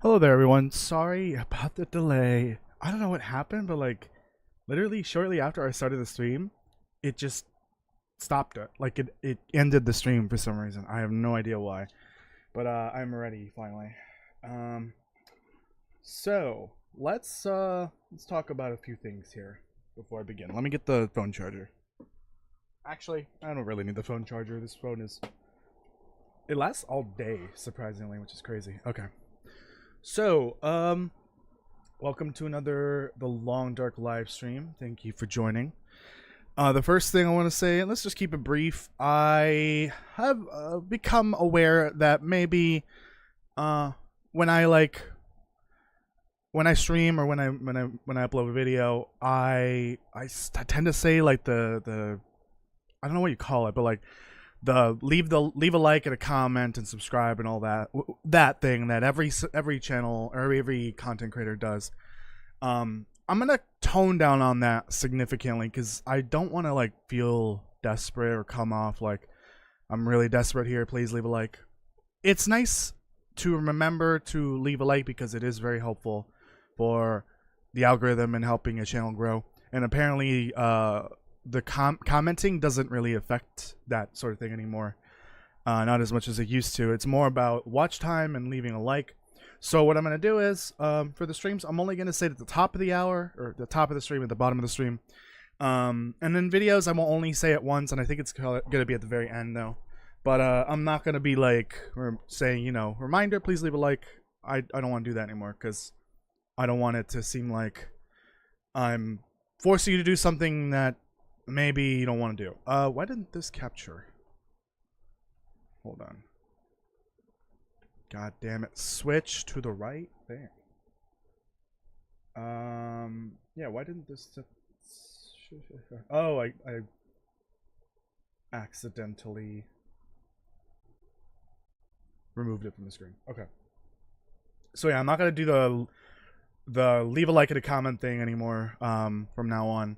Hello there, everyone. Sorry about the delay. I don't know what happened, but like, literally shortly after I started the stream, it just stopped it. Like, it ended the stream for some reason. I have no idea why. But I'm ready finally. Um, so let's talk about a few things here before I begin. Let me get the phone charger. Actually, I don't really need the phone charger. This phone is it lasts all day, surprisingly, which is crazy. Okay. So, welcome to another The Long Dark live stream. Thank you for joining. The first thing I want to say, and let's just keep it brief. I have become aware that maybe when when I stream or when I upload a video, I tend to say like the I don't know what you call it, but like the leave a like and a comment and subscribe and all that thing that every channel or every content creator does. I'm gonna tone down on that significantly because I don't want to like feel desperate or come off like I'm really desperate here. Please leave a like. It's nice to remember to leave a like because it is very helpful for the algorithm and helping a channel grow. And apparently, the commenting doesn't really affect that sort of thing anymore. Not as much as it used to. It's more about watch time and leaving a like. So what I'm going to do is, for the streams, I'm only going to say it at the top of the hour, or the top of the stream, at the bottom of the stream. And then videos, I will only say it once, and I think it's going to be at the very end, though. But I'm not going to be, like, saying, you know, reminder, please leave a like. I don't want to do that anymore, because I don't want it to seem like I'm forcing you to do something that maybe you don't want to do. Why didn't this capture? Hold on. God damn it. Switch to the right? There. Yeah, why didn't this... Oh, I accidentally removed it from the screen. Okay. So yeah, I'm not going to do the leave a like and a comment thing anymore from now on.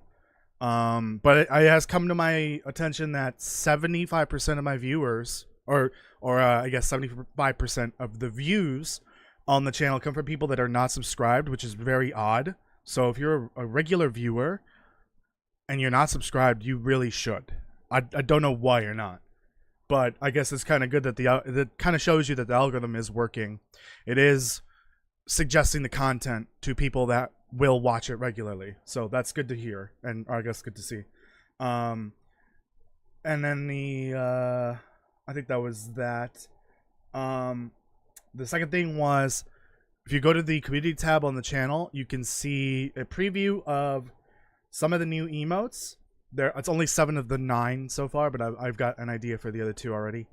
But it has come to my attention that 75% of my viewers, or I guess 75% of the views on the channel come from people that are not subscribed, which is very odd. So if you're a regular viewer and you're not subscribed, you really should. I don't know why you're not, but I guess it's kind of good that that kind of shows you that the algorithm is working. It is suggesting the content to people that will watch it regularly, so that's good to hear, and I guess good to see. And then I think that was that. The second thing was, if you go to the community tab on the channel, you can see a preview of some of the new emotes. It's only 7 of the 9 so far, but I've got an idea for the other 2 already.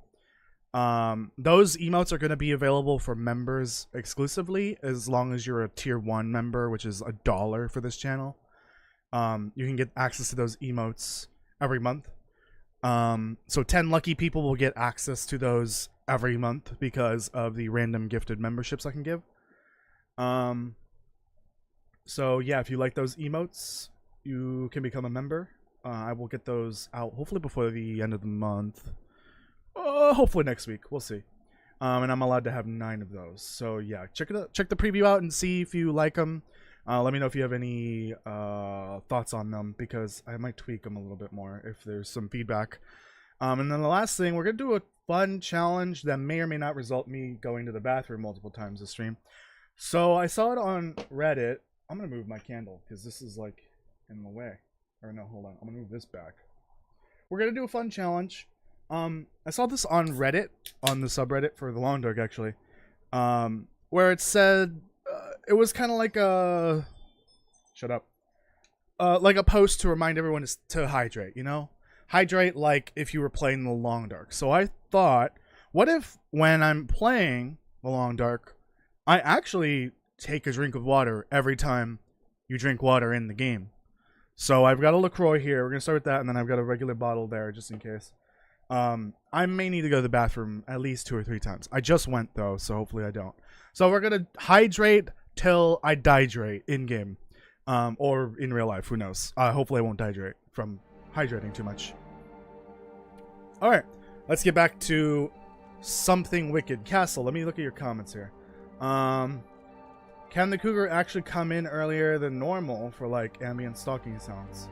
Those emotes are going to be available for members exclusively, as long as you're a tier 1 member, which is $1 for this channel. You can get access to those emotes every month. So 10 lucky people will get access to those every month because of the random gifted memberships I can give. So yeah, if you like those emotes, you can become a member. I will get those out hopefully before the end of the month. Hopefully next week. We'll see. And I'm allowed to have 9 of those. So yeah, check the preview out and see if you like them. Let me know if you have any thoughts on them, because I might tweak them a little bit more if there's some feedback. And then the last thing, we're going to do a fun challenge that may or may not result in me going to the bathroom multiple times this stream. So I saw it on Reddit. I'm going to move my candle because this is like in the way. Or no, hold on. I'm going to move this back. We're going to do a fun challenge. I saw this on Reddit, on the subreddit for the Long Dark, actually, where it said, it was kind of like a, shut up, like a post to remind everyone to hydrate, you know? Hydrate like if you were playing the Long Dark. So I thought, what if when I'm playing the Long Dark, I actually take a drink of water every time you drink water in the game? So I've got a LaCroix here. We're going to start with that, and then I've got a regular bottle there, just in case. I may need to go to the bathroom at least 2 or 3 times. I just went, though, so hopefully I don't. So we're going to hydrate till I dihydrate in-game. Or in real life, who knows. Hopefully I won't dihydrate from hydrating too much. Alright, let's get back to Something Wicked Castle. Let me look at your comments here. Can the cougar actually come in earlier than normal for like ambient stalking sounds?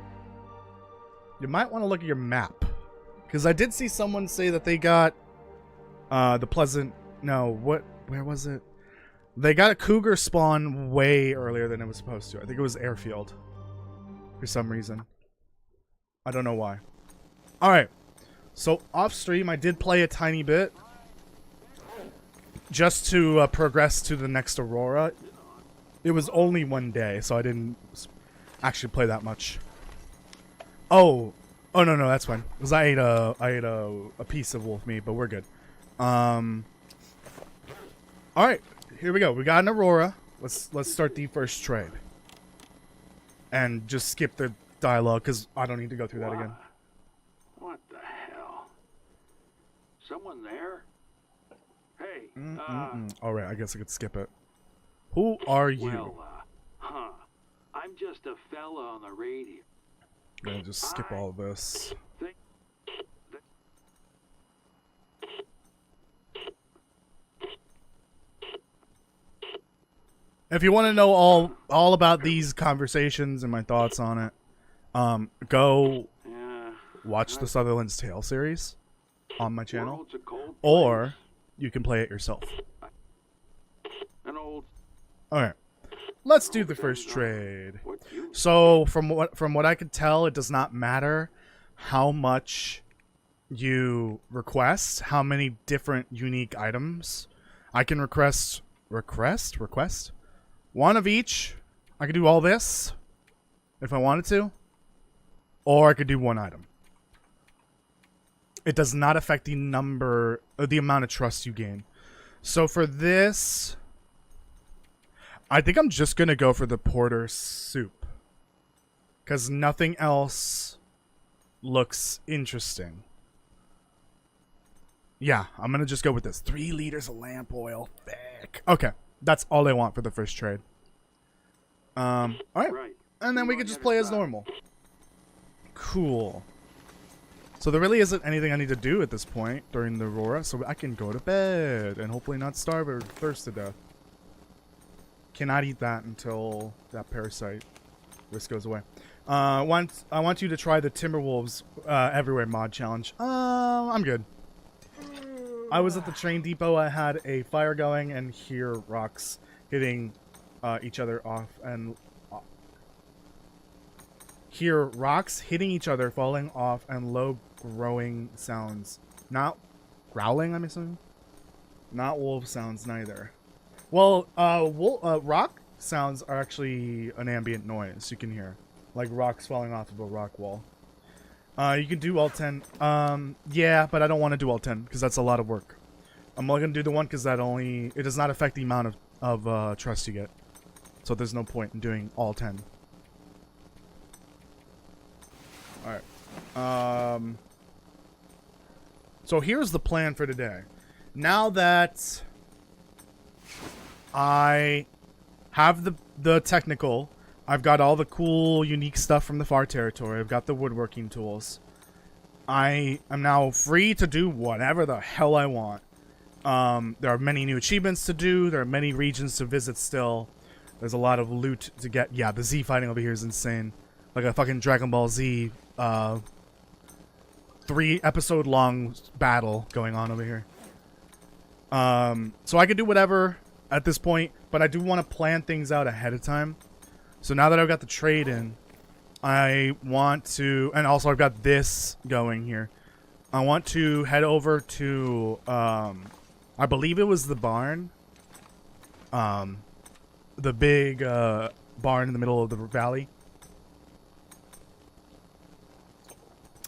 You might want to look at your map, because I did see someone say that they got the pleasant. No, what? Where was it? They got a cougar spawn way earlier than it was supposed to. I think it was airfield for some reason. I don't know why. All right. So off stream, I did play a tiny bit just to progress to the next Aurora. It was only one day, so I didn't actually play that much. Oh no, that's fine. Because I ate a piece of wolf meat, but we're good. All right, here we go. We got an Aurora. Let's start the first trade, and just skip the dialogue because I don't need to go through that again. What the hell? Someone there? Hey, All right, I guess I could skip it. Who are you? Well, I'm just a fella on the radio. I'm gonna just skip all of this. If you want to know all about these conversations and my thoughts on it, go watch the Sutherland's Tale series on my channel, or you can play it yourself. Alright, let's do the first trade. So from what I could tell, it does not matter how much you request, how many different unique items. I can request one of each. I could do all this if I wanted to, or I could do one item. It does not affect the number or the amount of trust you gain. So for this, I think I'm just gonna go for the porter soup, because nothing else looks interesting. Yeah, I'm gonna just go with this. 3 liters of lamp oil. Thick. Okay, that's all I want for the first trade. All right, and then we can just play as normal. Cool. So there really isn't anything I need to do at this point during the Aurora, so I can go to bed and hopefully not starve or thirst to death. Cannot eat that until that parasite risk goes away. I want you to try the Timberwolves Everywhere mod challenge. I'm good. I was at the train depot. I had a fire going and hear rocks hitting each other off and hear rocks hitting each other, falling off, and low growing sounds. Not growling, I'm assuming. Not wolf sounds neither. Well, rock sounds are actually an ambient noise you can hear, like rocks falling off of a rock wall. You can do all 10. Yeah, but I don't want to do all 10 because that's a lot of work. I'm only gonna do the one because it does not affect the amount of trust you get. So there's no point in doing all 10. All right. So here's the plan for today. Now that I have the technical, I've got all the cool, unique stuff from the far territory. I've got the woodworking tools. I am now free to do whatever the hell I want. There are many new achievements to do. There are many regions to visit still. There's a lot of loot to get. Yeah, the Z fighting over here is insane. Like a fucking Dragon Ball Z 3-episode long battle going on over here. So I could do whatever at this point, but I do want to plan things out ahead of time. So now that I've got the trade in, I want to, and also I've got this going here. I want to head over to, I believe it was the barn. The big barn in the middle of the valley.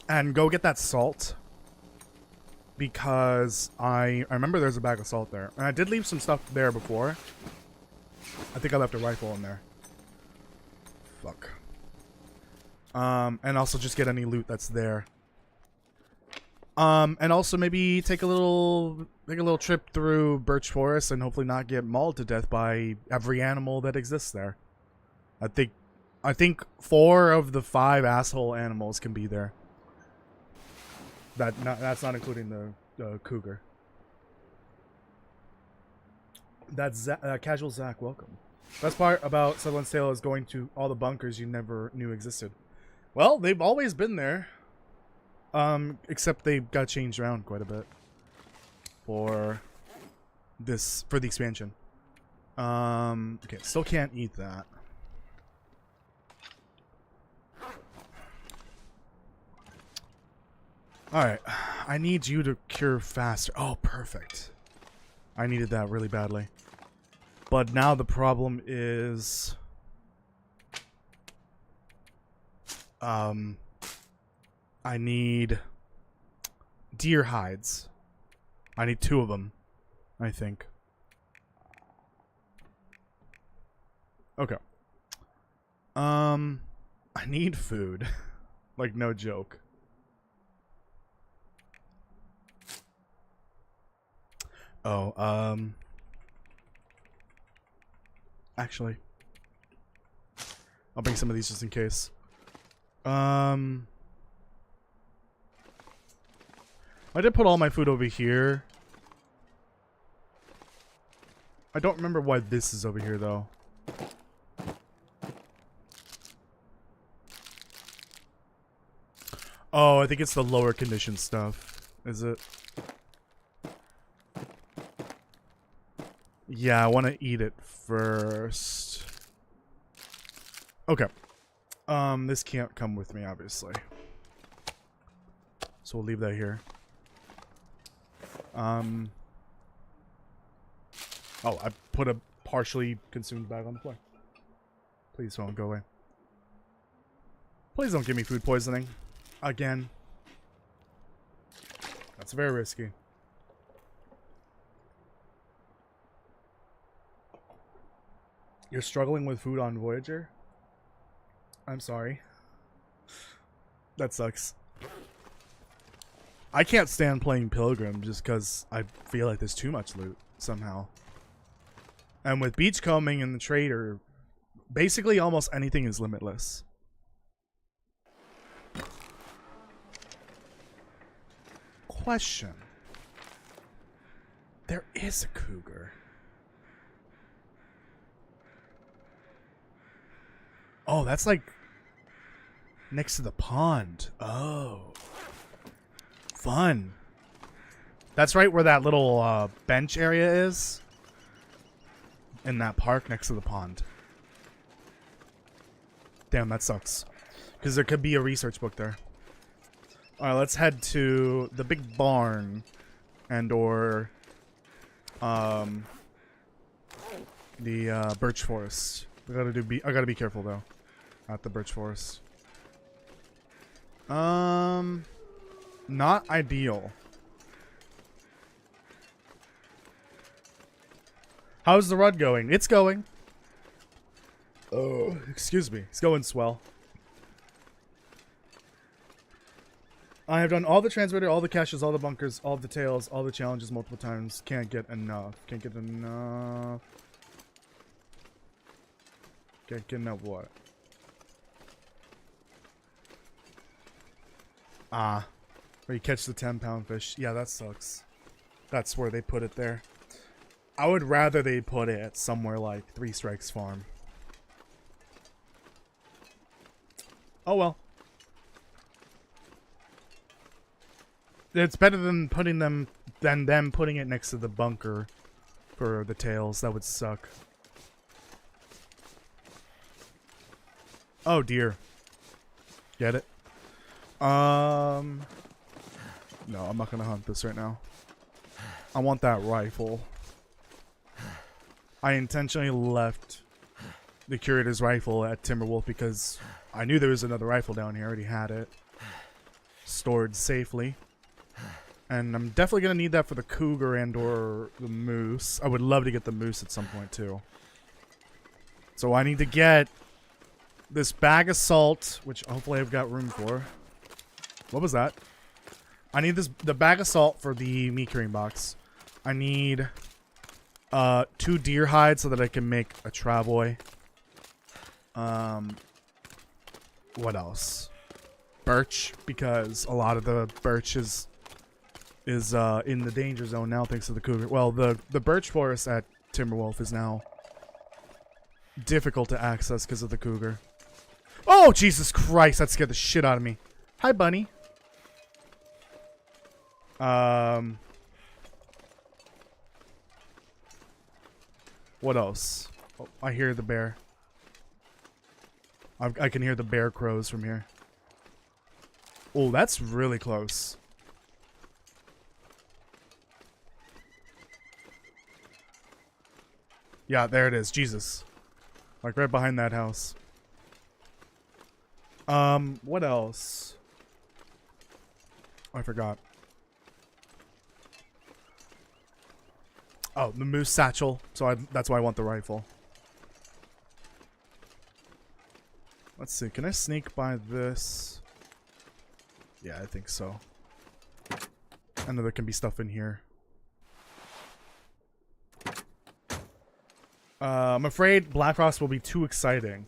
And go get that salt. Because I remember there's a bag of salt there. And I did leave some stuff there before. I think I left a rifle in there. Fuck. And also just get any loot that's there. And also maybe take a little trip through Birch Forest and hopefully not get mauled to death by every animal that exists there. I think 4 of the 5 asshole animals can be there. That's not including the cougar. That's Casual Zach, welcome. Best part about Sutherland's Tale is going to all the bunkers you never knew existed. Well, they've always been there. Except they got changed around quite a bit for the expansion. Okay, still can't eat that. Alright, I need you to cure faster. Oh, perfect. I needed that really badly. But now the problem is... I need deer hides. I need 2 of them, I think. Okay. I need food. Like, no joke. Oh, actually, I'll bring some of these just in case. I did put all my food over here. I don't remember why this is over here, though. Oh, I think it's the lower condition stuff. Is it? Yeah, I want to eat it first. Okay. This can't come with me, obviously. So we'll leave that here. Oh, I put a partially consumed bag on the floor. Please don't go away. Please don't give me food poisoning. Again. That's very risky. You're struggling with food on Voyager? I'm sorry. That sucks. I can't stand playing Pilgrim just because I feel like there's too much loot somehow. And with Beachcombing and the Trader, basically almost anything is limitless. Question. There is a cougar. Oh, that's like next to the pond. Oh. Fun. That's right where that little bench area is. In that park next to the pond. Damn, that sucks. Because there could be a research book there. Alright, let's head to the big barn. And or the birch forest. I gotta be careful though. At the birch forest. Not ideal. How's the run going? It's going. Oh, excuse me. It's going swell. I have done all the transmitter, all the caches, all the bunkers, all the tails, all the challenges multiple times. Can't get enough. Can't get enough. Can't get enough what? Ah. Where you catch the 10-pound fish. Yeah, that sucks. That's where they put it there. I would rather they put it at somewhere like 3 Strikes Farm. Oh well. It's better than putting them putting it next to the bunker for the tails. That would suck. Oh dear. Get it? No, I'm not gonna hunt this right now. I want that rifle. I intentionally left the curator's rifle at Timberwolf because I knew there was another rifle down here. I already had it stored safely. And I'm definitely going to need that for the cougar and or the moose. I would love to get the moose at some point too. So I need to get this bag of salt, which hopefully I've got room for. What was that? I need the bag of salt for the meat curing box. I need 2 deer hides so that I can make a travois. What else? Birch, because a lot of the birch is in the danger zone now thanks to the cougar. Well, the birch forest at Timberwolf is now difficult to access because of the cougar. Oh, Jesus Christ. That scared the shit out of me. Hi, bunny. What else? Oh, I hear the bear. I can hear the bear crows from here. Oh, that's really close. Yeah, there it is. Jesus. Like right behind that house. What else? I forgot. Oh, the moose satchel. So that's why I want the rifle. Let's see. Can I sneak by this? Yeah, I think so. I know there can be stuff in here. I'm afraid Black Frost will be too exciting.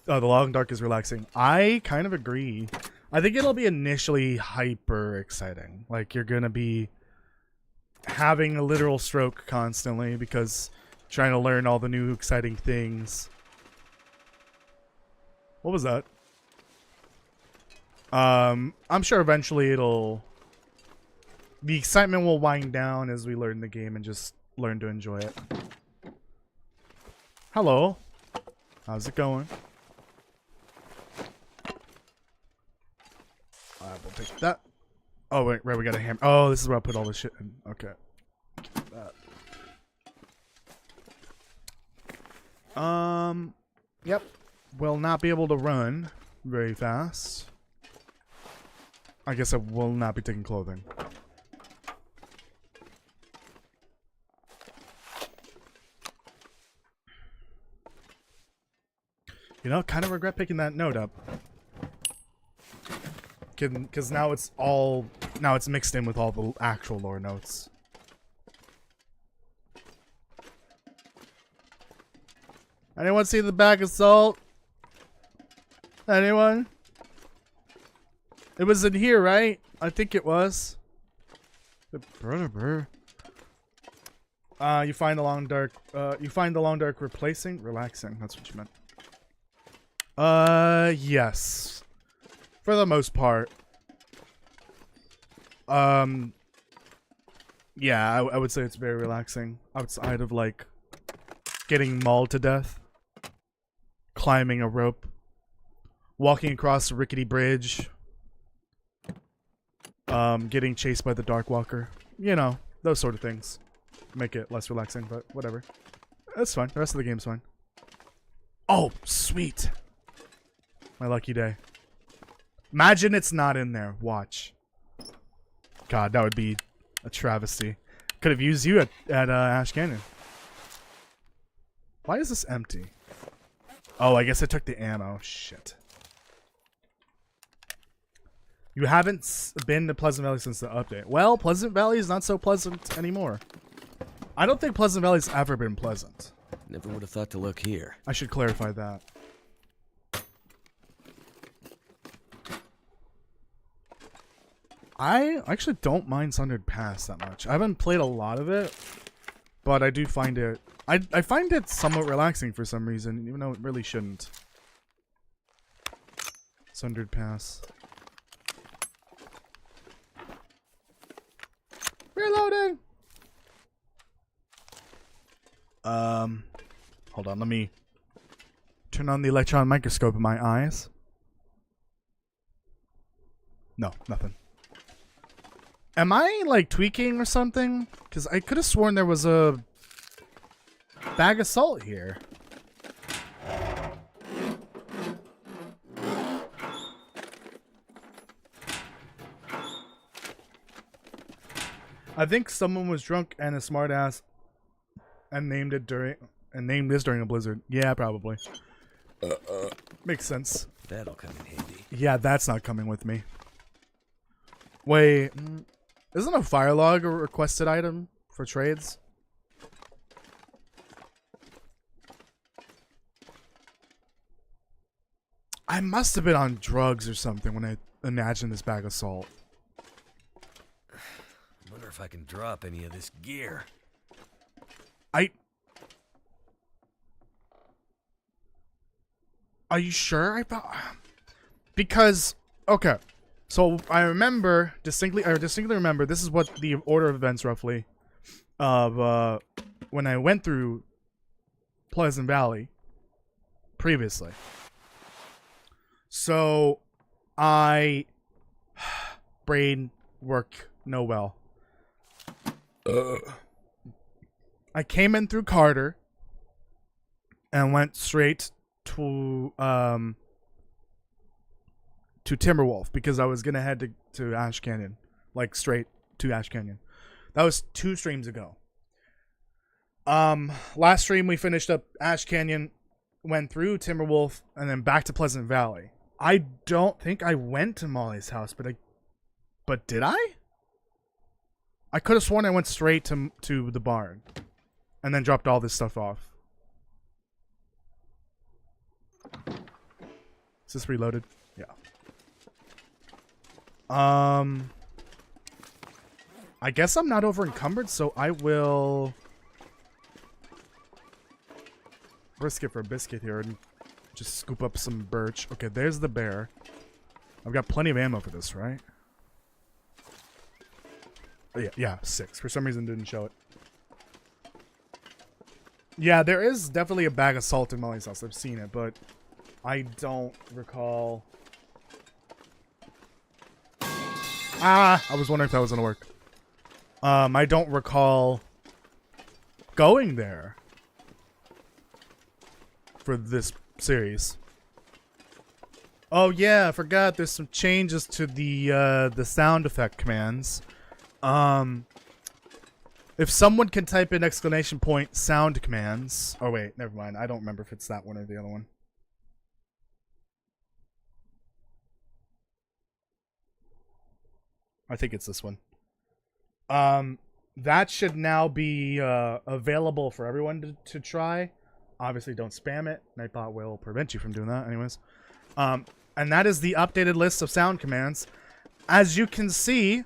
The Long Dark is relaxing. I kind of agree. I think it'll be initially hyper exciting. Like, you're gonna be having a literal stroke constantly because trying to learn all the new exciting things. What was that? I'm sure eventually the excitement will wind down as we learn the game and just learn to enjoy it. Hello. How's it going? I will take that. Oh, wait, right, we got a hammer. Oh, this is where I put all this shit in. Okay. That. Yep. Will not be able to run very fast. I guess I will not be taking clothing. You know, kind of regret picking that note up. Because now it's mixed in with all the actual lore notes. Anyone see the bag of salt? Anyone? It was in here, right? I think it was. You find the long dark. You find the long dark relaxing. That's what you meant. Yes. For the most part. Yeah, I would say it's very relaxing. Outside of, like, getting mauled to death. Climbing a rope. Walking across a rickety bridge. Getting chased by the Dark Walker. You know, those sort of things. Make it less relaxing, but whatever. That's fine. The rest of the game's fine. Oh, sweet. My lucky day. Imagine it's not in there. Watch. God, that would be a travesty. Could have used you at Ash Canyon. Why is this empty? Oh, I guess I took the ammo. Shit. You haven't been to Pleasant Valley since the update. Well, Pleasant Valley is not so pleasant anymore. I don't think Pleasant Valley's ever been pleasant. Never would have thought to look here. I should clarify that. I actually don't mind Sundered Pass that much. I haven't played a lot of it, but I do find it... I find it somewhat relaxing for some reason, even though it really shouldn't. Sundered Pass. Reloading! Hold on, let me turn on the electron microscope in my eyes. No, nothing. Am I, like, tweaking or something? Because I could have sworn there was a bag of salt here. I think someone was drunk and a smartass and named this during a blizzard. Yeah, probably. Makes sense. That'll come in handy. Yeah, that's not coming with me. Wait, isn't a fire log a requested item for trades? I must have been on drugs or something when I imagined this bag of salt. Wonder if I can drop any of this gear. Are you sure? Because okay, so I remember distinctly. I distinctly remember this is what the order of events roughly of when I went through Pleasant Valley previously. So I brain work no well. I came in through Carter and went straight to Timberwolf because I was gonna head to Ash Canyon, like straight to Ash Canyon. That was 2 streams ago. Last stream we finished up Ash Canyon, went through Timberwolf, and then back to Pleasant Valley. I don't think I went to Molly's house, but did I? I could have sworn I went straight to the barn, and then dropped all this stuff off. Is this reloaded? Yeah. I guess I'm not over encumbered, so I will risk it for a biscuit here and just scoop up some birch. Okay, there's the bear. I've got plenty of ammo for this, right? Oh, yeah, 6. For some reason, didn't show it. Yeah, there is definitely a bag of salt in Molly's house. I've seen it, but I don't recall. I was wondering if that was gonna work. I don't recall going there for this series. Oh yeah, I forgot. There's some changes to the sound effect commands. If someone can type in ! Sound commands. Oh wait, never mind. I don't remember if it's that one or the other one. I think it's this one. That should now be available for everyone to try. Obviously, don't spam it. Nightbot will prevent you from doing that anyways. And that is the updated list of sound commands. As you can see,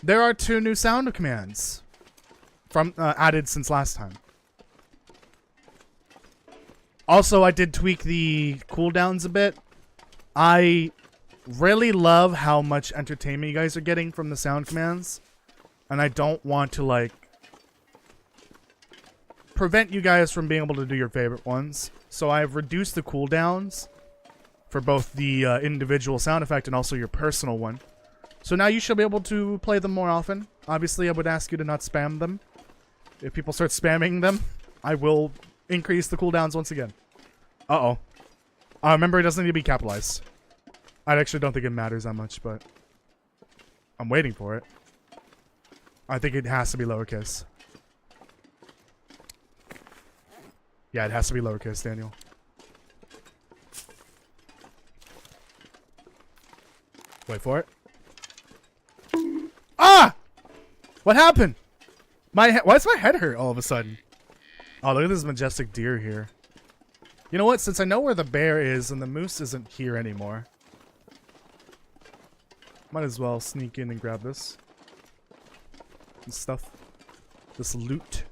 there are 2 new sound commands from added since last time. Also, I did tweak the cooldowns a bit. I really love how much entertainment you guys are getting from the sound commands. And I don't want to, like, prevent you guys from being able to do your favorite ones. So I've reduced the cooldowns for both the individual sound effect and also your personal one. So now you should be able to play them more often. Obviously, I would ask you to not spam them. If people start spamming them, I will increase the cooldowns once again. Uh-oh. Remember, it doesn't need to be capitalized. I actually don't think it matters that much, but I'm waiting for it. I think it has to be lowercase. Yeah, it has to be lowercase, Daniel. Wait for it. Ah! What happened? Why does my head hurt all of a sudden? Oh, look at this majestic deer here. You know what? Since I know where the bear is and the moose isn't here anymore, might as well sneak in and grab this stuff. This loot.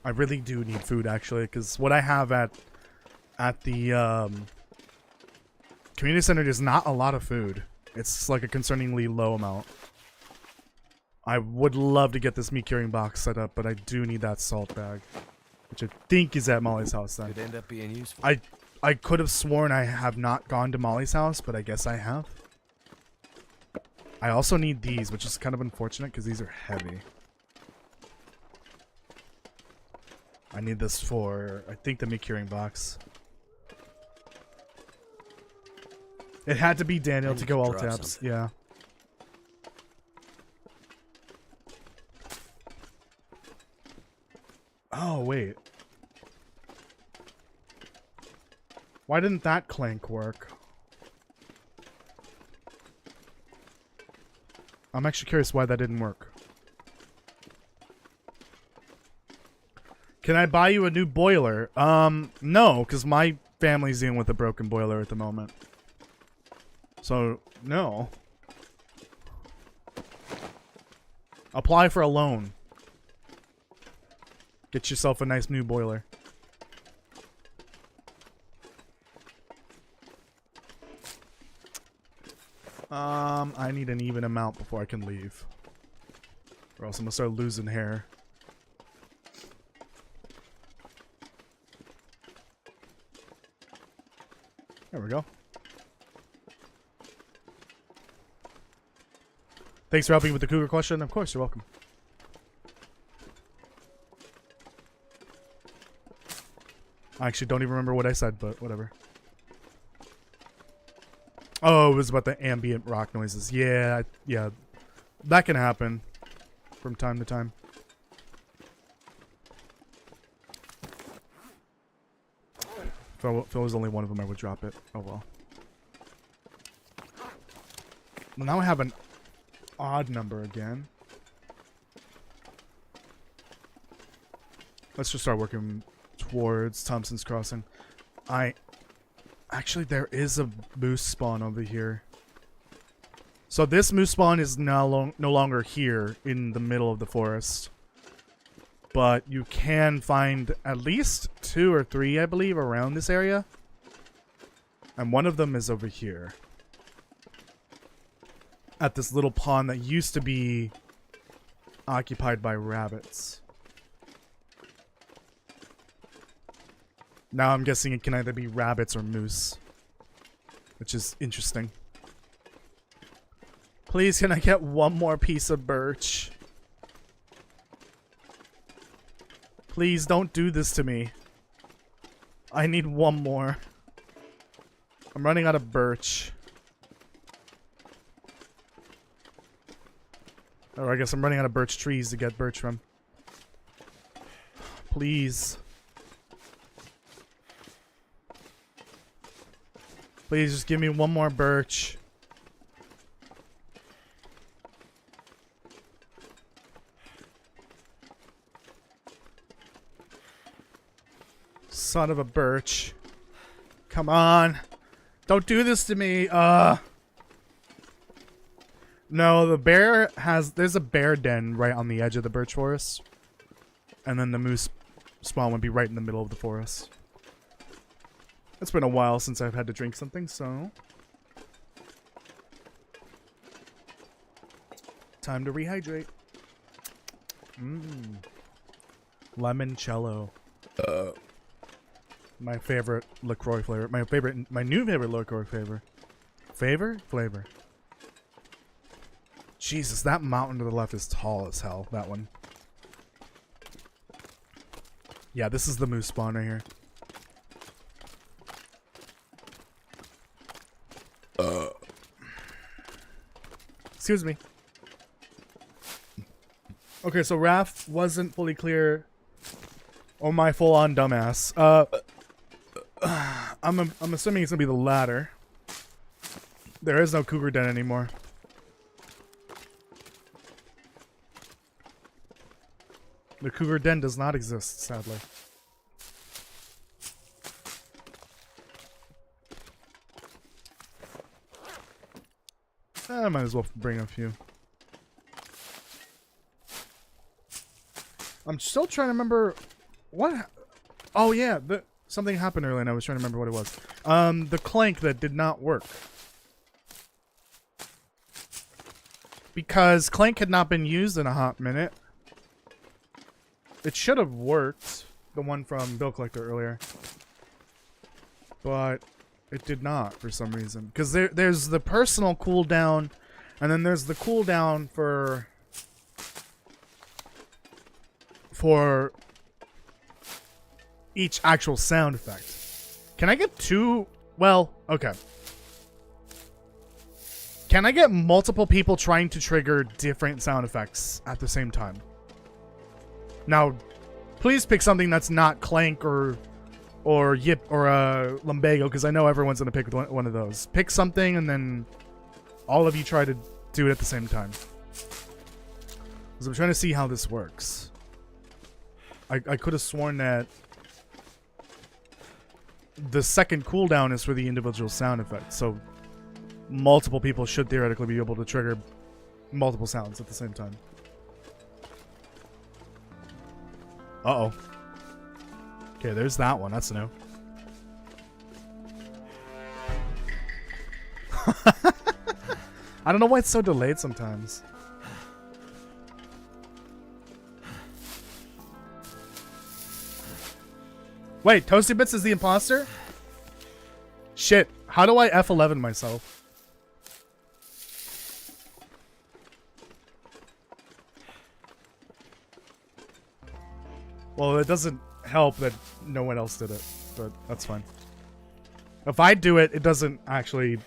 I really do need food, actually, because what I have at the community center is not a lot of food. It's like a concerningly low amount. I would love to get this meat curing box set up, but I do need that salt bag, which I think is at Molly's house then. Could end up being useful. I could have sworn I have not gone to Molly's house, but I guess I have. I also need these, which is kind of unfortunate because these are heavy. I need this for, I think, the meat curing box. It had to be Daniel to go all tabs. Something. Yeah. Oh, wait. Why didn't that clank work? I'm actually curious why that didn't work. Can I buy you a new boiler? No, because my family's dealing with a broken boiler at the moment. So, no. Apply for a loan. Get yourself a nice new boiler. I need an even amount before I can leave. Or else I'm gonna start losing hair. There we go. Thanks for helping with the cougar question. Of course, you're welcome. I actually don't even remember what I said, but whatever. Oh, it was about the ambient rock noises. Yeah, yeah. That can happen from time to time. If it was only one of them, I would drop it. Oh well. Well, now I have an odd number again. Let's just start working towards Thompson's Crossing. Actually, there is a moose spawn over here. So this moose spawn is no longer here in the middle of the forest. But you can find at least 2 or 3, I believe, around this area. And one of them is over here. At this little pond that used to be occupied by rabbits. Now I'm guessing it can either be rabbits or moose. Which is interesting. Please, can I get one more piece of birch? Please don't do this to me. I need one more. I'm running out of birch. Or I guess I'm running out of birch trees to get birch from. Please. Please just give me one more birch. Son of a birch. Come on. Don't do this to me. No, the bear has... There's a bear den right on the edge of the birch forest. And then the moose spawn would be right in the middle of the forest. It's been a while since I've had to drink something, so... Time to rehydrate. Limoncello. My favorite LaCroix flavor. My new favorite LaCroix flavor. Flavor? Jesus, that mountain to the left is tall as hell, that one. Yeah, this is the moose spawn right here. Excuse me. Okay, so Raph wasn't fully clear. Oh my full-on dumbass. I'm assuming it's gonna be the latter. There is no cougar den anymore. The cougar den does not exist, sadly. I might as well bring a few. I'm still trying to remember what. Oh yeah, something happened earlier, and I was trying to remember what it was. The clank that did not work because clank had not been used in a hot minute. It should have worked, the one from Bill Collector earlier, but it did not for some reason. Because there's the personal cooldown, and then there's the cooldown for each actual sound effect. Can I get 2? Well, okay. Can I get multiple people trying to trigger different sound effects at the same time? Now, please pick something that's not clank or yip or lumbago, because I know everyone's gonna pick one of those. Pick something, and then all of you try to do it at the same time. Because I'm trying to see how this works. I could have sworn that the second cooldown is for the individual sound effect, so multiple people should theoretically be able to trigger multiple sounds at the same time. Uh-oh. Okay, there's that one. That's new. I don't know why it's so delayed sometimes. Wait, ToastyBits is the imposter? Shit. How do I F11 myself? Well, it doesn't help that no one else did it, but that's fine. If I do it, it doesn't actually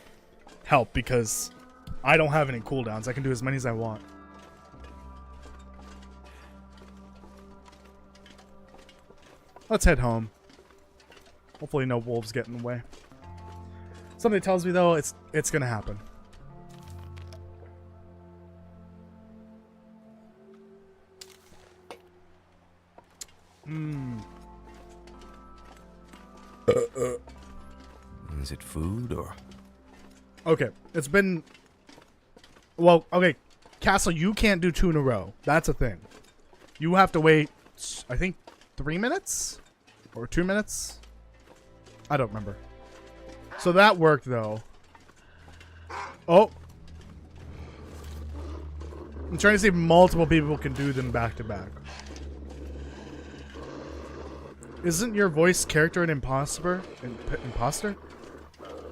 help because I don't have any cooldowns. I can do as many as I want. Let's head home. Hopefully no wolves get in the way. Something tells me though it's gonna happen. Is it food or? Okay, it's been... Well, okay, Castle, you can't do 2 in a row. That's a thing. You have to wait, I think, 3 minutes? Or 2 minutes? I don't remember. So that worked, though. Oh! I'm trying to see if multiple people can do them back to back. Isn't your voice character an imposter? Imposter?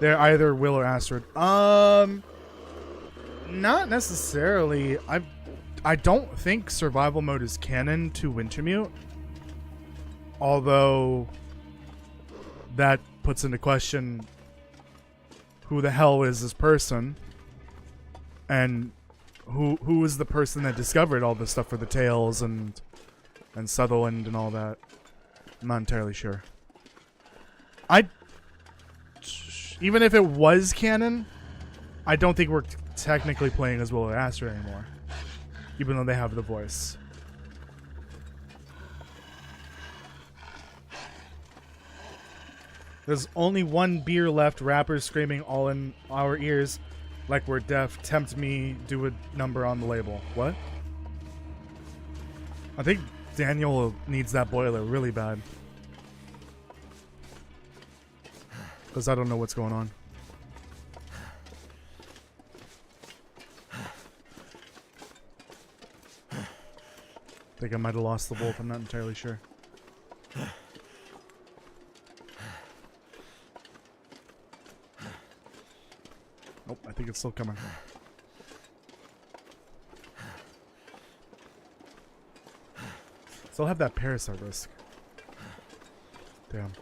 They're either Will or Astrid. Not necessarily. I don't think survival mode is canon to Wintermute. Although that puts into question who the hell is this person, and who is the person that discovered all this stuff for the Tales and Sutherland and all that. I'm not entirely sure. Even if it was canon, I don't think we're technically playing as Will or Astrid anymore. Even though they have the voice. There's only one beer left. Rappers screaming all in our ears like we're deaf. Tempt me, do a number on the label. What? I think Daniel needs that boiler really bad. Because I don't know what's going on. I think I might have lost the wolf. I'm not entirely sure. Nope, I think it's still coming. Still have that parasite risk. Damn.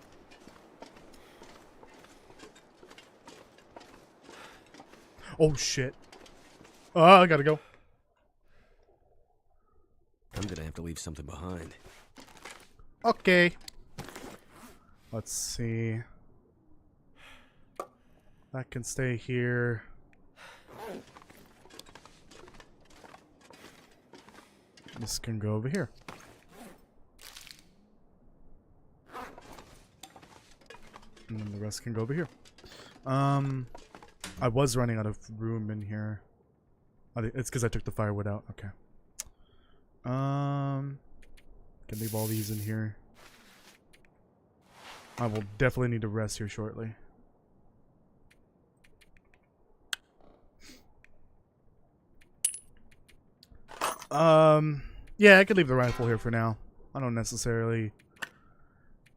Oh shit. Oh, I gotta go. I'm gonna have to leave something behind. Okay. Let's see. That can stay here. This can go over here. And then the rest can go over here. I was running out of room in here. It's because I took the firewood out. Okay. Can leave all these in here. I will definitely need to rest here shortly. Yeah, I could leave the rifle here for now. I don't necessarily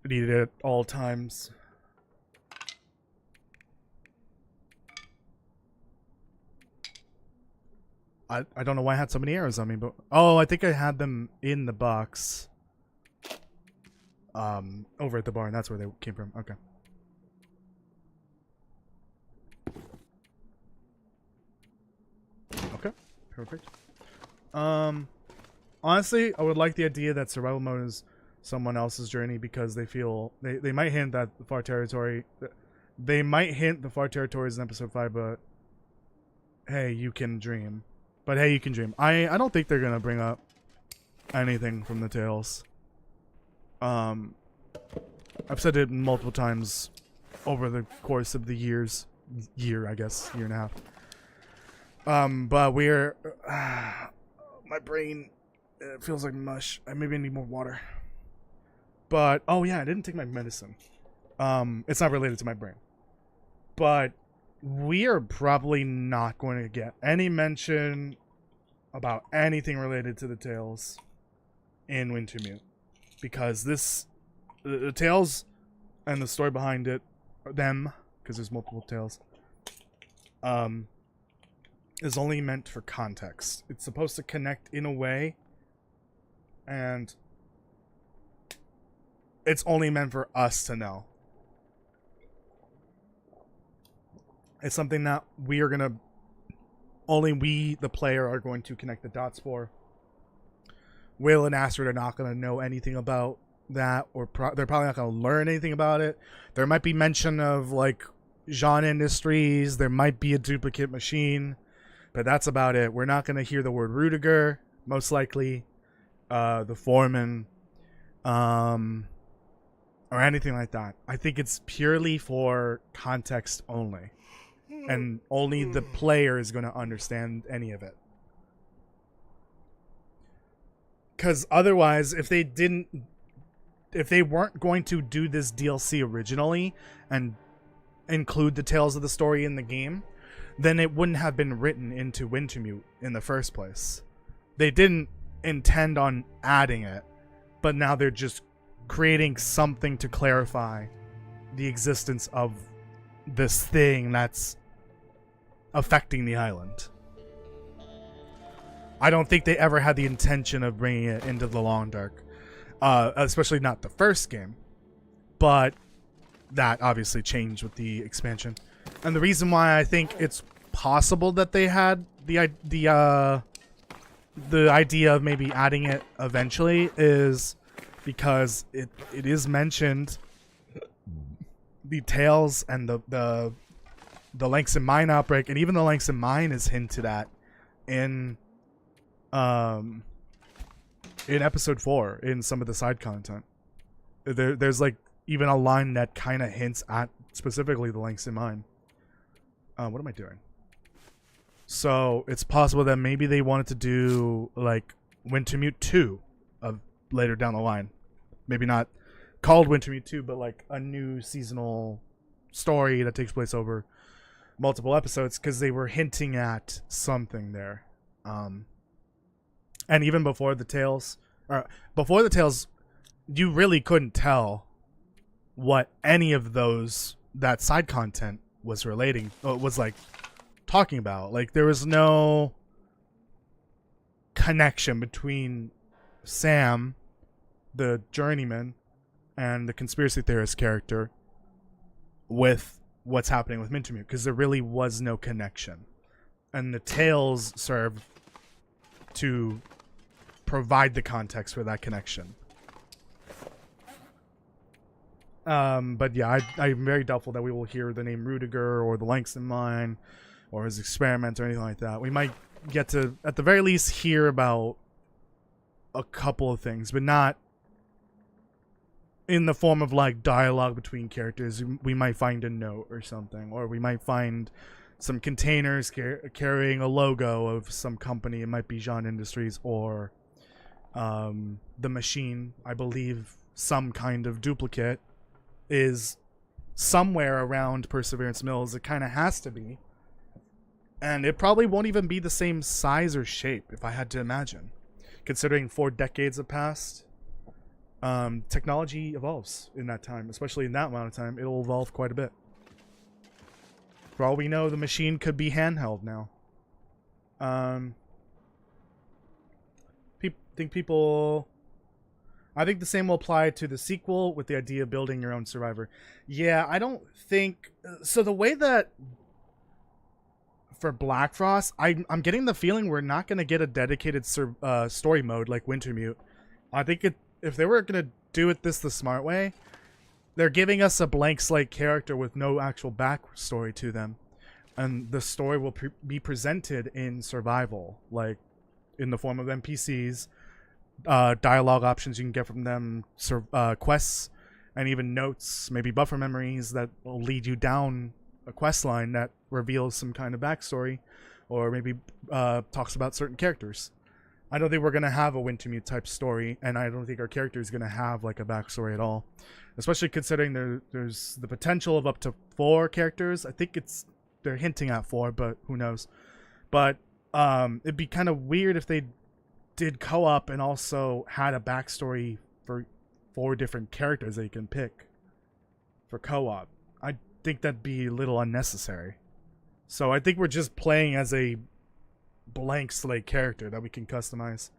need it at all times. I don't know why I had so many arrows on me, but oh, I think I had them in the box. Over at the barn. That's where they came from. Okay. Okay. Perfect. Honestly, I would like the idea that survival mode is someone else's journey because they feel they might hint that the far territory. They might hint the far territories in episode 5, but hey, you can dream. But hey, you can dream. I don't think they're gonna bring up anything from the Tales. I've said it multiple times over the course of the year, I guess, year and a half. But we're my brain feels like mush. Maybe I need more water. But oh yeah, I didn't take my medicine. It's not related to my brain. But we are probably not going to get any mention about anything related to the Tales in Wintermute, because the Tales and the story behind it, them, because there's multiple Tales, is only meant for context. It's supposed to connect in a way, and it's only meant for us to know. It's something that only we, the player, are going to connect the dots for. Will and Astrid are not going to know anything about that, or they're probably not going to learn anything about it. There might be mention of, like, Jean Industries. There might be a duplicate machine, but that's about it. We're not going to hear the word Rudiger, most likely, the foreman, or anything like that. I think it's purely for context only. And only the player is going to understand any of it. Because otherwise, if they weren't going to do this DLC originally and include the Tales of the story in the game, then it wouldn't have been written into Wintermute in the first place. They didn't intend on adding it, but now they're just creating something to clarify the existence of this thing that's affecting the island. I don't think they ever had the intention of bringing it into the Long Dark, especially not the first game, but that obviously changed with the expansion. And the reason why I think it's possible that they had the idea of maybe adding it eventually is because it is mentioned, the Tales and the Langston Mine outbreak, and even the Langston Mine is hinted at in episode 4 in some of the side content. There's like even a line that kind of hints at specifically the Langston Mine. What am I doing? So it's possible that maybe they wanted to do like Wintermute 2 of later down the line. Maybe not called Wintermute 2, but like a new seasonal story that takes place over multiple episodes, because they were hinting at something there. And even before the Tales, you really couldn't tell what any of that side content was like talking about. Like, there was no connection between Sam, the journeyman, and the conspiracy theorist character with what's happening with Wintermute, because there really was no connection. And the Tales serve to provide the context for that connection. But yeah, I'm very doubtful that we will hear the name Rudiger or the Langston Mine or his experiments or anything like that. We might get to, at the very least, hear about a couple of things, but not in the form of like dialogue between characters. We might find a note or something, or we might find some containers carrying a logo of some company. It might be Jean Industries or the machine. I believe some kind of duplicate is somewhere around Perseverance Mills. It kind of has to be. And it probably won't even be the same size or shape, if I had to imagine. Considering 4 decades have passed, technology evolves in that time. Especially in that amount of time, it'll evolve quite a bit. For all we know, the machine could be handheld now. I think the same will apply to the sequel with the idea of building your own survivor. Yeah, I don't think... So the way that... For Black Frost, I'm getting the feeling we're not going to get a dedicated story mode like Wintermute. I think if they were going to do it the smart way, they're giving us a blank slate character with no actual backstory to them. And the story will be presented in survival, like in the form of NPCs, dialogue options you can get from them, quests, and even notes, maybe buffer memories that will lead you down a quest line that reveals some kind of backstory, or maybe talks about certain characters. I don't think we're gonna have a Wintermute type story, and I don't think our character is gonna have like a backstory at all. Especially considering there's the potential of up to 4 characters. I think they're hinting at 4, but who knows. But it'd be kind of weird if they did co-op and also had a backstory for 4 different characters that you can pick for co-op. I think that'd be a little unnecessary. So I think we're just playing as a blank slate character that we can customize,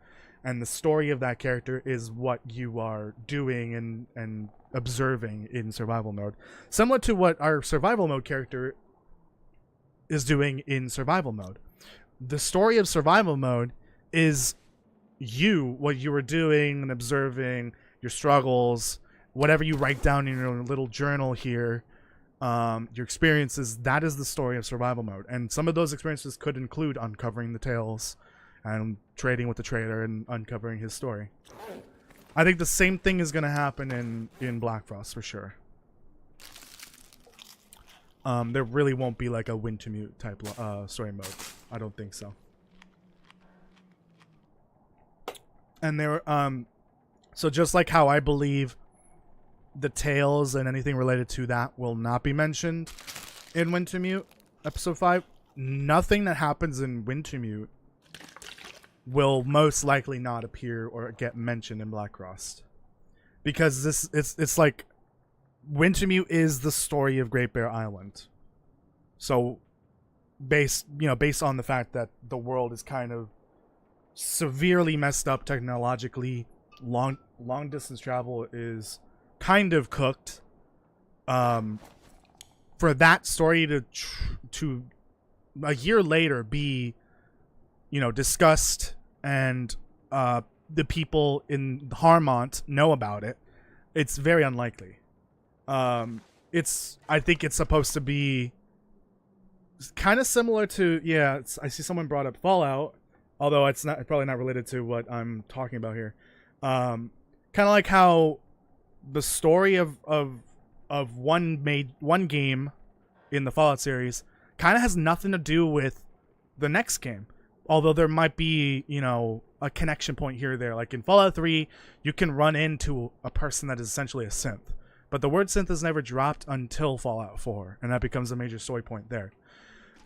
and the story of that character is what you are doing and observing in survival mode, similar to what our survival mode character is doing in survival mode. The story of survival mode is what you were doing and observing, your struggles, whatever you write down in your little journal here, your experiences. That is the story of survival mode, and some of those experiences could include uncovering the tales and trading with the trader and uncovering his story. I think the same thing is going to happen in Black Frost for sure. There really won't be like a Wintermute type story mode. I don't think so. And there, so just like how I believe the tales and anything related to that will not be mentioned in Wintermute episode 5, nothing that happens in Wintermute will most likely not appear or get mentioned in Black Frost, because it's like Wintermute is the story of Great Bear Island. So based on the fact that the world is kind of severely messed up technologically, long distance travel is kind of cooked. For that story to a year later be, discussed and the people in Harmont know about it, it's very unlikely. I think it's supposed to be kind of similar to, I see someone brought up Fallout, although it's probably not related to what I'm talking about here. Kind of like how the story of one game in the Fallout series kind of has nothing to do with the next game, although there might be a connection point here or there. Like in Fallout 3, you can run into a person that is essentially a synth, but the word synth is never dropped until Fallout 4, and that becomes a major story point there.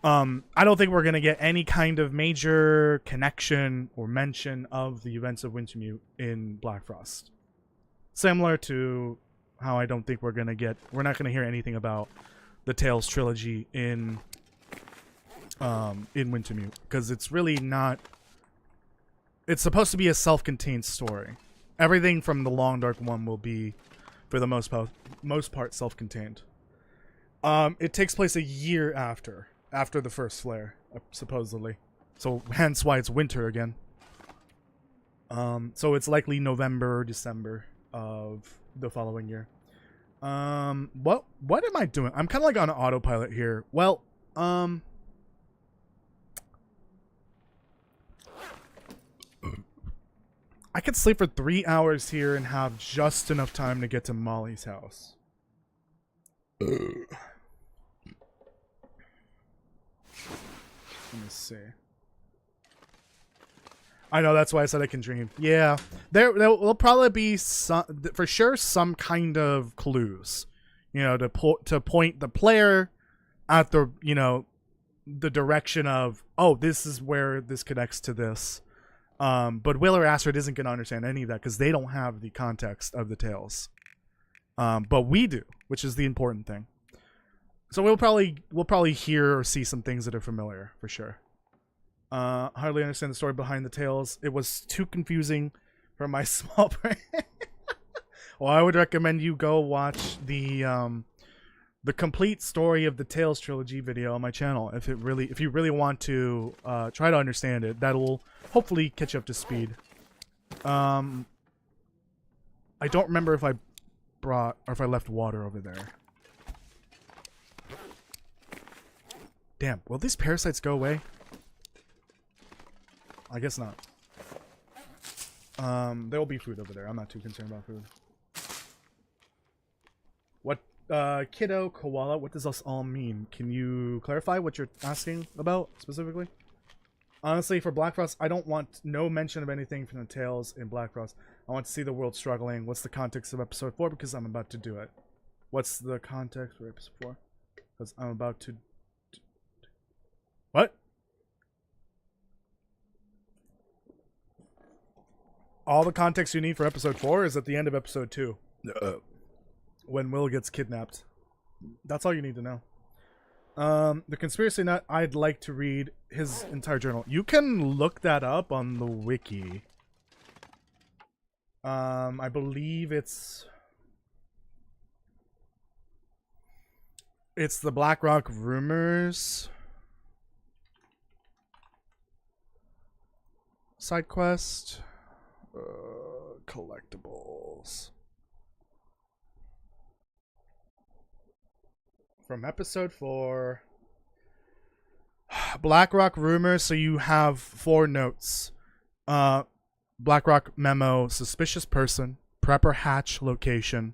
I don't think we're going to get any kind of major connection or mention of the events of Wintermute in Black Frost. Similar to how I don't think we're not going to hear anything about the Tales trilogy in Wintermute, because it's really not. It's supposed to be a self-contained story. Everything from the Long Dark One will be, for the most part, self-contained. It takes place a year after the first flare, supposedly. So hence why it's winter again. So it's likely November or December of the following year. What am I doing? I'm kind of like on autopilot here. Well, I could sleep for 3 hours here and have just enough time to get to Molly's house. Let me see. I know, that's why I said I can dream. Yeah, there will probably be for sure some kind of clues, to point the player at the the direction of, oh, this is where this connects to this. But Will or Astrid isn't going to understand any of that because they don't have the context of the tales. But we do, which is the important thing. So we'll probably hear or see some things that are familiar for sure. Hardly understand the story behind the tales. It was too confusing for my small brain. Well, I would recommend you go watch the complete story of the Tales trilogy video on my channel if you really want to try to understand it. That'll hopefully catch you up to speed. I don't remember if I brought or if I left water over there. Damn, will these parasites go away? I guess not. There will be food over there. I'm not too concerned about food. What, kiddo, koala, what does this all mean? Can you clarify what you're asking about specifically? Honestly, for Black Frost, I don't want no mention of anything from the Tales in Black Frost. I want to see the world struggling. What's the context of episode 4? Because I'm about to do it. What's the context for episode 4? Because I'm about to... What? All the context you need for episode 4 is at the end of episode 2. When Will gets kidnapped. That's all you need to know. The Conspiracy Nut, I'd like to read his entire journal. You can look that up on the wiki. I believe it's the BlackRock Rumors side quest. Collectibles. From episode 4. BlackRock Rumors, so you have 4 notes. BlackRock Memo, Suspicious Person, Prepper Hatch Location,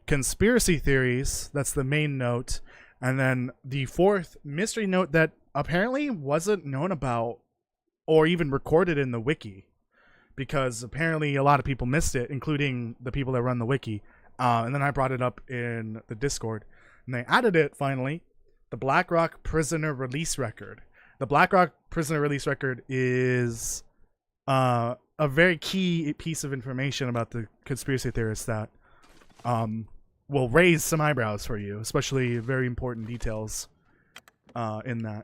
Conspiracy Theories, that's the main note, and then the 4th mystery note that apparently wasn't known about or even recorded in the wiki, because apparently a lot of people missed it, including the people that run the wiki, and then I brought it up in the Discord. And they added it, finally, the BlackRock Prisoner Release Record. The BlackRock Prisoner Release Record is a very key piece of information about the conspiracy theorists that will raise some eyebrows for you, especially very important details in that.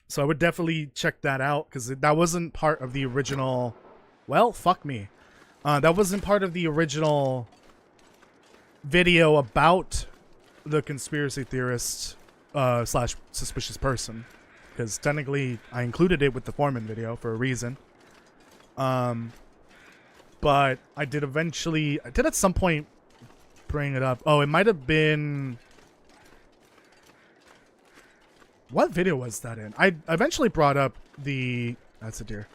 So I would definitely check that out, because that wasn't part of the original... Well, fuck me. That wasn't part of the original video about... the conspiracy theorist slash suspicious person, because technically I included it with the Foreman video for a reason. But I did at some point bring it up. Oh, it might have been... What video was that in? I eventually brought up the... That's a deer.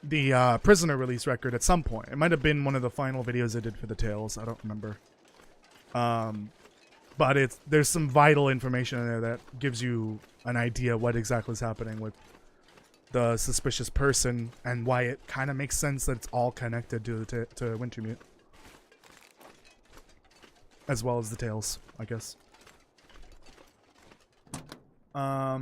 The prisoner release record at some point. It might have been one of the final videos I did for the Tales. I don't remember. But there's some vital information in there that gives you an idea what exactly is happening with the suspicious person and why it kind of makes sense that it's all connected to Wintermute, as well as the Tales, I guess. I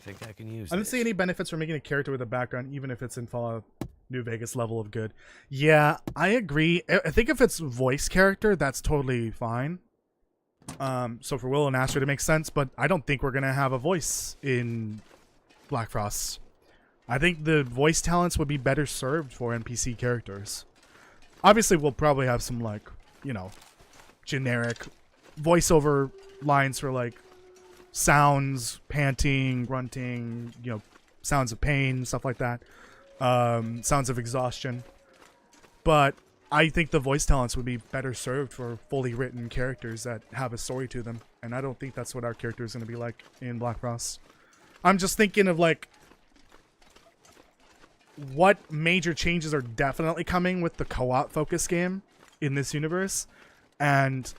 think I can use I didn't see any benefits for making a character with a background, even if it's in Fallout New Vegas level of good. Yeah, I agree. I think if it's voice character, that's totally fine. So for Will and Astrid, it makes sense, but I don't think we're going to have a voice in Black Frost. I think the voice talents would be better served for NPC characters. Obviously, we'll probably have some, like, you know, generic voiceover lines for, like, sounds, panting, grunting, you know, sounds of pain, stuff like that. Sounds of exhaustion. But I think the voice talents would be better served for fully written characters that have a story to them. And I don't think that's what our character is going to be like in Black Frost. I'm just thinking of, like, what major changes are definitely coming with the co-op focus game in this universe. And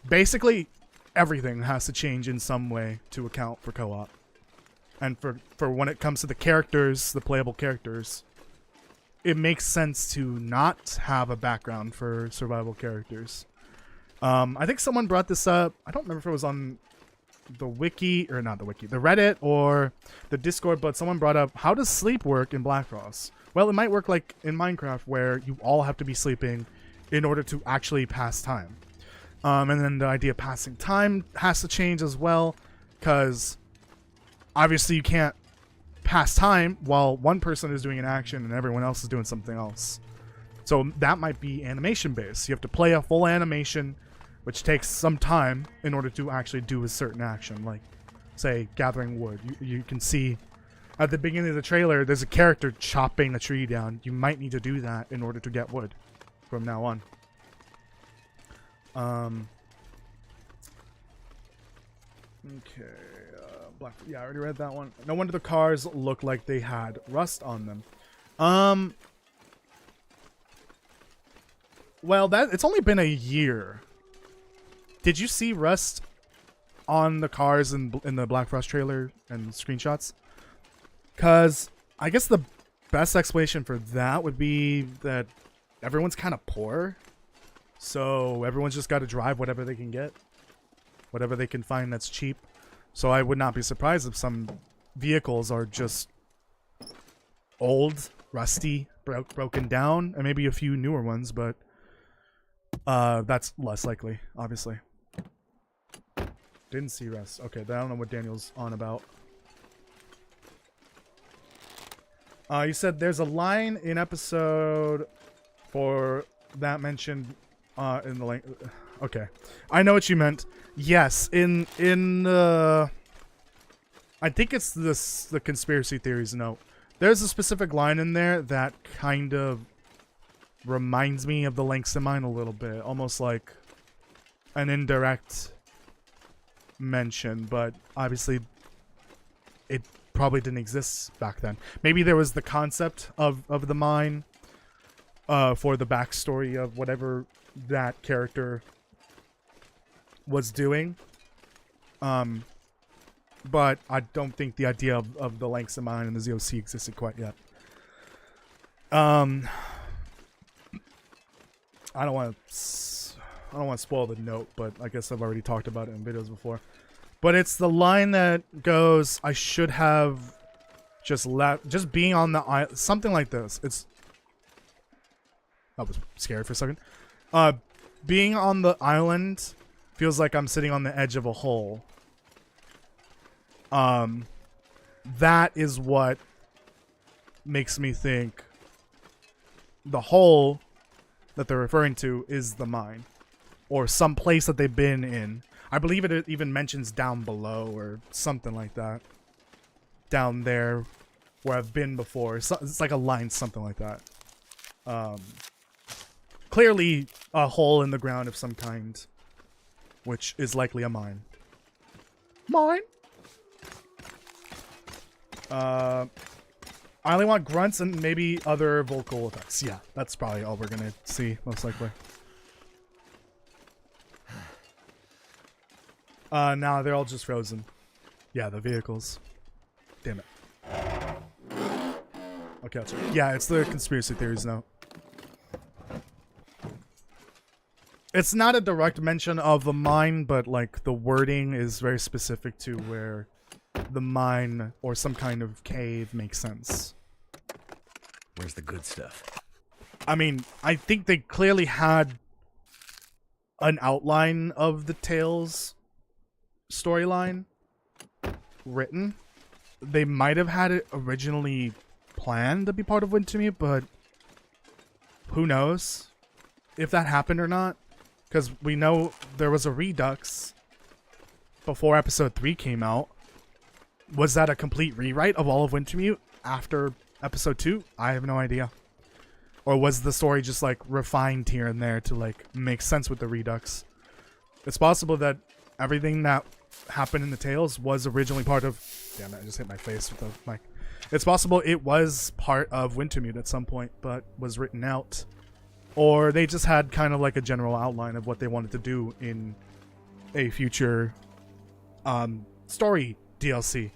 basically everything has to change in some way to account for co-op. And for when it comes to the characters, the playable characters, it makes sense to not have a background for survival characters. I think someone brought this up. I don't remember if it was on the wiki, or not the wiki, the Reddit or the Discord, but someone brought up, how does sleep work in Black Frost? Well, it might work like in Minecraft, where you all have to be sleeping in order to actually pass time. And then the idea of passing time has to change as well, because obviously you can't pass time while one person is doing an action and everyone else is doing something else. So that might be animation based. You have to play a full animation, which takes some time in order to actually do a certain action, like, say, gathering wood. You can see at the beginning of the trailer, there's a character chopping a tree down. You might need to do that in order to get wood from now on. Okay. Yeah, I already read that one. No wonder the cars look like they had rust on them. Well, it's only been a year. Did you see rust on the cars in the Black Frost trailer and screenshots. Because I guess the best explanation for that would be that everyone's kind of poor. So everyone's just got to drive whatever they can get. Whatever they can find that's cheap. So I would not be surprised if some vehicles are just old, rusty, broken down, and maybe a few newer ones, but that's less likely, obviously. Didn't see rest. Okay, I don't know what Daniel's on about. You said there's a line in episode 4 that mentioned in the link. Okay, I know what you meant. Yes, in the I think it's the conspiracy theories note. There's a specific line in there that kind of reminds me of the Links in Mine a little bit, almost like an indirect mention, but obviously it probably didn't exist back then. Maybe there was the concept of the mine for the backstory of whatever that character was doing. But I don't think the idea of the Links in Mine and the ZOC existed quite yet. I don't want to spoil the note, but I guess I've already talked about it in videos before. But it's the line that goes, "I should have just being on the island," something like this. That was scary for a second. Being on the island feels like I'm sitting on the edge of a hole. That is what makes me think the hole that they're referring to is the mine, or some place that they've been in. I believe it even mentions down below or something like that. Down there where I've been before. It's like a line, something like that. Clearly a hole in the ground of some kind, which is likely a mine. Mine? I only want grunts and maybe other vocal effects. Yeah, that's probably all we're gonna see, most likely. Nah, they're all just frozen. Yeah, the vehicles. Damn it. Okay, that's right. Yeah, it's the conspiracy theories now. It's not a direct mention of the mine, but like the wording is very specific to where the mine or some kind of cave makes sense. Where's the good stuff? I mean, I think they clearly had an outline of the Tales storyline written. They might have had it originally planned to be part of Wintermute, but who knows if that happened or not? Because we know there was a Redux before episode 3 came out. Was that a complete rewrite of all of Wintermute after episode 2? I have no idea. Or was the story just like refined here and there to like make sense with the Redux? It's possible that everything that happened in the Tales was originally part of... Damn it, I just hit my face with the mic. It's possible it was part of Wintermute at some point, but was written out. Or they just had kind of like a general outline of what they wanted to do in a future story DLC.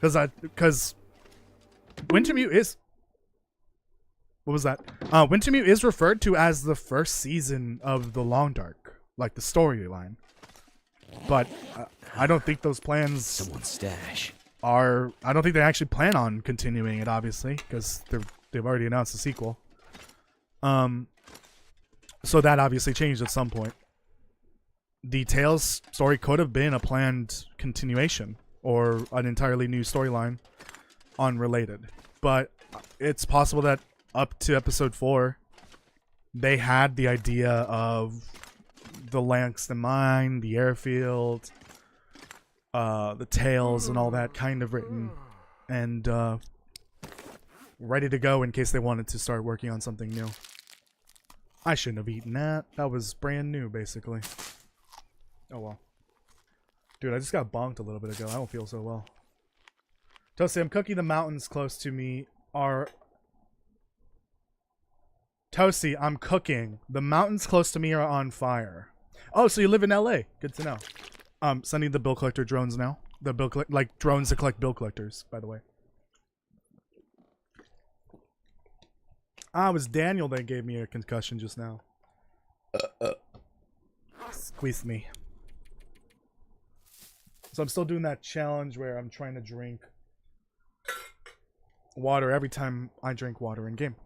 Because Wintermute is... What was that? Wintermute is referred to as the first season of the Long Dark, like the storyline. But I don't think those plans... Someone's stash. I don't think they actually plan on continuing it, obviously, because they've already announced a sequel. So that obviously changed at some point. The Tales story could have been a planned continuation or an entirely new storyline, unrelated. But it's possible that up to episode 4, they had the idea of the Langston Mine, the airfield, the Tales, and all that kind of written and ready to go in case they wanted to start working on something new. I shouldn't have eaten that. That was brand new, basically. Oh well. Dude, I just got bonked a little bit ago. I don't feel so well. Toasty, I'm cooking. The mountains close to me are... Toasty, I'm cooking. The mountains close to me are on fire. Oh, so you live in LA. Good to know. Sending the bill collector drones now. The like drones to collect bill collectors, by the way. It was Daniel that gave me a concussion just now. Squeeze me. So I'm still doing that challenge where I'm trying to drink water every time I drink water in game.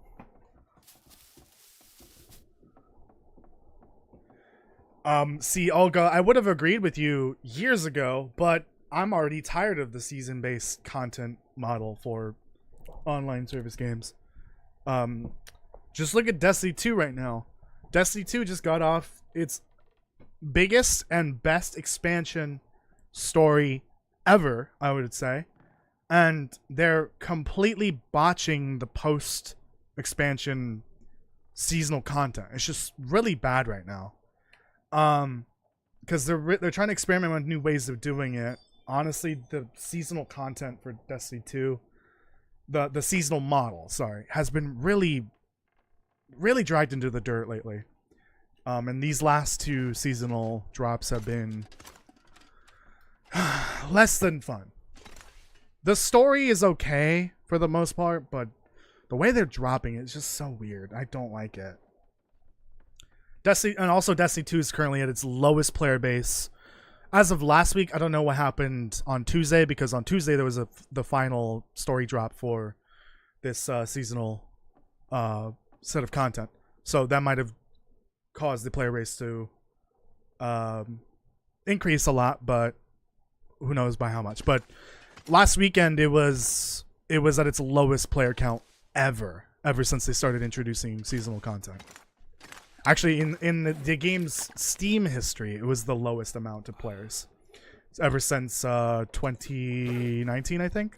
See, Olga, I would have agreed with you years ago, but I'm already tired of the season-based content model for online service games. Just look at Destiny 2 right now. Destiny 2 just got off its biggest and best expansion story ever, I would say. And they're completely botching the post-expansion seasonal content. It's just really bad right now. Because they're trying to experiment with new ways of doing it. Honestly, the seasonal content for Destiny 2, the seasonal model, sorry, has been really dragged into the dirt lately. And these last two seasonal drops have been less than fun. The story is okay for the most part, but the way they're dropping it is just so weird. I don't like it. Destiny 2 is currently at its lowest player base. As of last week, I don't know what happened on Tuesday, because on Tuesday there was the final story drop for this seasonal set of content. So that might have caused the player base to increase a lot, but who knows by how much. But last weekend it was at its lowest player count ever since they started introducing seasonal content. Actually, in the game's Steam history, it was the lowest amount of players ever since 2019, I think,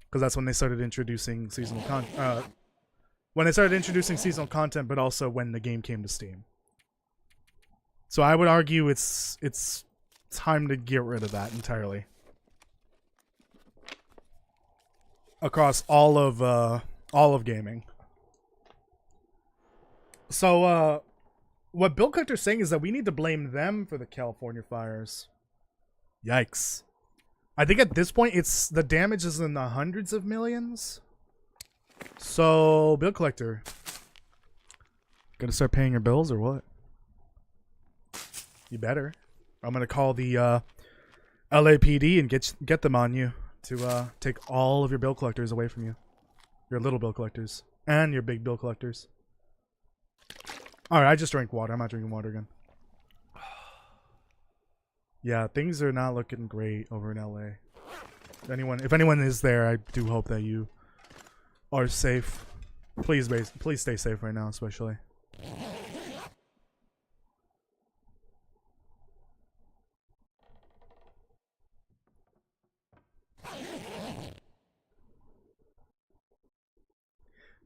because that's when they started introducing seasonal content. When they started introducing seasonal content, but also when the game came to Steam. So I would argue it's time to get rid of that entirely across all of gaming. So what Bill Collector's saying is that we need to blame them for the California fires. Yikes. I think at this point it's the damage is in the hundreds of millions. So Bill Collector, gonna start paying your bills or what? You better. I'm gonna call the LAPD and get them on you to take all of your bill collectors away from you. Your little bill collectors and your big bill collectors. Alright, I just drank water. I'm not drinking water again. Yeah, things are not looking great over in LA. If anyone is there, I do hope that you are safe. Please stay safe right now, especially.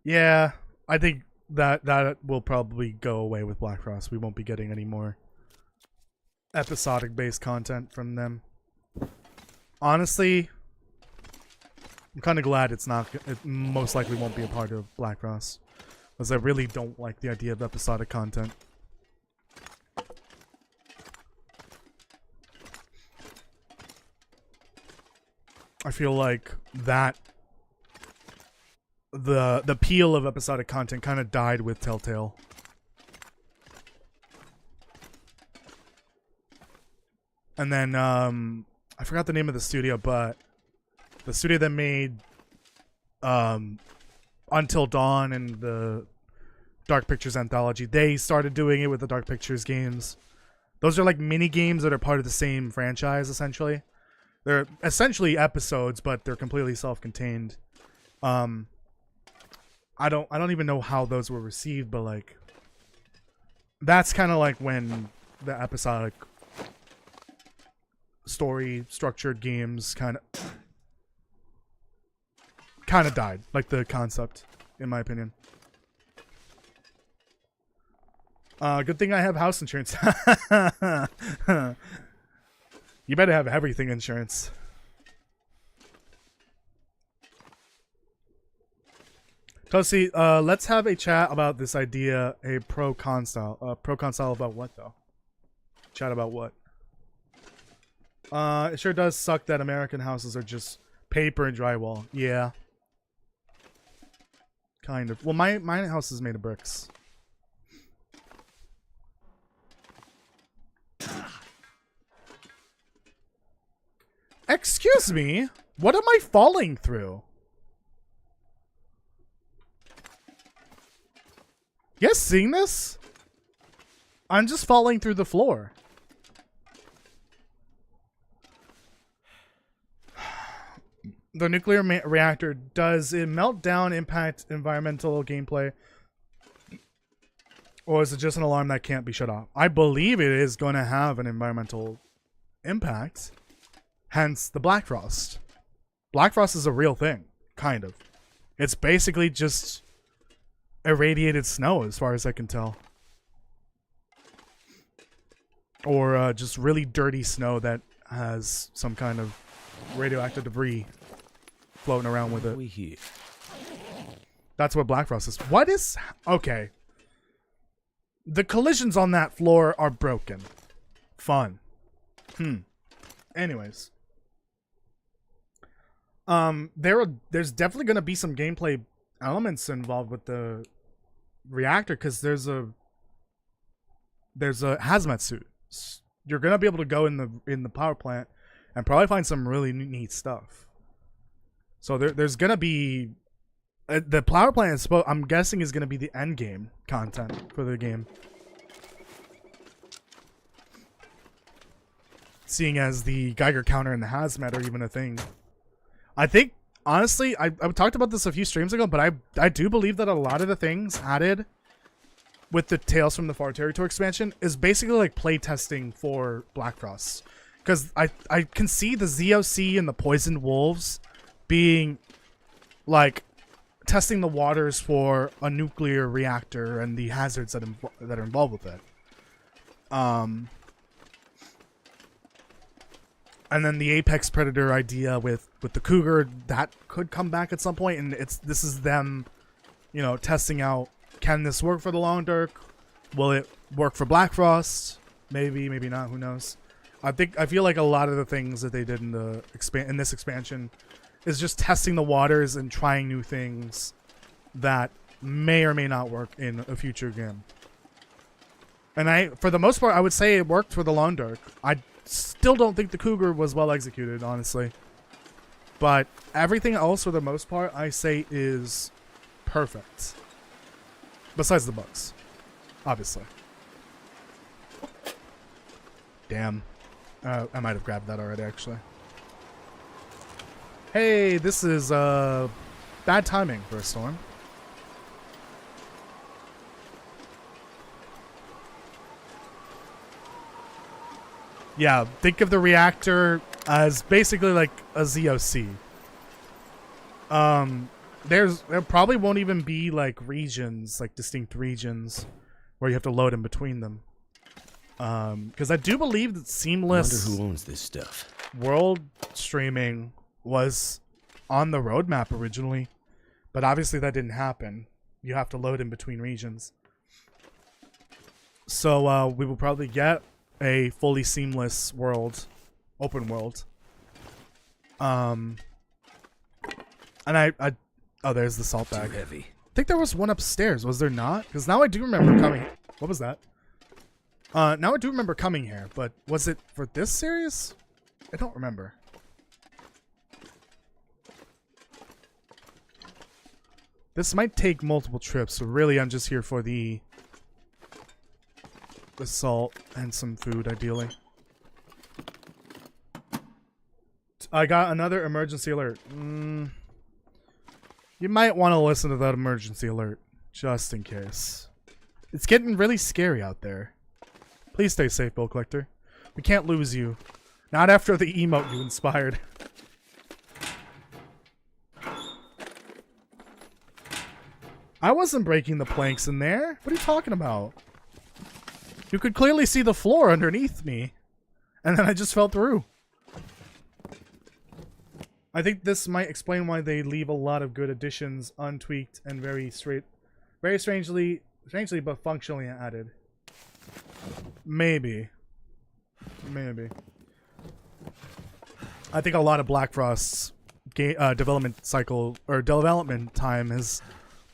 Yeah, I think that will probably go away with Black Frost. We won't be getting any more episodic based content from them. Honestly, I'm kind of glad it most likely won't be a part of Black Frost, because I really don't like the idea of episodic content. I feel like that the appeal of episodic content kind of died with Telltale. And then I forgot the name of the studio, but the studio that made Until Dawn and the Dark Pictures anthology, they started doing it with the Dark Pictures games. Those are like mini games that are part of the same franchise, essentially. They're essentially episodes, but they're completely self-contained. I don't even know how those were received, but like that's kind of like when the episodic story structured games kind of died, like the concept, in my opinion. Good thing I have house insurance. You better have everything insurance. Toasty, let's have a chat about this idea, a pro-con style. Pro-con style about what, though? Chat about what? It sure does suck that American houses are just paper and drywall. Yeah. Kind of. Well, my house is made of bricks. Excuse me? What am I falling through? You guys seeing this? I'm just falling through the floor. The nuclear reactor, does it melt down, impact environmental gameplay? Or is it just an alarm that can't be shut off? I believe it is going to have an environmental impact. Hence the Black Frost. Black Frost is a real thing, kind of. It's basically just irradiated snow as far as I can tell. Or just really dirty snow that has some kind of radioactive debris floating around with it. We here. That's what Black Frost is. What is... Okay. The collisions on that floor are broken. Fun. Anyways. There's definitely going to be some gameplay elements involved with the reactor because there's a hazmat suit. You're going to be able to go in the power plant and probably find some really neat stuff. So there's going to be the power plant is I'm guessing is going to be the end game content for the game. Seeing as the Geiger counter and the hazmat are even a thing. I think, honestly, I talked about this a few streams ago, but I do believe that a lot of the things added with the Tales from the Far Territory expansion is basically like playtesting for Black Frost. Because I can see the ZOC and the Poisoned Wolves being, like, testing the waters for a nuclear reactor and the hazards that are involved with it. And then the Apex Predator idea with the Cougar, that could come back at some point, and this is them, you know, testing out, can this work for the Long Dark? Will it work for Black Frost? Maybe, maybe not, who knows. I feel like a lot of the things that they did in this expansion is just testing the waters and trying new things that may or may not work in a future game. And for the most part, I would say it worked for the Long Dark. I still don't think the Cougar was well executed, honestly. But everything else, for the most part, I say is perfect. Besides the bugs, obviously. Damn. I might have grabbed that already, actually. Hey, this is bad timing for a storm. Yeah, think of the reactor as basically like a ZOC. There probably won't even be like regions, like distinct regions, where you have to load in between them. Because I do believe that seamless Wonder who owns this stuff. world streaming was on the roadmap originally, but obviously that didn't happen. You have to load in between regions. So we will probably get a fully seamless world, open world. And oh, there's the salt bag. Too heavy. I think there was one upstairs, was there not? Because now I do remember coming. What was that? Now I do remember coming here, but was it for this series? I don't remember. This might take multiple trips, so really I'm just here for the salt and some food, ideally. I got another emergency alert. You might want to listen to that emergency alert, just in case. It's getting really scary out there. Please stay safe, Bill Collector. We can't lose you. Not after the emote you inspired. I wasn't breaking the planks in there. What are you talking about? You could clearly see the floor underneath me. And then I just fell through. I think this might explain why they leave a lot of good additions untweaked and very strangely but functionally added. Maybe. I think a lot of Black Frost's development cycle or development time has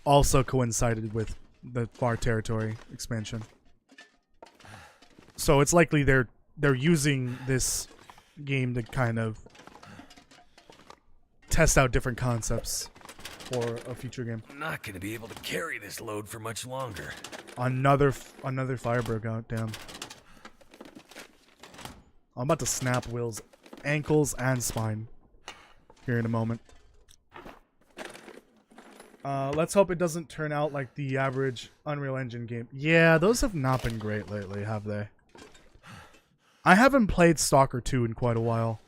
also coincided with the Far Territory expansion. So it's likely they're using this game to kind of test out different concepts for a future game. I'm not gonna be able to carry this load for much longer. Another fire broke out. Damn. I'm about to snap Will's ankles and spine here in a moment. Let's hope it doesn't turn out like the average Unreal Engine game. Yeah, those have not been great lately, have they? I haven't played Stalker 2 in quite a while.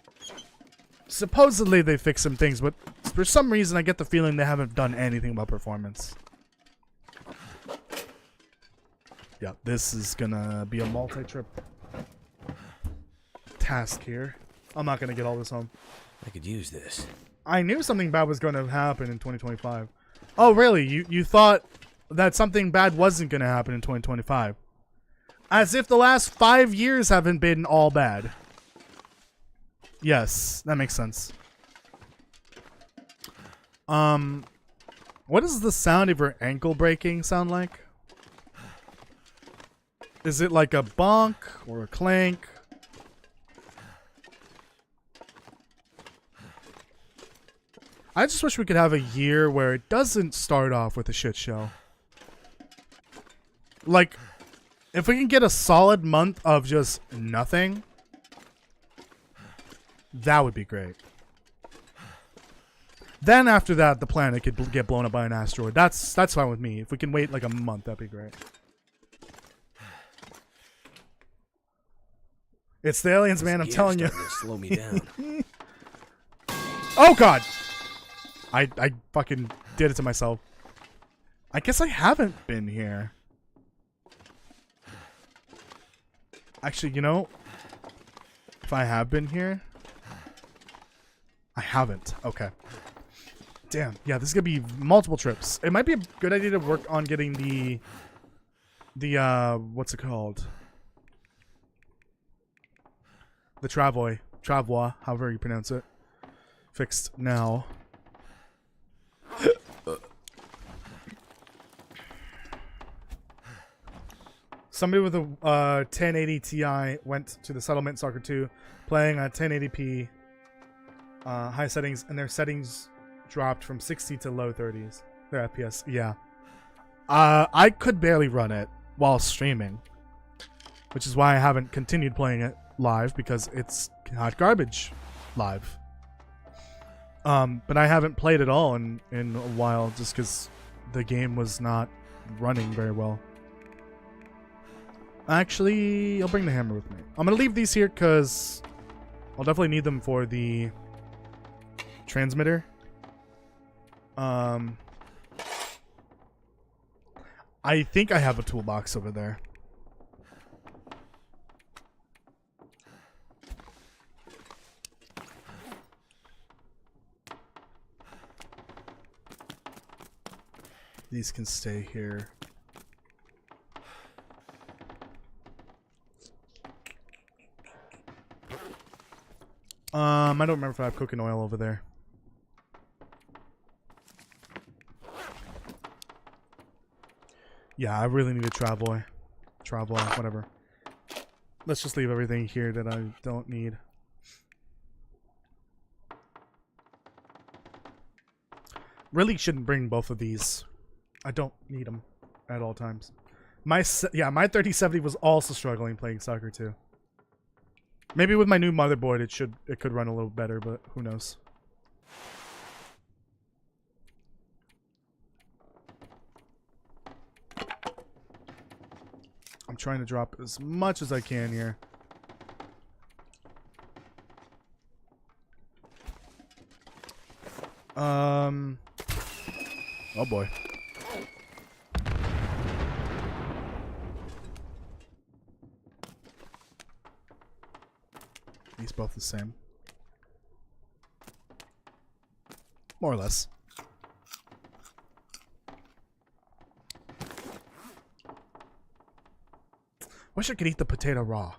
Supposedly they fixed some things, but for some reason I get the feeling they haven't done anything about performance. Yeah, this is gonna be a multi-trip task here. I'm not gonna get all this home. I could use this. I knew something bad was gonna happen in 2025. Oh, really? You thought that something bad wasn't gonna happen in 2025? As if the last 5 years haven't been all bad. Yes, that makes sense. What does the sound of your ankle breaking sound like? Is it like a bonk or a clank? I just wish we could have a year where it doesn't start off with a shit show. Like, if we can get a solid month of just nothing, that would be great. Then after that, the planet could get blown up by an asteroid. That's fine with me. If we can wait like a month, that'd be great. It's the aliens, man. I'm telling you. Slow me down. Oh God! I fucking did it to myself. I guess I haven't been here. Actually, you know, if I have been here, I haven't. Okay. Damn. Yeah, this is gonna be multiple trips. It might be a good idea to work on getting the what's it called? The travois, however you pronounce it, fixed now. Somebody with a 1080 Ti went to the settlement Soccer 2 playing at 1080p high settings, and their settings dropped from 60 to low 30s. Their FPS, yeah. I could barely run it while streaming, which is why I haven't continued playing it live, because it's hot garbage live. But I haven't played it all in a while, just because the game was not running very well. Actually, I'll bring the hammer with me. I'm gonna leave these here because I'll definitely need them for the transmitter. I think I have a toolbox over there. These can stay here. I don't remember if I have cooking oil over there. Yeah, I really need a travois, whatever. Let's just leave everything here that I don't need. Really shouldn't bring both of these. I don't need them at all times. My 3070 was also struggling playing Soccer 2. Maybe with my new motherboard it could run a little better, but who knows. I'm trying to drop as much as I can here. Oh boy. These both the same. More or less. Wish I could eat the potato raw.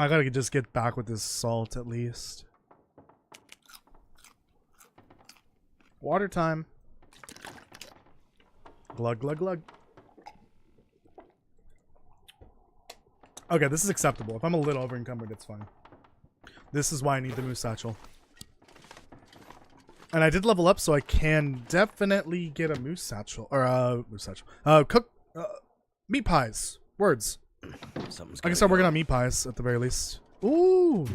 I gotta just get back with this salt at least. Water time. Glug, glug, glug. Okay, this is acceptable. If I'm a little over encumbered, it's fine. This is why I need the moose satchel. And I did level up, so I can definitely get a moose satchel. Or, moose satchel. Cook, meat pies. Words. I can start working on meat pies at the very least. Ooh.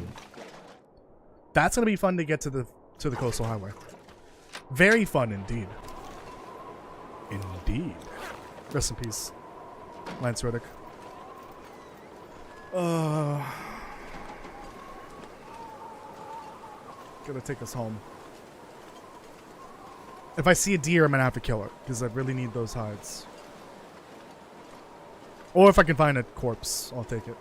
That's gonna be fun to get to the coastal highway. Very fun indeed. Indeed. Rest in peace, Lance Riddick. Gotta take us home. If I see a deer, I'm gonna have to kill it because I really need those hides. Or if I can find a corpse, I'll take it.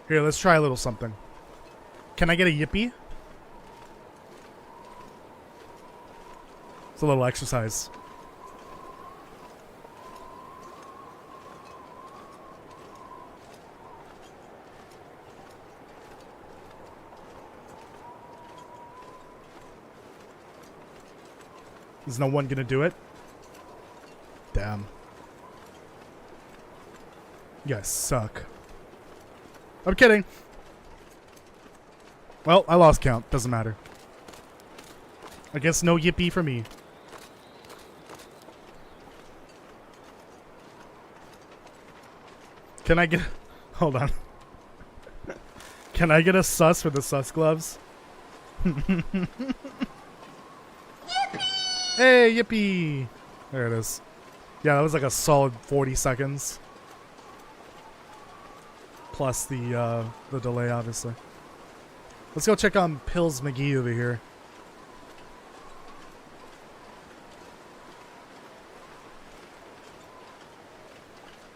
Here, let's try a little something. Can I get a yippee? It's a little exercise. Is no one gonna do it? Damn. You guys suck. I'm kidding. Well, I lost count. Doesn't matter. I guess no yippee for me. Can I get... Hold on. Can I get a sus for the sus gloves? Hey, yippee! There it is. Yeah, that was like a solid 40 seconds. Plus the delay, obviously. Let's go check on Pills McGee over here.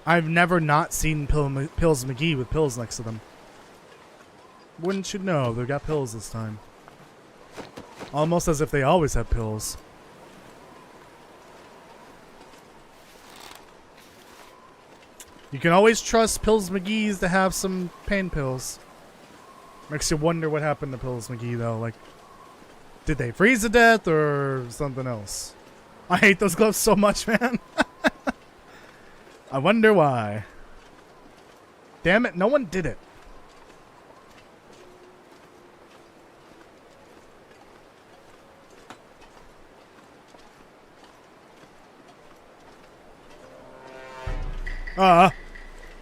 I've never not seen Pills McGee with pills next to them. Wouldn't you know, they've got pills this time. Almost as if they always have pills. You can always trust Pills McGee's to have some pain pills. Makes you wonder what happened to Pills McGee, though. Like, did they freeze to death or something else? I hate those gloves so much, man. I wonder why. Damn it, no one did it.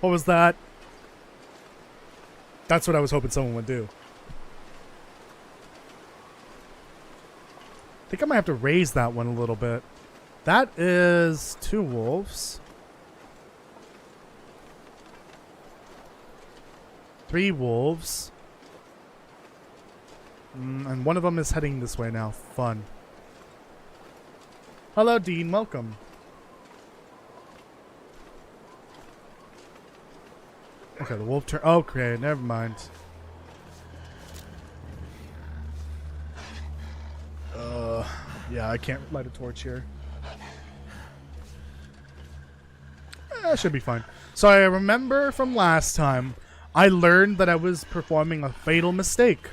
What was that? That's what I was hoping someone would do. I think I might have to raise that one a little bit. That is 2 wolves. 3 wolves. And one of them is heading this way now. Fun. Hello, Dean. Welcome. Okay, the wolf turn. Okay, never mind. Yeah, I can't light a torch here. Should be fine. So I remember from last time, I learned that I was performing a fatal mistake.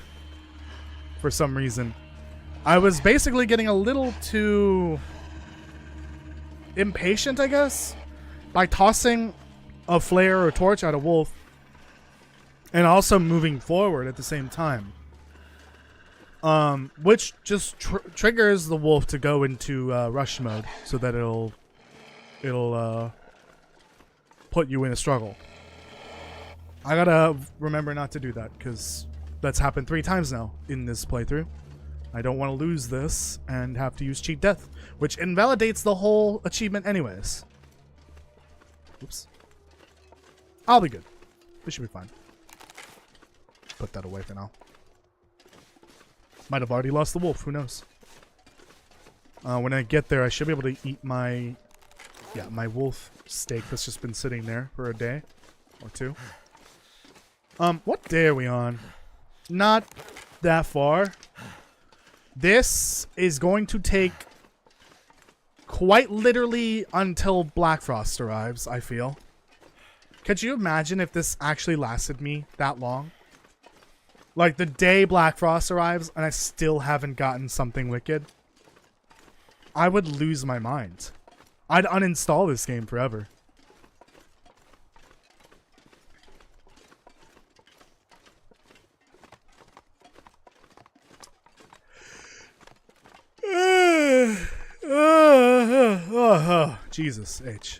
For some reason. I was basically getting a little too impatient, I guess, by tossing a flare or a torch at a wolf and also moving forward at the same time. Which just triggers the wolf to go into rush mode so that it'll put you in a struggle. I gotta remember not to do that because that's happened 3 times now in this playthrough. I don't want to lose this and have to use cheat death, which invalidates the whole achievement anyways. Oops. I'll be good. We should be fine. Put that away for now. Might have already lost the wolf. Who knows? When I get there, I should be able to eat my wolf steak that's just been sitting there for a day or 2. What day are we on? Not that far. This is going to take quite literally until Black Frost arrives, I feel. Could you imagine if this actually lasted me that long? Like, the day Black Frost arrives and I still haven't gotten something wicked? I would lose my mind. I'd uninstall this game forever. Jesus H.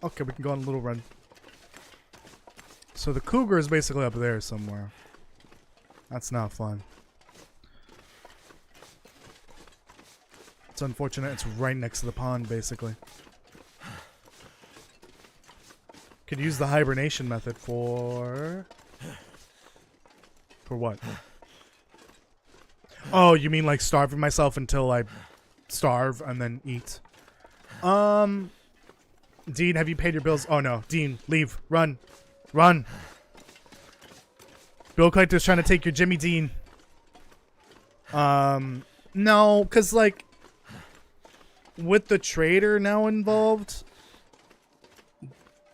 Okay, we can go on a little run. So the cougar is basically up there somewhere. That's not fun. It's unfortunate. It's right next to the pond, basically. Could use the hibernation method for... For what? Oh, you mean like starving myself until I starve and then eat? Dean, have you paid your bills? Oh no, Dean, leave. Run. Run. Bill Collector's trying to take your Jimmy Dean. No, because like, with the trader now involved,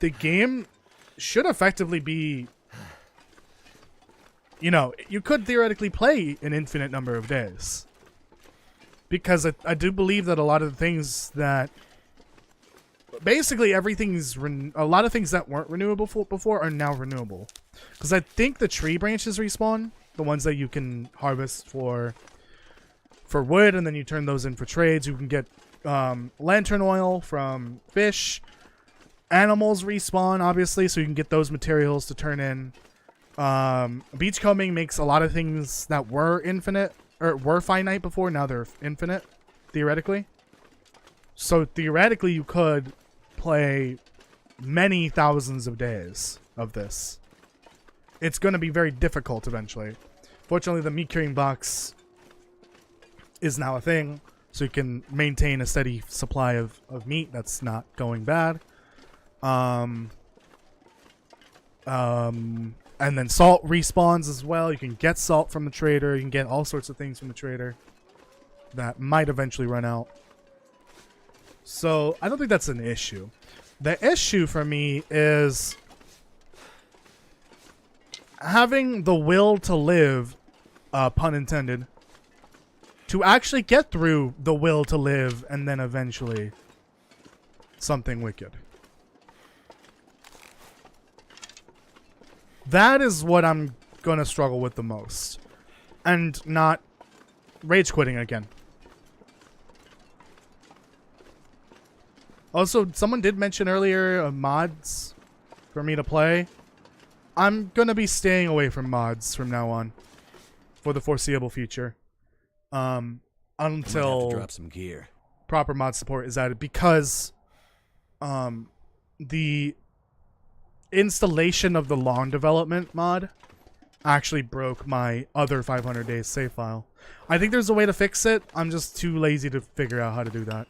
the game should effectively be, you know, you could theoretically play an infinite number of days. Because I do believe that a lot of the things that, basically everything's, a lot of things that weren't renewable before are now renewable. Because I think the tree branches respawn, the ones that you can harvest for wood, and then you turn those in for trades. You can get lantern oil from fish. Animals respawn, obviously, so you can get those materials to turn in. Beachcombing makes a lot of things that were infinite, or were finite before, now they're infinite, theoretically. So theoretically you could play many thousands of days of this. It's going to be very difficult eventually. Fortunately, the meat curing box is now a thing, so you can maintain a steady supply of meat that's not going bad. And then salt respawns as well. You can get salt from the trader. You can get all sorts of things from the trader that might eventually run out. So I don't think that's an issue. The issue for me is having the will to live, pun intended, to actually get through the will to live and then eventually something wicked. That is what I'm going to struggle with the most. And not rage quitting again. Also, someone did mention earlier mods for me to play. I'm going to be staying away from mods from now on. For the foreseeable future. Until drop some gear. Proper mod support is added. Because the installation of the lawn development mod actually broke my other 500 days save file. I think there's a way to fix it. I'm just too lazy to figure out how to do that.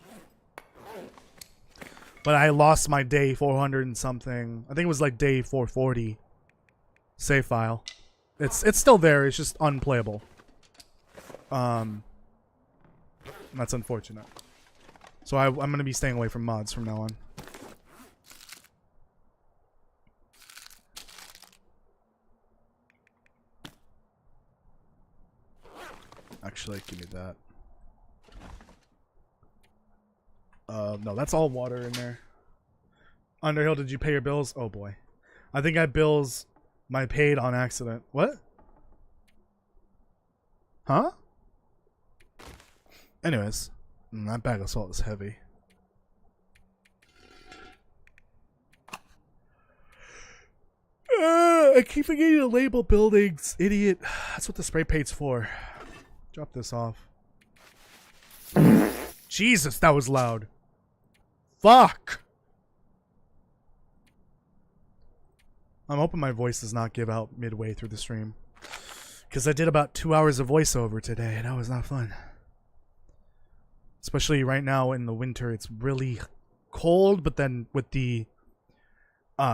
But I lost my day 400 and something. I think it was like day 440 save file. It's still there. It's just unplayable. That's unfortunate. So I'm going to be staying away from mods from now on. Actually, give me that. No, that's all water in there. Underhill, did you pay your bills? Oh boy. I think I bills my paid on accident. What? Huh? Anyways, that bag of salt is heavy. I keep forgetting to label buildings. Idiot. That's what the spray paint's for. Drop this off. Jesus, that was loud. Fuck! I'm hoping my voice does not give out midway through the stream. Because I did about 2 hours of voiceover today, and that was not fun. Especially right now in the winter, it's really cold, but then with the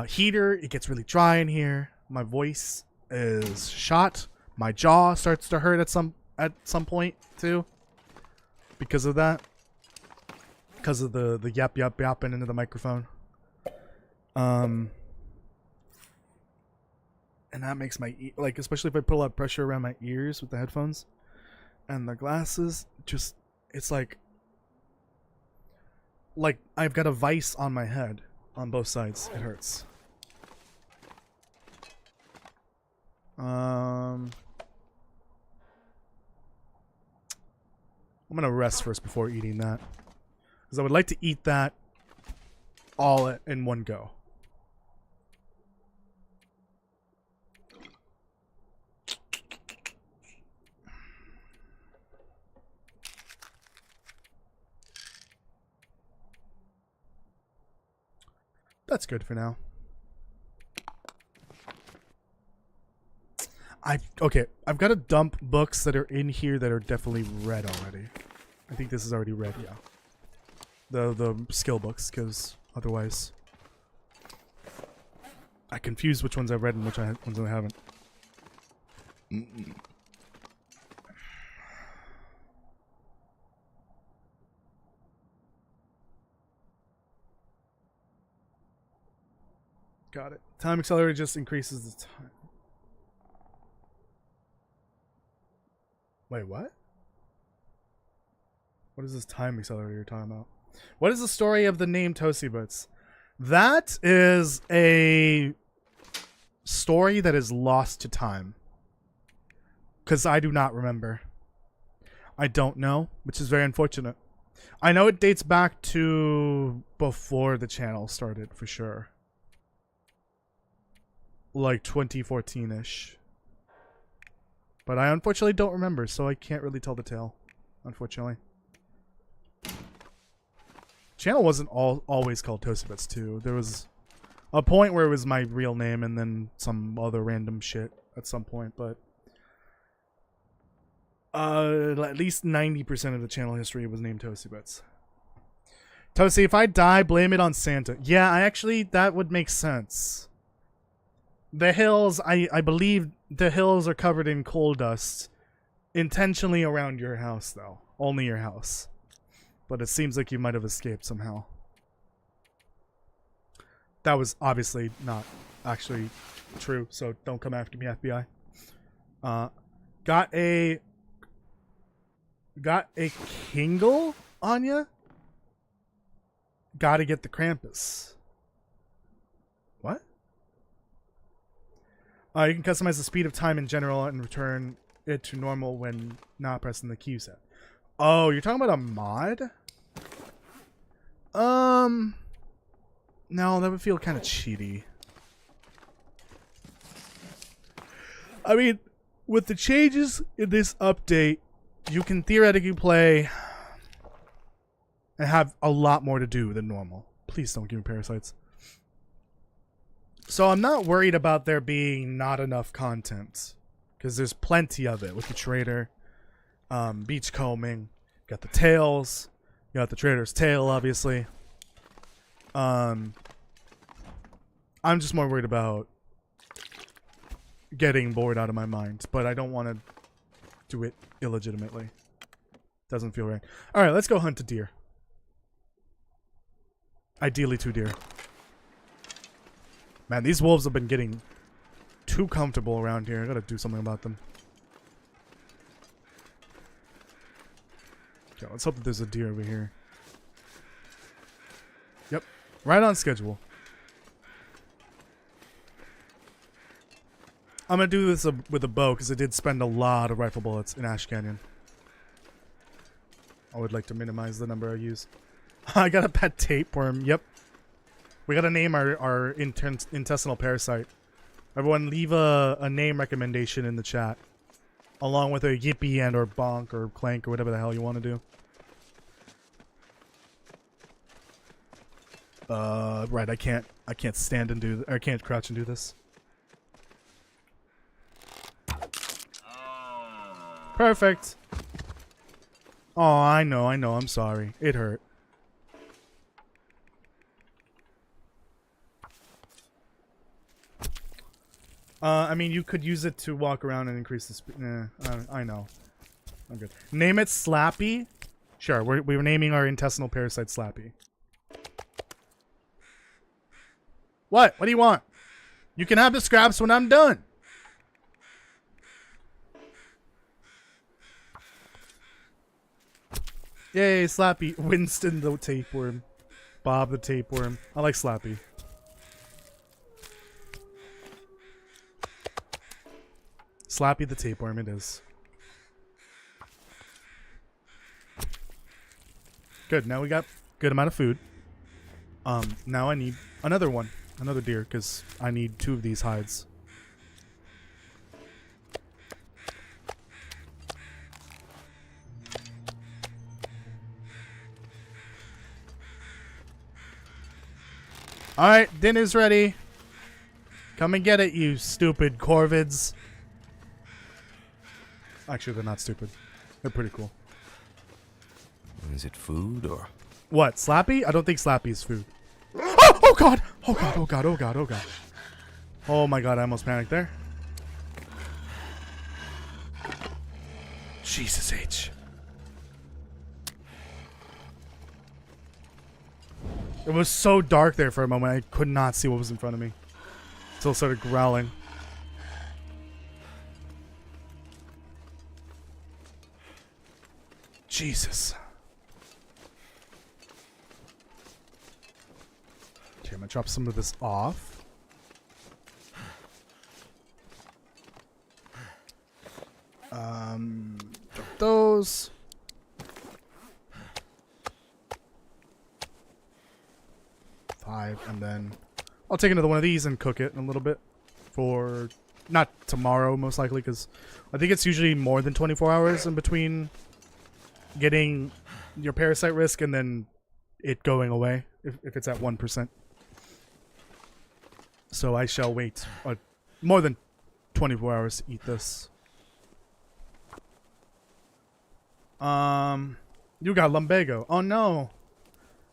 heater, it gets really dry in here. My voice is shot. My jaw starts to hurt at some point too, because of that. Because of the yapping into the microphone. And that makes my like, especially if I put a lot of pressure around my ears with the headphones and the glasses, just it's like I've got a vice on my head on both sides. It hurts. I'm gonna rest first before eating that, because I would like to eat that all in one go. That's good for now. I've got to dump books that are in here that are definitely read already. I think this is already read, yeah. The skill books, because otherwise I confuse which ones I've read and which ones I haven't. Got it. Time accelerator just increases the time. Wait, what? What is this time accelerator you're talking about? What is the story of the name ToastyBits? That is a story that is lost to time. Because I do not remember. I don't know, which is very unfortunate. I know it dates back to before the channel started, for sure. Like 2014-ish. But I unfortunately don't remember, so I can't really tell the tale. Unfortunately. Channel wasn't always called ToastyBits too. There was a point where it was my real name and then some other random shit at some point, but at least 90% of the channel history was named ToastyBits. Toasty, if I die, blame it on Santa. Yeah, that would make sense. The hills, I believe the hills are covered in coal dust. Intentionally around your house, though. Only your house. But it seems like you might have escaped somehow. That was obviously not actually true, so don't come after me, FBI. Got a Kingle on ya? Gotta get the Krampus. What? You can customize the speed of time in general and return it to normal when not pressing the Q set. Oh, you're talking about a mod? No, that would feel kind of cheaty. I mean, with the changes in this update, you can theoretically play and have a lot more to do than normal. Please don't give me parasites. So I'm not worried about there being not enough content, because there's plenty of it with the trader, beachcombing, got the tails, you got the trader's tail, obviously. I'm just more worried about getting bored out of my mind, but I don't want to do it illegitimately. Doesn't feel right. All right, let's go hunt a deer. Ideally 2 deer. Man, these wolves have been getting too comfortable around here. I gotta do something about them. Okay, let's hope that there's a deer over here. Yep, right on schedule. I'm gonna do this with a bow because I did spend a lot of rifle bullets in Ash Canyon. I would like to minimize the number I use. I got a pet tapeworm. Yep. We gotta name our intestinal parasite. Everyone leave a name recommendation in the chat. Along with a yippee and or bonk or clank or whatever the hell you want to do. Right, I can't stand and do I can't crouch and do this. Perfect. Oh, I know, I'm sorry. It hurt. I mean, you could use it to walk around and increase the speed. I know. I'm good. Name it Slappy. Sure, we're naming our intestinal parasite Slappy. What? What do you want? You can have the scraps when I'm done. Yay, Slappy. Winston the tapeworm. Bob the tapeworm. I like Slappy. Slappy the tapeworm it is. Good, now we got good amount of food. Now I need another one. Another deer, because I need 2 of these hides. Alright, dinner's ready. Come and get it, you stupid corvids. Actually, they're not stupid. They're pretty cool. Is it food or? What, Slappy? I don't think Slappy's food. Oh, oh god! Oh god, oh god, oh god, oh god. Oh my god, I almost panicked there. Jesus H. It was so dark there for a moment, I could not see what was in front of me. Until it started growling. Jesus. Okay, I'm gonna chop some of this off. Drop those. Five, and then I'll take another one of these and cook it in a little bit for not tomorrow, most likely, because I think it's usually more than 24 hours in between getting your parasite risk and then it going away if it's at 1%. So I shall wait more than 24 hours to eat this. You got lumbago. Oh no.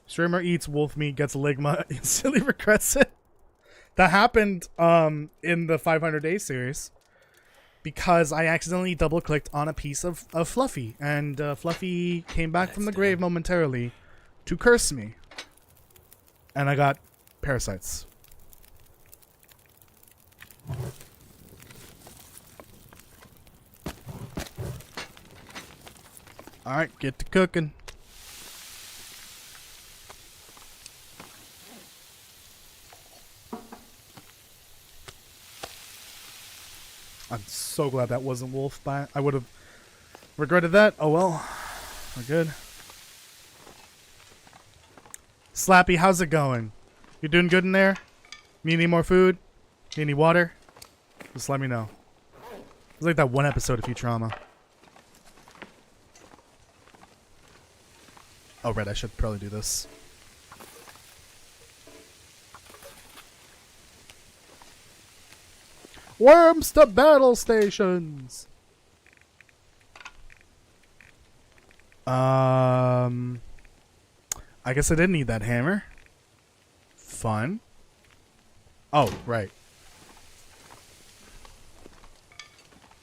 Streamer eats wolf meat, gets ligma, instantly regrets it. That happened in the 500 Days series because I accidentally double-clicked on a piece of Fluffy, and Fluffy came back from the grave momentarily to curse me. And I got parasites. Alright, get to cooking. I'm so glad that wasn't wolf. I would have regretted that. Oh well. We're good. Slappy, how's it going? You doing good in there? Need any more food? Need any water? Just let me know. It's like that one episode of Futurama. Oh, right, I should probably do this. Worms to battle stations! I guess I didn't need that hammer. Fun. Oh, right.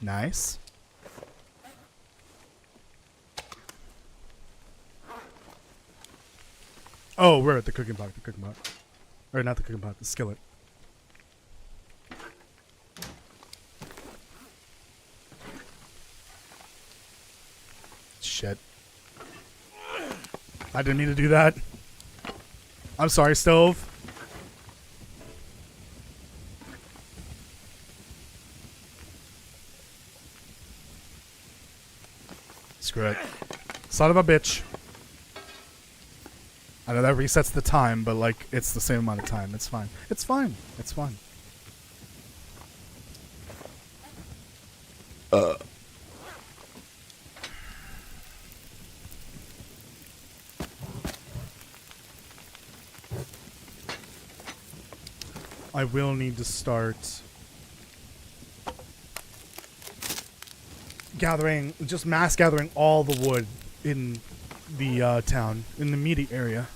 Nice. Oh, we're at the cooking pot. Or not the cooking pot, the skillet. Shit. I didn't mean to do that. I'm sorry, stove. Screw it. Son of a bitch. I know that resets the time, but like it's the same amount of time. It's fine. It's fine. It's fine. I will need to start gathering, just mass gathering all the wood in the town, in the immediate area.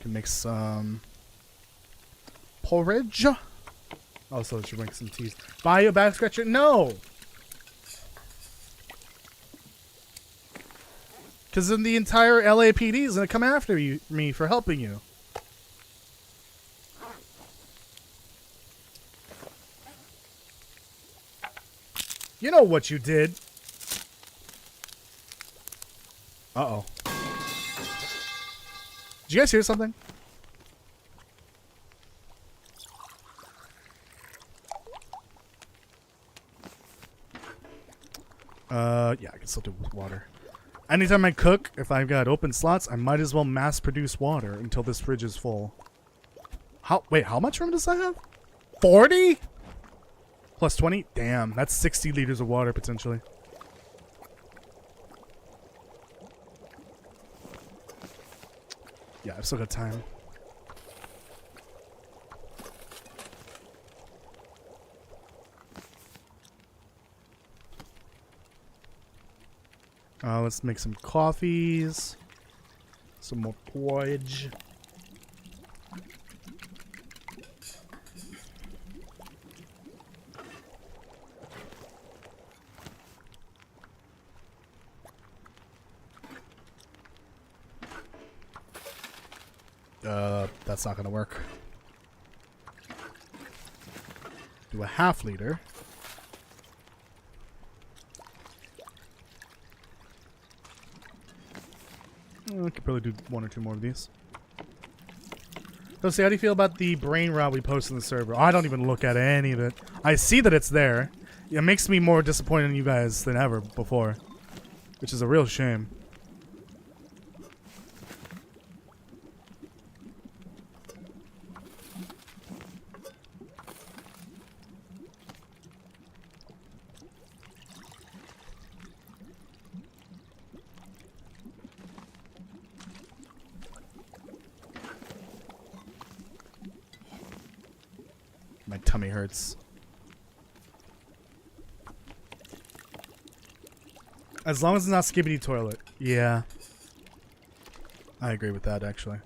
can make some porridge. Also, should make some teas. Buy you a back scratcher? No! Because then the entire LAPD is going to come after me for helping you. You know what you did. Uh-oh. Did you guys hear something? Yeah, I can still do it with water. Anytime I cook, if I've got open slots, I might as well mass produce water until this fridge is full. Wait, how much room does that have? 40? Plus 20? Damn, that's 60 liters of water potentially. Yeah, I've still got time. Let's make some coffees. Some more porridge. That's not gonna work. Do a half liter. I could probably do 1 or 2 more of these. So, see, how do you feel about the brain rot we posted in the server? Oh, I don't even look at any of it. I see that it's there. It makes me more disappointed in you guys than ever before, which is a real shame. My tummy hurts. As long as it's not skibbity toilet. Yeah. I agree with that, actually.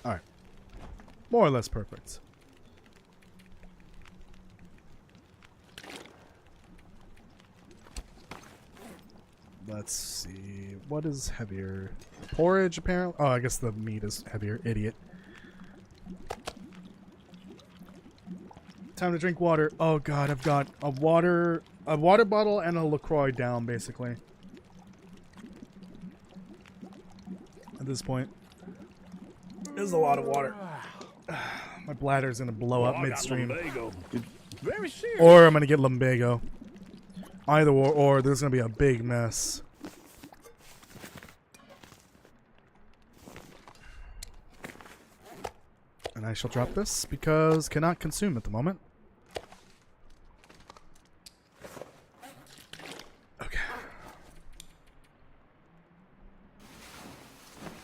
Alright. More or less perfect. Let's see. What is heavier? Porridge, apparently? Oh, I guess the meat is heavier. Idiot. Time to drink water. Oh god, I've got a water bottle and a LaCroix down, basically. At this point. This is a lot of water. My bladder's gonna blow up midstream. Or I'm gonna get lumbago. Either or there's gonna be a big mess. And I shall drop this because cannot consume at the moment. Okay.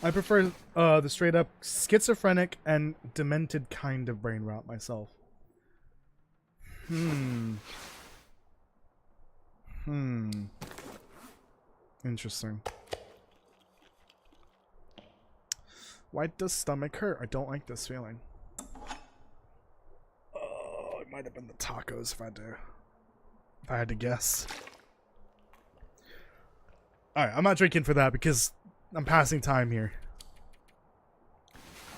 I prefer the straight up schizophrenic and demented kind of brain rot myself. Interesting. Why does stomach hurt? I don't like this feeling. Oh, it might have been the tacos if I had to guess. Alright, I'm not drinking for that because I'm passing time here.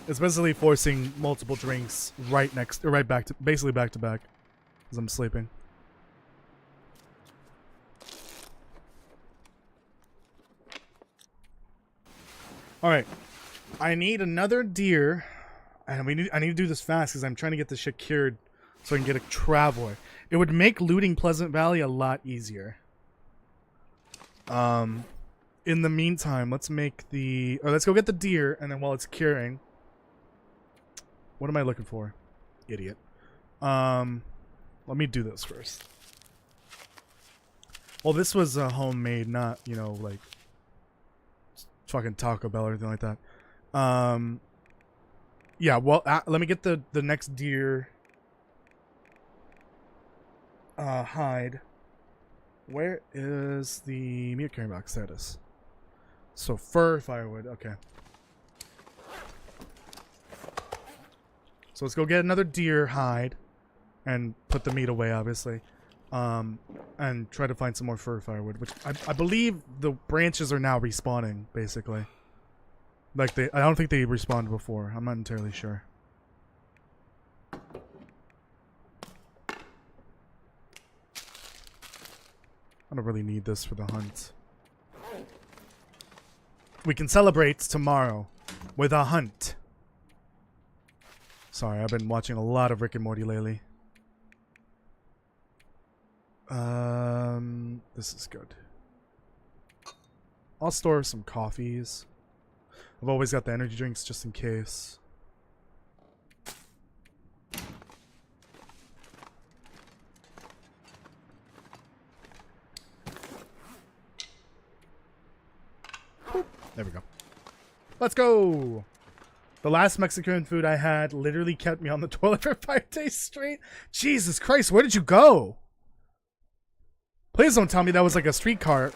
It's basically forcing multiple drinks basically back to back as I'm sleeping. Alright. I need another deer. And I need to do this fast because I'm trying to get this shit cured so I can get a traveler. It would make looting Pleasant Valley a lot easier. In the meantime, let's go get the deer, and then while it's curing. What am I looking for? Idiot. Let me do this first. Well, this was homemade, not, you know, like fucking Taco Bell or anything like that. Yeah, well, let me get the next deer hide. Where is the meat carrying box? There it is. So fur, firewood. Okay. So let's go get another deer hide and put the meat away, obviously. And try to find some more fur firewood, which I believe the branches are now respawning, basically. Like I don't think they respawned before. I'm not entirely sure. I don't really need this for the hunt. We can celebrate tomorrow with a hunt. Sorry, I've been watching a lot of Rick and Morty lately. This is good. I'll store some coffees. I've always got the energy drinks just in case. There we go. Let's go! The last Mexican food I had literally kept me on the toilet for 5 days straight. Jesus Christ, where did you go? Please don't tell me that was like a streetcar.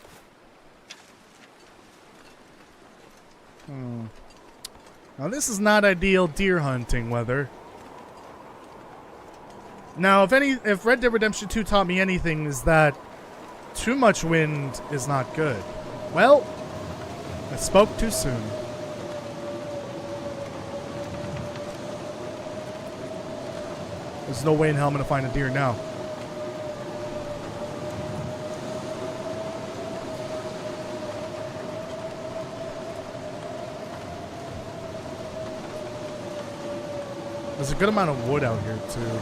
Now this is not ideal deer hunting weather. Now if Red Dead Redemption 2 taught me anything, is that too much wind is not good. Well, I spoke too soon. There's no way in hell I'm gonna find a deer now. There's a good amount of wood out here too.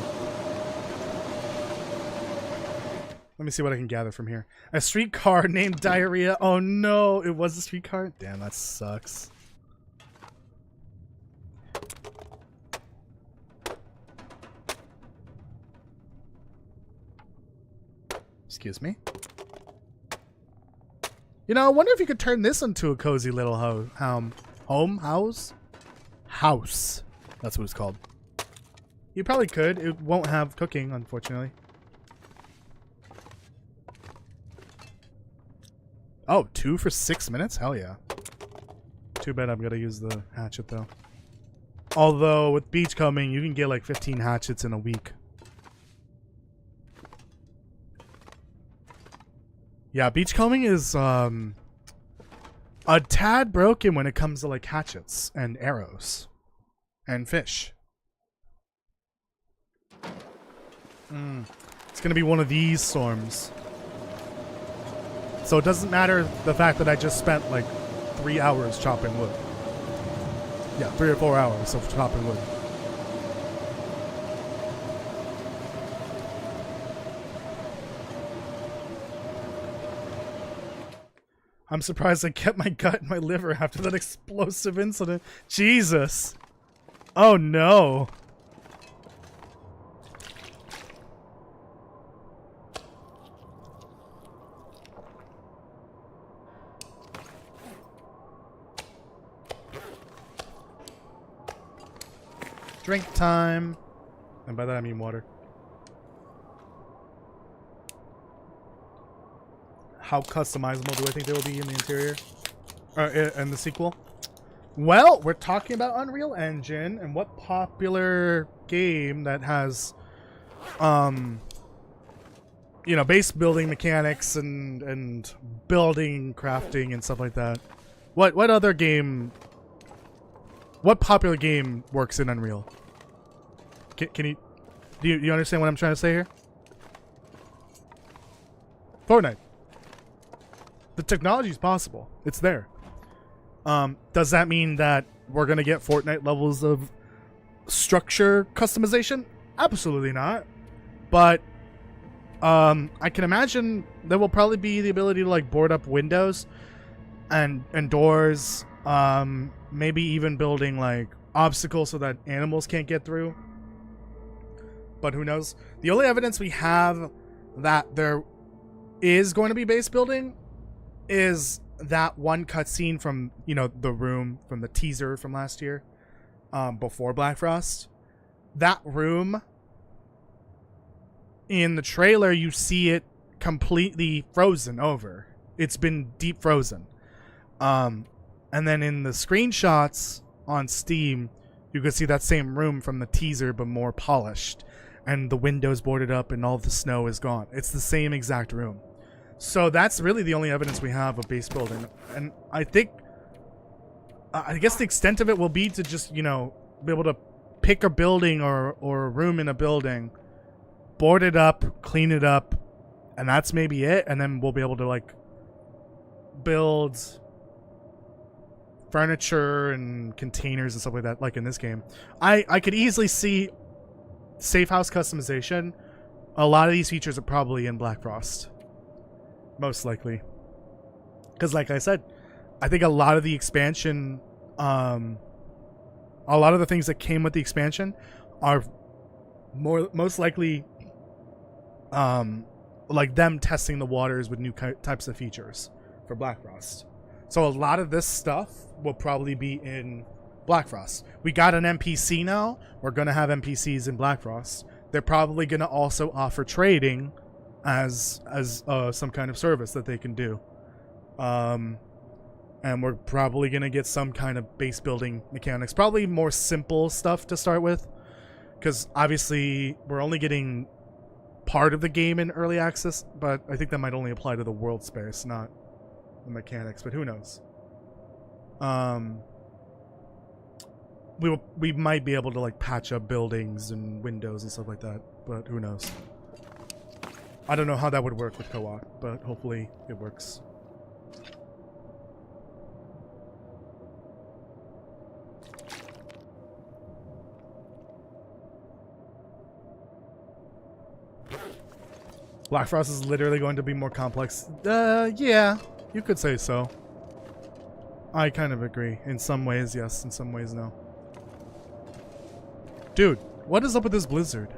Let me see what I can gather from here. A streetcar named Diarrhea. Oh no, it was a streetcar? Damn, that sucks. Excuse me. You know, I wonder if you could turn this into a cozy little house. That's what it's called. You probably could. It won't have cooking, unfortunately. Oh, 2 for 6 minutes? Hell yeah. Too bad I'm gonna use the hatchet though. Although with beachcombing, you can get like 15 hatchets in a week. Yeah, beachcombing is a tad broken when it comes to like hatchets and arrows and fish. It's gonna be one of these storms. So it doesn't matter the fact that I just spent like 3 hours chopping wood. Yeah, 3 or 4 hours of chopping wood. I'm surprised I kept my gut and my liver after that explosive incident. Jesus. Oh no. Drink time. And by that I mean water. How customizable do I think they will be in the interior? In the sequel? Well, we're talking about Unreal Engine, and what popular game that has, you know, base building mechanics and building, crafting, and stuff like that. What other game? What popular game works in Unreal? Can you do you understand what I'm trying to say here? Fortnite. The technology is possible. It's there. Does that mean that we're gonna get Fortnite levels of structure customization? Absolutely not. But I can imagine there will probably be the ability to like board up windows and doors. Maybe even building like obstacles so that animals can't get through. But who knows? The only evidence we have that there is going to be base building is that one cutscene from, you know, the room from the teaser from last year, before Black Frost. That room, in the trailer, you see it completely frozen over. It's been deep frozen. And then in the screenshots on Steam, you can see that same room from the teaser, but more polished. And the windows boarded up and all the snow is gone. It's the same exact room. So that's really the only evidence we have of base building. And I think, I guess the extent of it will be to just, you know, be able to pick a building or a room in a building, board it up, clean it up, and that's maybe it. And then we'll be able to, like, build furniture and containers and stuff like that, like in this game. I could easily see safe house customization. A lot of these features are probably in Black Frost. Most likely. Because like I said, I think a lot of the expansion, a lot of the things that came with the expansion are most likely like them testing the waters with new types of features for Black Frost. So a lot of this stuff will probably be in Black Frost. We got an NPC now. We're going to have NPCs in Black Frost. They're probably going to also offer trading as some kind of service that they can do. And we're probably going to get some kind of base building mechanics. Probably more simple stuff to start with. Because obviously we're only getting part of the game in early access. But I think that might only apply to the world space, not the mechanics. But who knows? We might be able to like patch up buildings and windows and stuff like that. But who knows? I don't know how that would work with co-op, but hopefully it works. Black Frost is literally going to be more complex. Yeah, you could say so. I kind of agree. In some ways, yes. In some ways, no. Dude, what is up with this blizzard?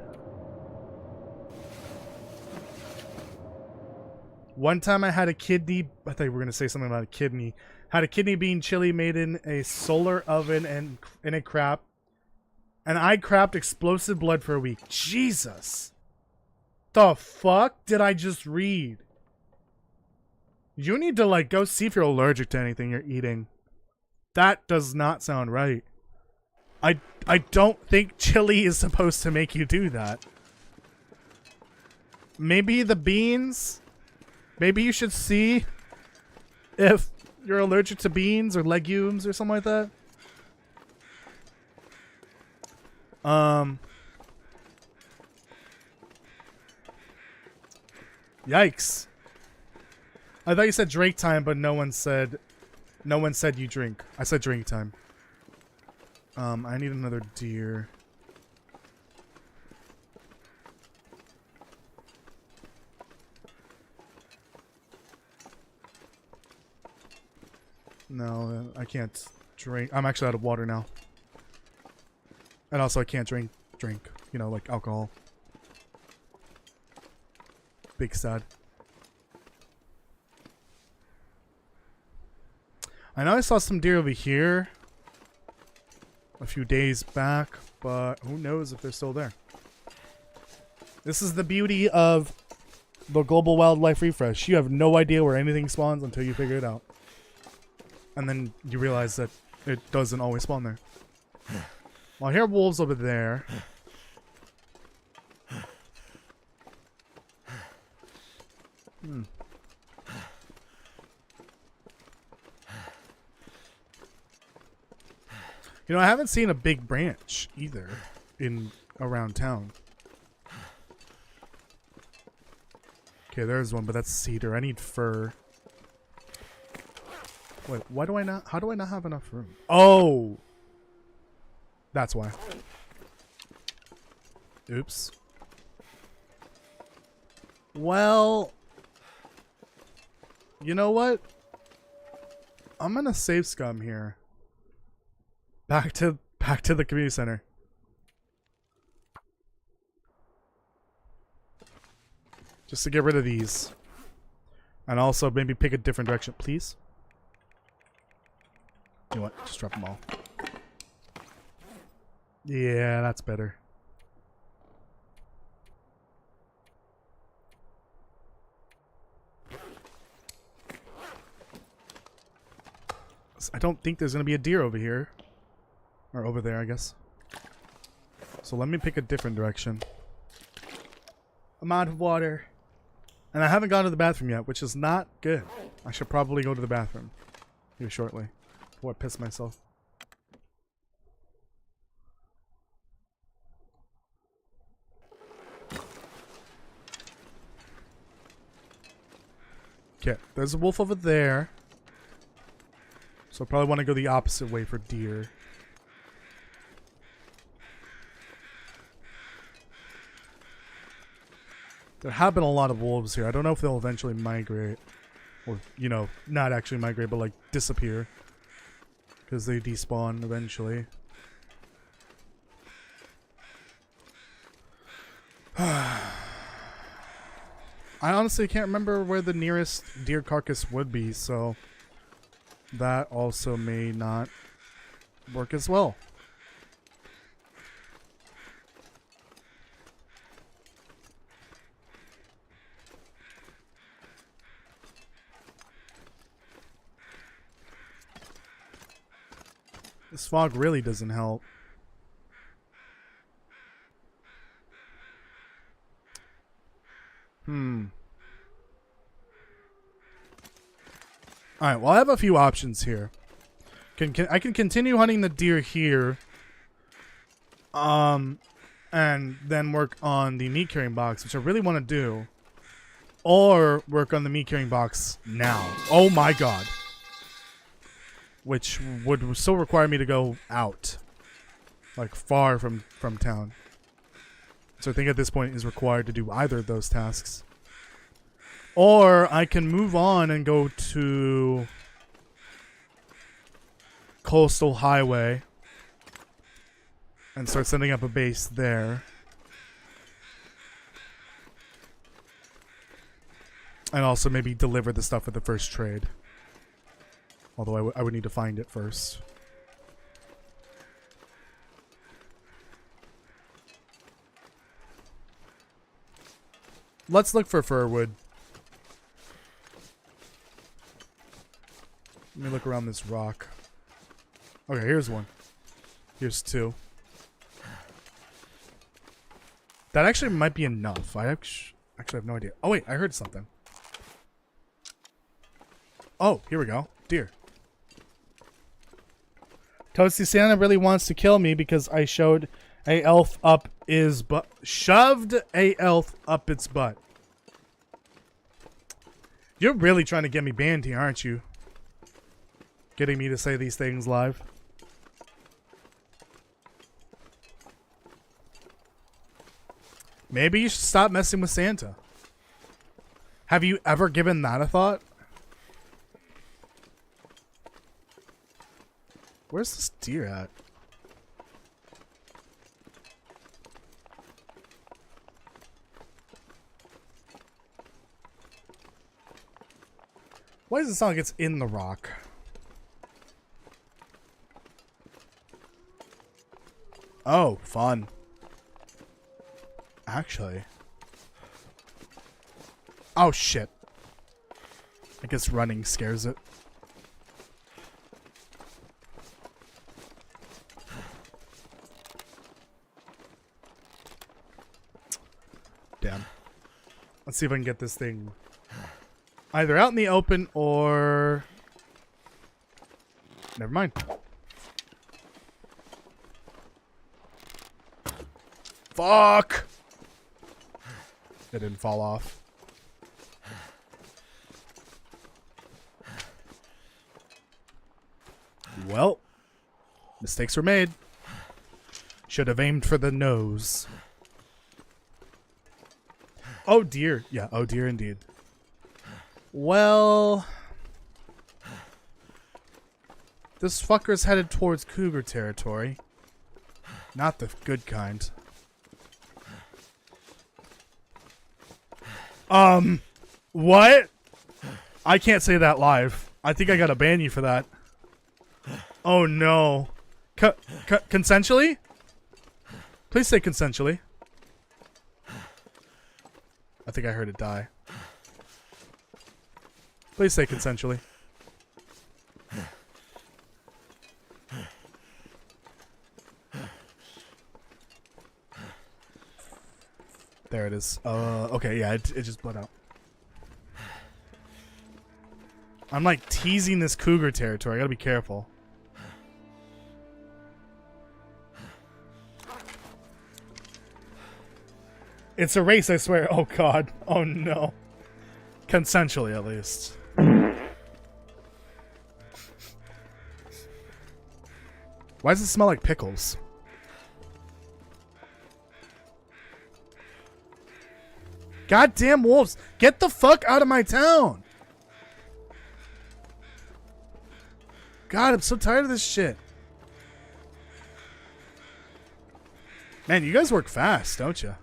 One time I had a kidney, I thought you were going to say something about a kidney. Had a kidney bean chili made in a solar oven and in a crap. And I crapped explosive blood for a week. Jesus. The fuck did I just read? You need to like go see if you're allergic to anything you're eating. That does not sound right. I don't think chili is supposed to make you do that. Maybe the beans? Maybe you should see if you're allergic to beans or legumes or something like that. Yikes. I thought you said drink time, but no one said you drink. I said drink time. I need another deer. No, I can't drink. I'm actually out of water now. And also I can't drink, you know, like alcohol. Big sad. I know I saw some deer over here a few days back, but who knows if they're still there. This is the beauty of the global wildlife refresh. You have no idea where anything spawns until you figure it out. And then you realize that it doesn't always spawn there. Well, I hear wolves over there. Hmm. You know, I haven't seen a big branch either in around town. Okay, there's one, but that's cedar. I need fir. Wait, why do I not? How do I not have enough room? Oh, that's why. Oops. Well, you know what? I'm gonna save scum here. Back to the community center. Just to get rid of these. And also maybe pick a different direction, please. You know what? Just drop them all. Yeah, that's better. I don't think there's gonna be a deer over here. Or over there, I guess. So let me pick a different direction. I'm out of water. And I haven't gone to the bathroom yet, which is not good. I should probably go to the bathroom here shortly before I piss myself. Okay, there's a wolf over there. So I probably want to go the opposite way for deer. There have been a lot of wolves here. I don't know if they'll eventually migrate. Or, you know, not actually migrate, but like disappear. Because they despawn eventually. I honestly can't remember where the nearest deer carcass would be, so that also may not work as well. This fog really doesn't help. Alright, well I have a few options here. I can continue hunting the deer here. And then work on the meat carrying box, which I really want to do. Or work on the meat carrying box now. Oh my god. Which would still require me to go out. Like far from town. So I think at this point is required to do either of those tasks. Or I can move on and go to Coastal Highway and start setting up a base there. And also maybe deliver the stuff at the first trade. Although I would need to find it first. Let's look for firwood. Let me look around this rock. Okay, here's one. Here's two. That actually might be enough. I actually have no idea. Oh wait, I heard something. Oh, here we go. Deer. Toasty Santa really wants to kill me because I showed a elf up his butt. Shoved a elf up its butt. You're really trying to get me banned here, aren't you? Getting me to say these things live. Maybe you should stop messing with Santa. Have you ever given that a thought? Where's this deer at? Why does it sound like it's in the rock? Oh, fun. Actually. Oh, shit. I guess running scares it. Damn. Let's see if I can get this thing either out in the open or... Never mind. Fuck! It didn't fall off. Well, mistakes were made. Should have aimed for the nose. Oh dear. Yeah, oh dear indeed. Well... This fucker's headed towards cougar territory. Not the good kind. What? I can't say that live. I think I gotta ban you for that. Oh no. Consensually? Please say consensually. I think I heard it die. Please say consensually. it is. Okay, yeah, it just bled out. I'm like teasing this cougar territory. I gotta be careful. It's a race, I swear. Oh god. Oh no. Consensually, at least. Why does it smell like pickles? Goddamn wolves! Get the fuck out of my town! God, I'm so tired of this shit. Man, you guys work fast, don't you?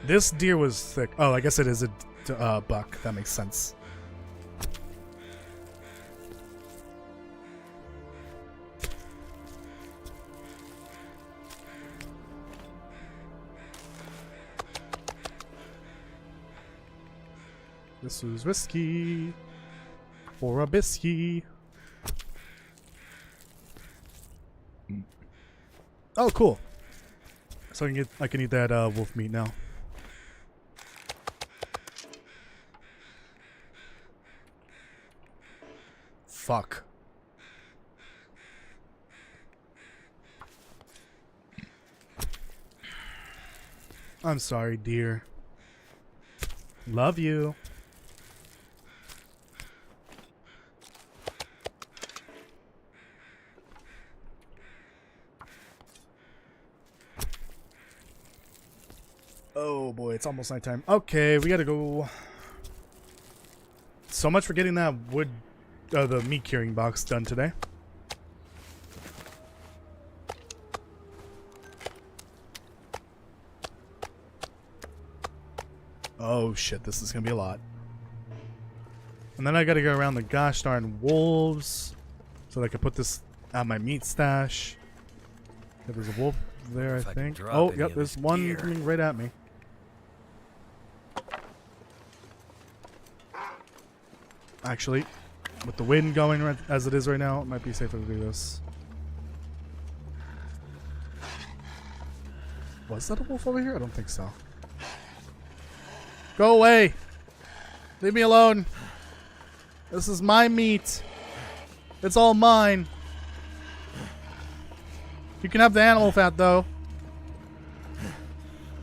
This deer was thick. Oh, I guess it is a buck. That makes sense. This was risky for a biscuit. Oh, cool. So I can eat that wolf meat now. Fuck. I'm sorry, dear. Love you. Oh boy, it's almost nighttime. Okay, we gotta go. So much for getting that wood, the meat curing box done today. Oh shit, this is gonna be a lot. And then I gotta go around the gosh darn wolves so that I can put this at my meat stash. Yeah, there's a wolf there, I think. Oh, yep, there's one coming right at me. Actually, with the wind going as it is right now, it might be safer to do this. Was that a wolf over here? I don't think so. Go away! Leave me alone! This is my meat! It's all mine! You can have the animal fat, though.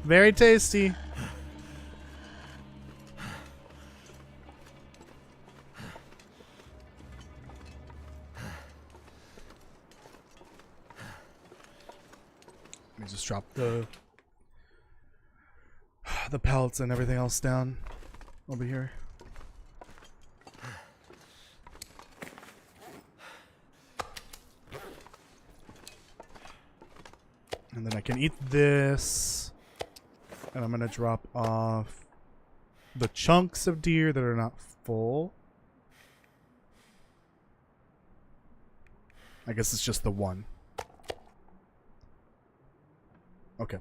Very tasty. Let me just drop the pellets and everything else down over here. And then I can eat this. And I'm gonna drop off the chunks of deer that are not full. I guess it's just the one. Okay.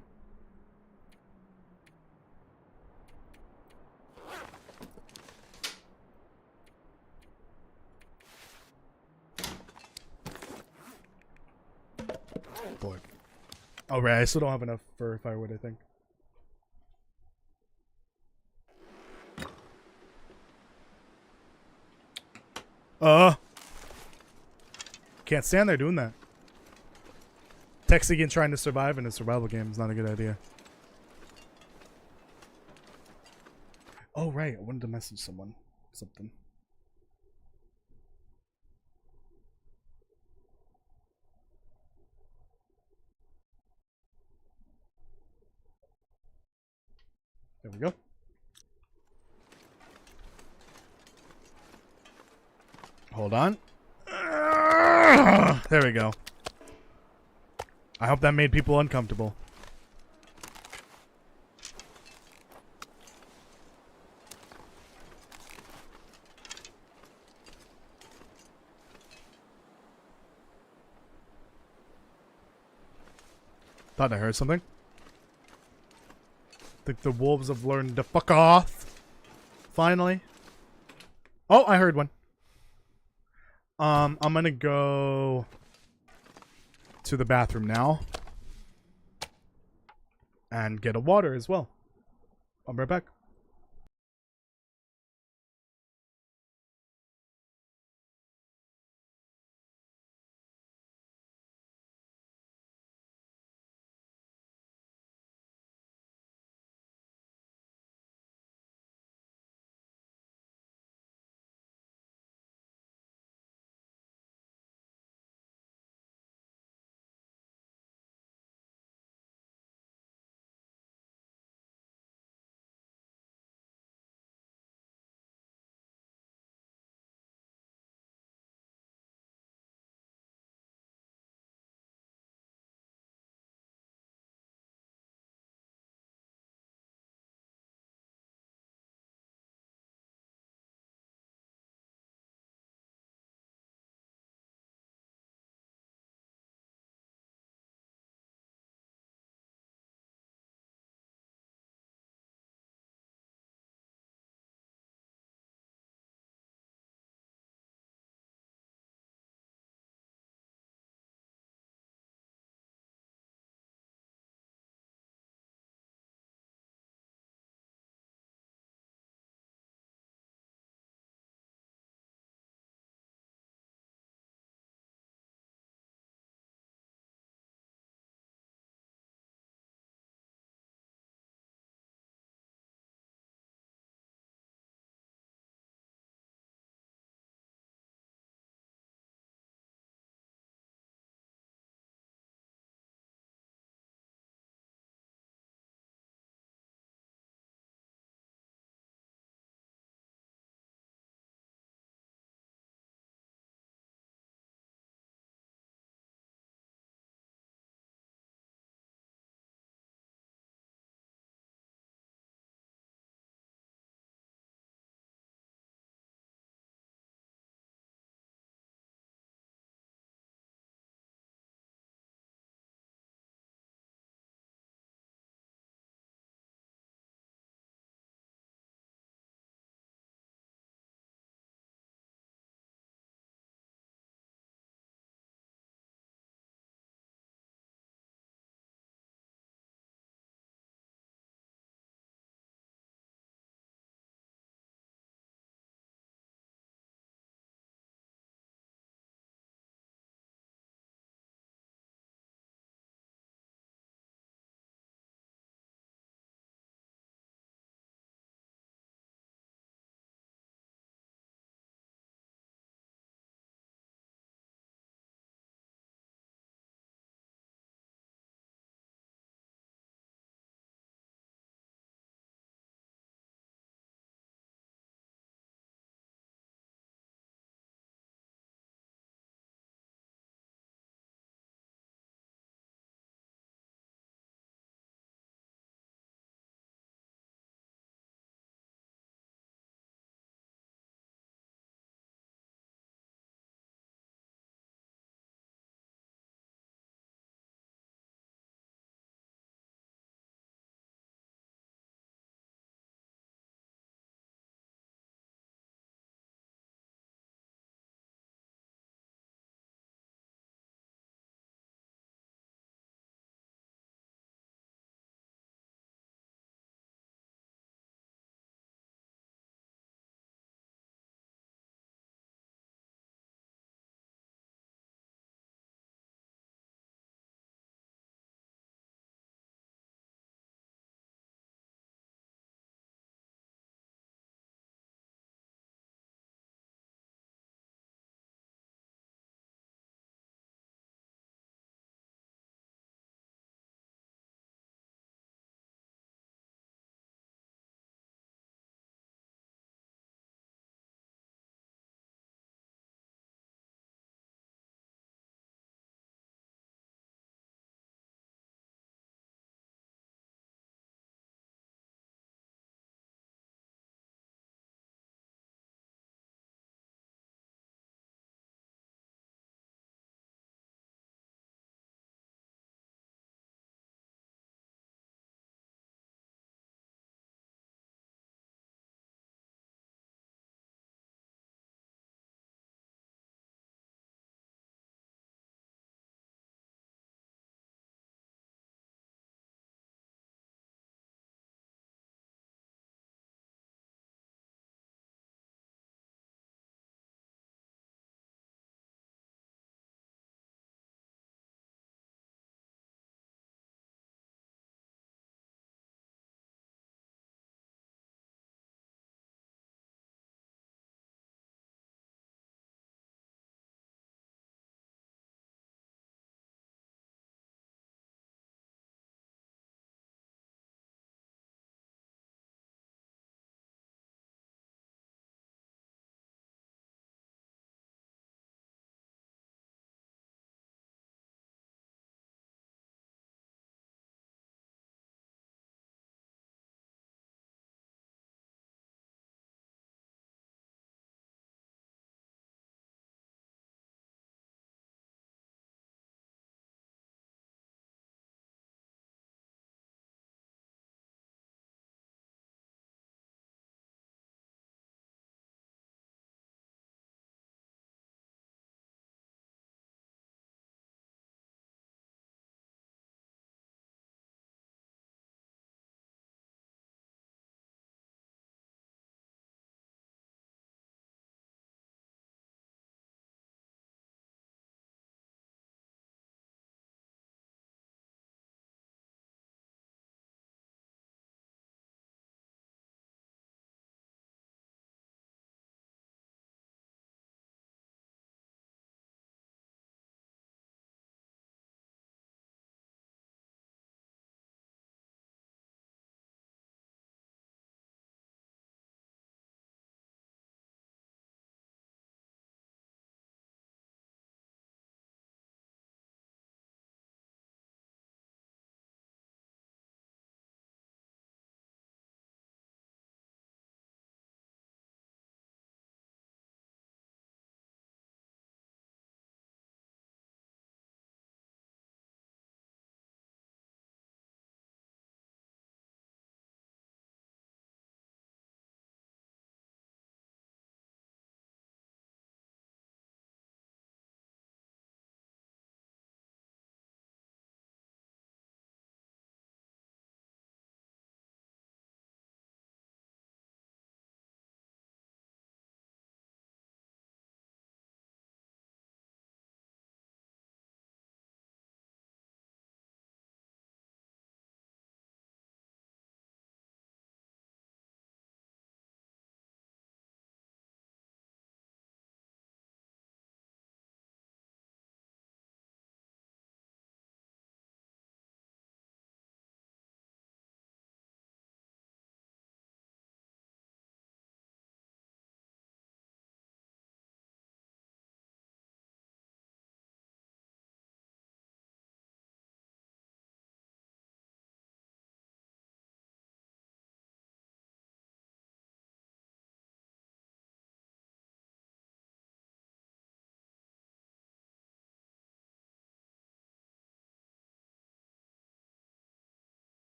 Boy. Oh, right. I still don't have enough for firewood, I think. Can't stand there doing that. Texting and trying to survive in a survival game is not a good idea. Oh, right. I wanted to message someone. Something. There we go. Hold on. There we go. I hope that made people uncomfortable. Thought I heard something. Think the wolves have learned to fuck off. Finally. Oh, I heard one. I'm gonna go to the bathroom now. And get a water as well. I'll be right back.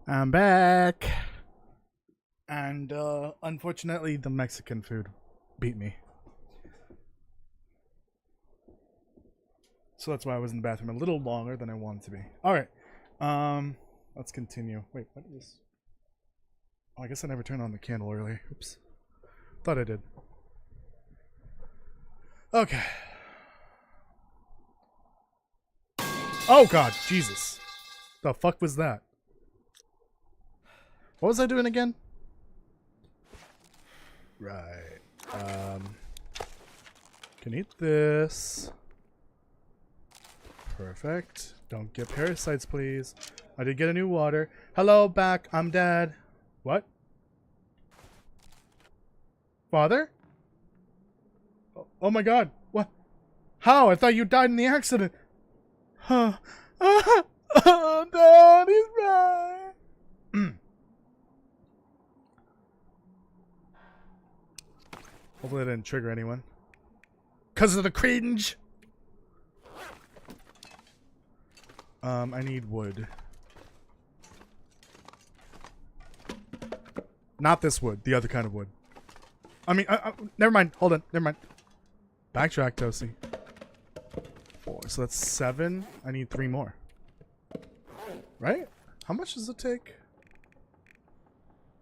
I'm back. And unfortunately, the Mexican food beat me. So that's why I was in the bathroom a little longer than I wanted to be. All right. Let's continue. Wait, what is this? Oh, I guess I never turned on the candle earlier. Oops. Thought I did. Okay. Oh god, Jesus. The fuck was that? What was I doing again? Right. Can eat this. Perfect. Don't get parasites, please. I did get a new water. Hello, back. I'm Dad. What? Father? Oh my god. What? How? I thought you died in the accident. Huh. Oh, Dad, he's right. Hopefully that didn't trigger anyone. 'Cause of the cringe. I need wood. Not this wood, the other kind of wood. I mean, never mind. Hold on. Never mind. Backtrack, Toasty. 4. So that's 7. I need 3 more. Right? How much does it take?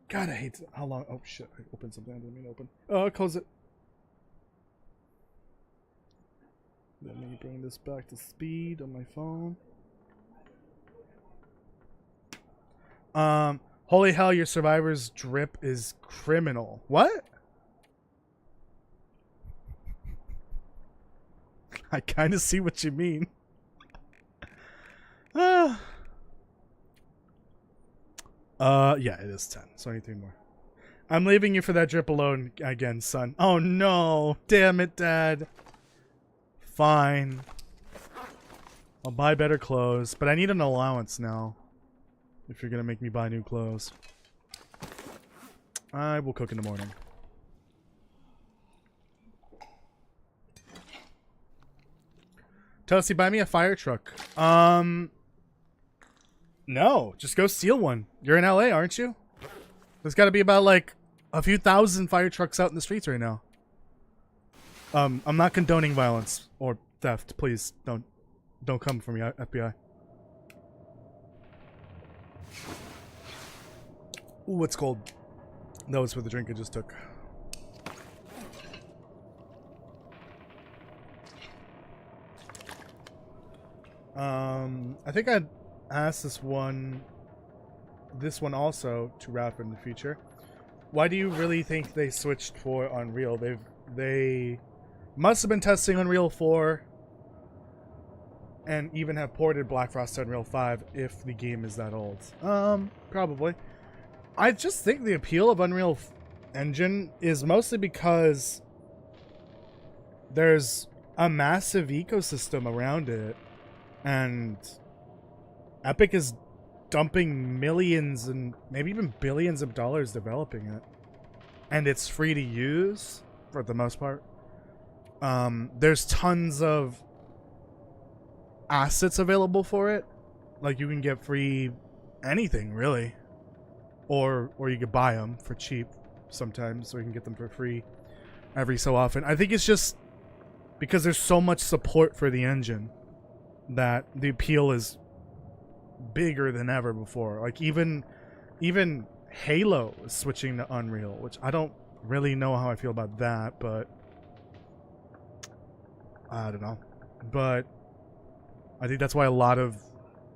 God, I hate how long. Oh shit! I opened something I didn't mean to open. Oh, close it. Let me bring this back to speed on my phone. Holy hell! Your survivor's drip is criminal. What? I kind of see what you mean. Yeah, it is 10. So I need 3 more. I'm leaving you for that drip alone again, son. Oh no! Damn it, Dad. Fine. I'll buy better clothes, but I need an allowance now. If you're gonna make me buy new clothes. I will cook in the morning. Toasty, buy me a fire truck. No, just go steal one. You're in LA, aren't you? There's got to be about like a few thousand fire trucks out in the streets right now. I'm not condoning violence or theft. Please don't come for me, FBI. Ooh, what's cold? That was for the drink I just took. I think I'd ask this one also to wrap in the future. Why do you really think they switched for Unreal? They must have been testing Unreal 4 and even have ported Black Frost to Unreal 5 if the game is that old. Probably. I just think the appeal of Unreal Engine is mostly because there's a massive ecosystem around it, and Epic is dumping millions and maybe even billions of dollars developing it, and it's free to use for the most part. There's tons of assets available for it. Like, you can get free anything really, or you could buy them for cheap sometimes, or you can get them for free every so often. I think it's just because there's so much support for the engine that the appeal is bigger than ever before. Like, even Halo is switching to Unreal, which I don't really know how I feel about that, but I don't know. But I think that's why a lot of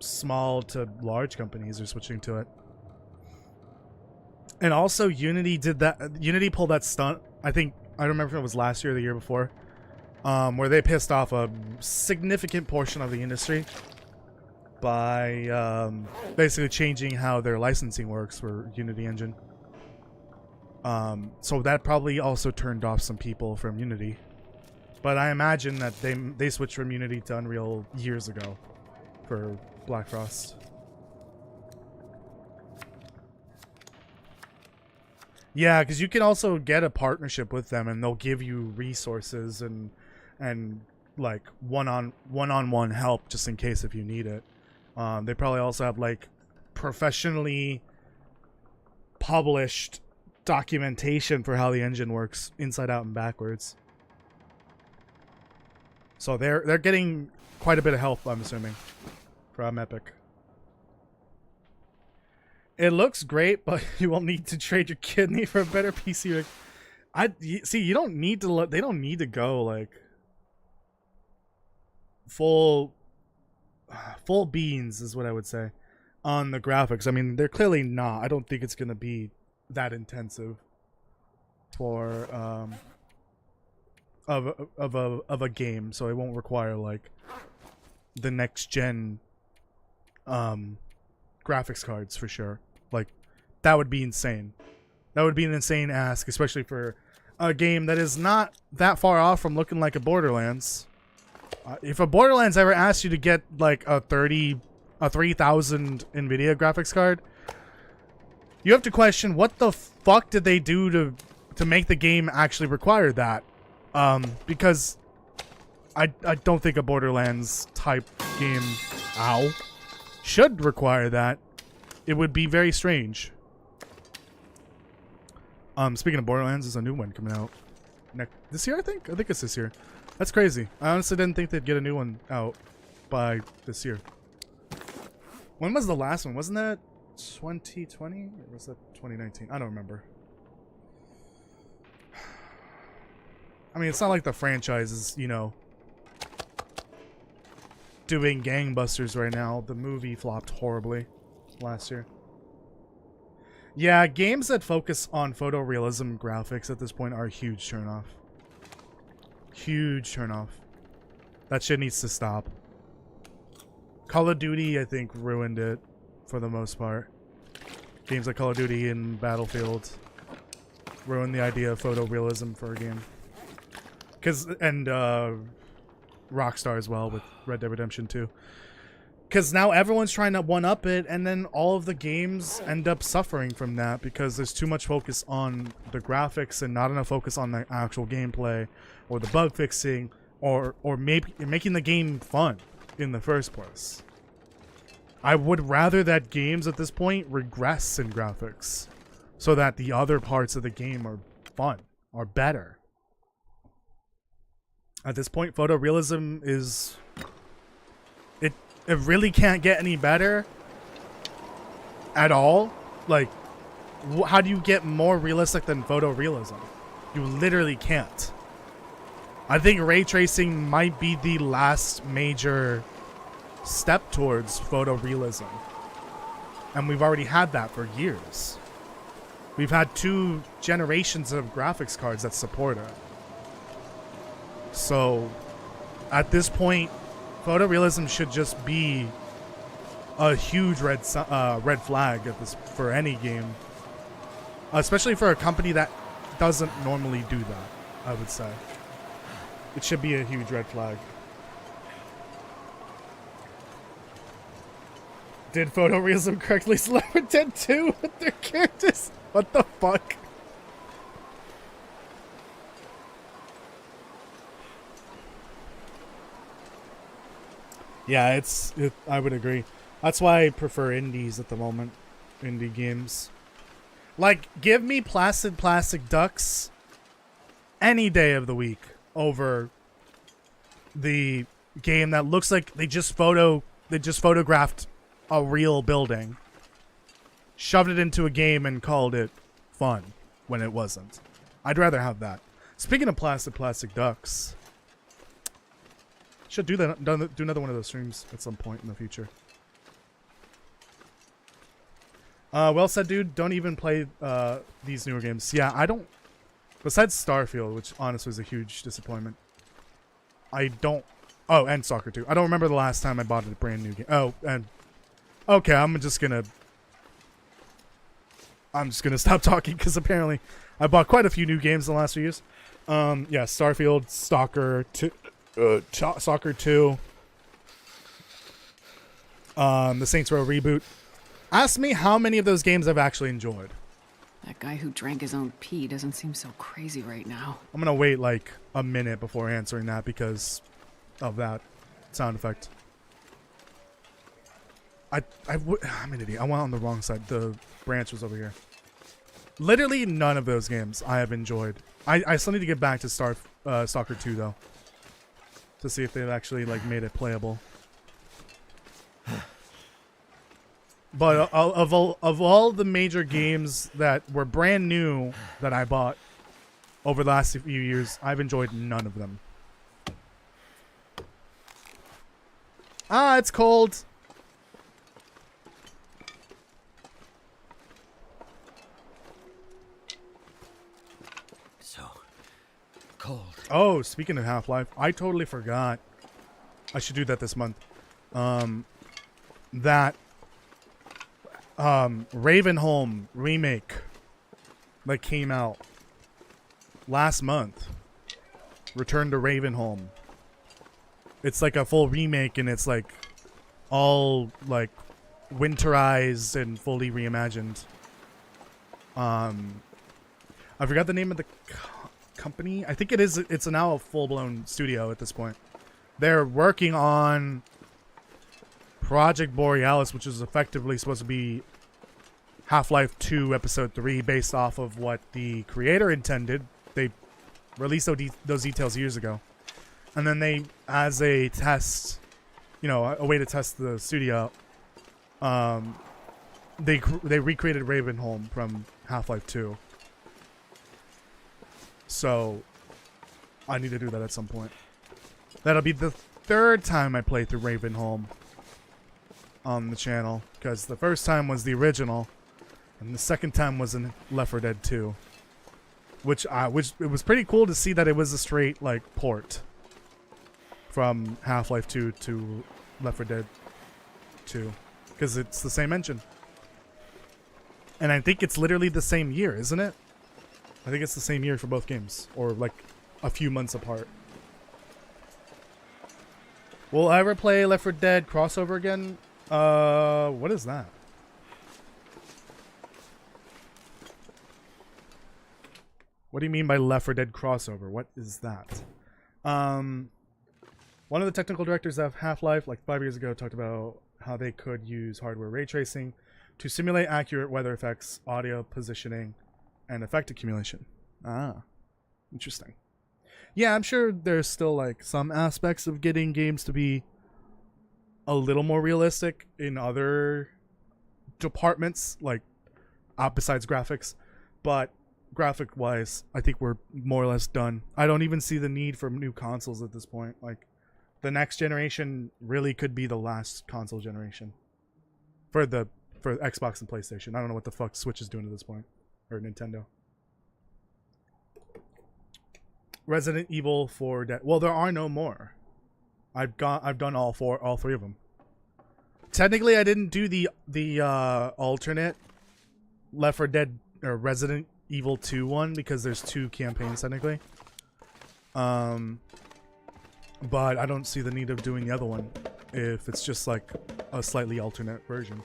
small to large companies are switching to it. And also Unity did that. Unity pulled that stunt. I don't remember if it was last year or the year before, where they pissed off a significant portion of the industry by basically changing how their licensing works for Unity Engine. So that probably also turned off some people from Unity. But I imagine that they switched from Unity to Unreal years ago for Black Frost. Yeah, because you can also get a partnership with them, and they'll give you resources and like one-on-one help just in case if you need it. They probably also have like professionally published documentation for how the engine works inside out and backwards. So they're getting quite a bit of help, I'm assuming, from Epic. It looks great, but you will need to trade your kidney for a better PC. See, you don't need to. They don't need to go like full beans, is what I would say, on the graphics. I mean, they're clearly not. I don't think it's gonna be that intensive for of a game, so it won't require like the next gen graphics cards for sure. Like, that would be insane. That would be an insane ask, especially for a game that is not that far off from looking like a Borderlands. If a Borderlands ever asked you to get like a 3000 Nvidia graphics card, you have to question what the fuck did they do to make the game actually require that. Because I don't think a Borderlands type game should require that. It would be very strange. Speaking of Borderlands, there's a new one coming out this year, I think it's this year. That's crazy. I honestly didn't think they'd get a new one out by this year. When was the last one? Wasn't that 2020 or was that 2019? I don't remember. I mean, it's not like the franchise is, you know, doing gangbusters right now. The movie flopped horribly last year. Yeah, games that focus on photorealism graphics at this point are a huge turnoff. Huge turnoff. That shit needs to stop. Call of Duty, I think, ruined it for the most part. Games like Call of Duty and Battlefield ruined the idea of photorealism for a game. And Rockstar as well with Red Dead Redemption 2. Because now everyone's trying to one-up it, and then all of the games end up suffering from that because there's too much focus on the graphics and not enough focus on the actual gameplay or the bug fixing or maybe making the game fun in the first place. I would rather that games at this point regress in graphics so that the other parts of the game are fun, are better. At this point, photorealism is... It really can't get any better at all. Like, how do you get more realistic than photorealism? You literally can't. I think ray tracing might be the last major step towards photorealism. And we've already had that for years. We've had 2 generations of graphics cards that support it. So, at this point, photorealism should just be a huge red flag for any game, especially for a company that doesn't normally do that. I would say it should be a huge red flag. Did photorealism correctly select Red Dead 2 with their characters? What the fuck? Yeah, I would agree. That's why I prefer indies at the moment. Indie games. Like, give me Placid Plastic Ducks any day of the week over the game that looks like they just photographed a real building, shoved it into a game and called it fun when it wasn't. I'd rather have that. Speaking of Placid Plastic Ducks, should do another one of those streams at some point in the future. Well said, dude. Don't even play these newer games. Yeah, I don't. Besides Starfield, which honestly was a huge disappointment. I don't. Oh, and Soccer 2. I don't remember the last time I bought a brand new game. Oh, and okay, I'm just gonna stop talking because apparently I bought quite a few new games in the last few years. Yeah, Starfield, Soccer 2. Soccer 2, the Saints Row reboot. Ask me how many of those games I've actually enjoyed. That guy who drank his own pee doesn't seem so crazy right now. I'm gonna wait like a minute before answering that because of that sound effect. I'm an idiot. I went on the wrong side. The branch was over here. Literally none of those games I have enjoyed. I still need to get back to Stalker 2 though, to see if they've actually like made it playable. But of all the major games that were brand new that I bought over the last few years, I've enjoyed none of them. Ah, it's cold. So cold. Oh, speaking of Half-Life, I totally forgot. I should do that this month. That Ravenholm remake that came out last month. Return to Ravenholm. It's like a full remake, and it's like all like winterized and fully reimagined. I forgot the name of the company. I think it's now a full-blown studio at this point. They're working on Project Borealis, which is effectively supposed to be Half-Life 2 Episode 3, based off of what the creator intended. They released those details years ago. And then they, as a test, you know, a way to test the studio, they recreated Ravenholm from Half-Life 2. So, I need to do that at some point. That'll be the third time I play through Ravenholm on the channel, because the first time was the original, and the second time was in Left 4 Dead 2, which it was pretty cool to see that it was a straight like port from Half-Life 2 to Left 4 Dead 2, because it's the same engine, and I think it's literally the same year, isn't it? I think it's the same year for both games, or like a few months apart. Will I ever play Left 4 Dead crossover again? What is that? What do you mean by Left 4 Dead crossover? What is that? One of the technical directors of Half-Life, like 5 years ago, talked about how they could use hardware ray tracing to simulate accurate weather effects, audio positioning, and effect accumulation. Ah, interesting. Yeah, I'm sure there's still like some aspects of getting games to be a little more realistic in other departments, like besides graphics, but graphic wise, I think we're more or less done. I don't even see the need for new consoles at this point. Like, the next generation really could be the last console generation for Xbox and PlayStation. I don't know what the fuck Switch is doing at this point, or Nintendo. Resident Evil 4 Dead. Well, there are no more. I've done all three of them. Technically, I didn't do the alternate Left 4 Dead or Resident Evil 2 one, because there's 2 campaigns technically. But I don't see the need of doing the other one if it's just like a slightly alternate version.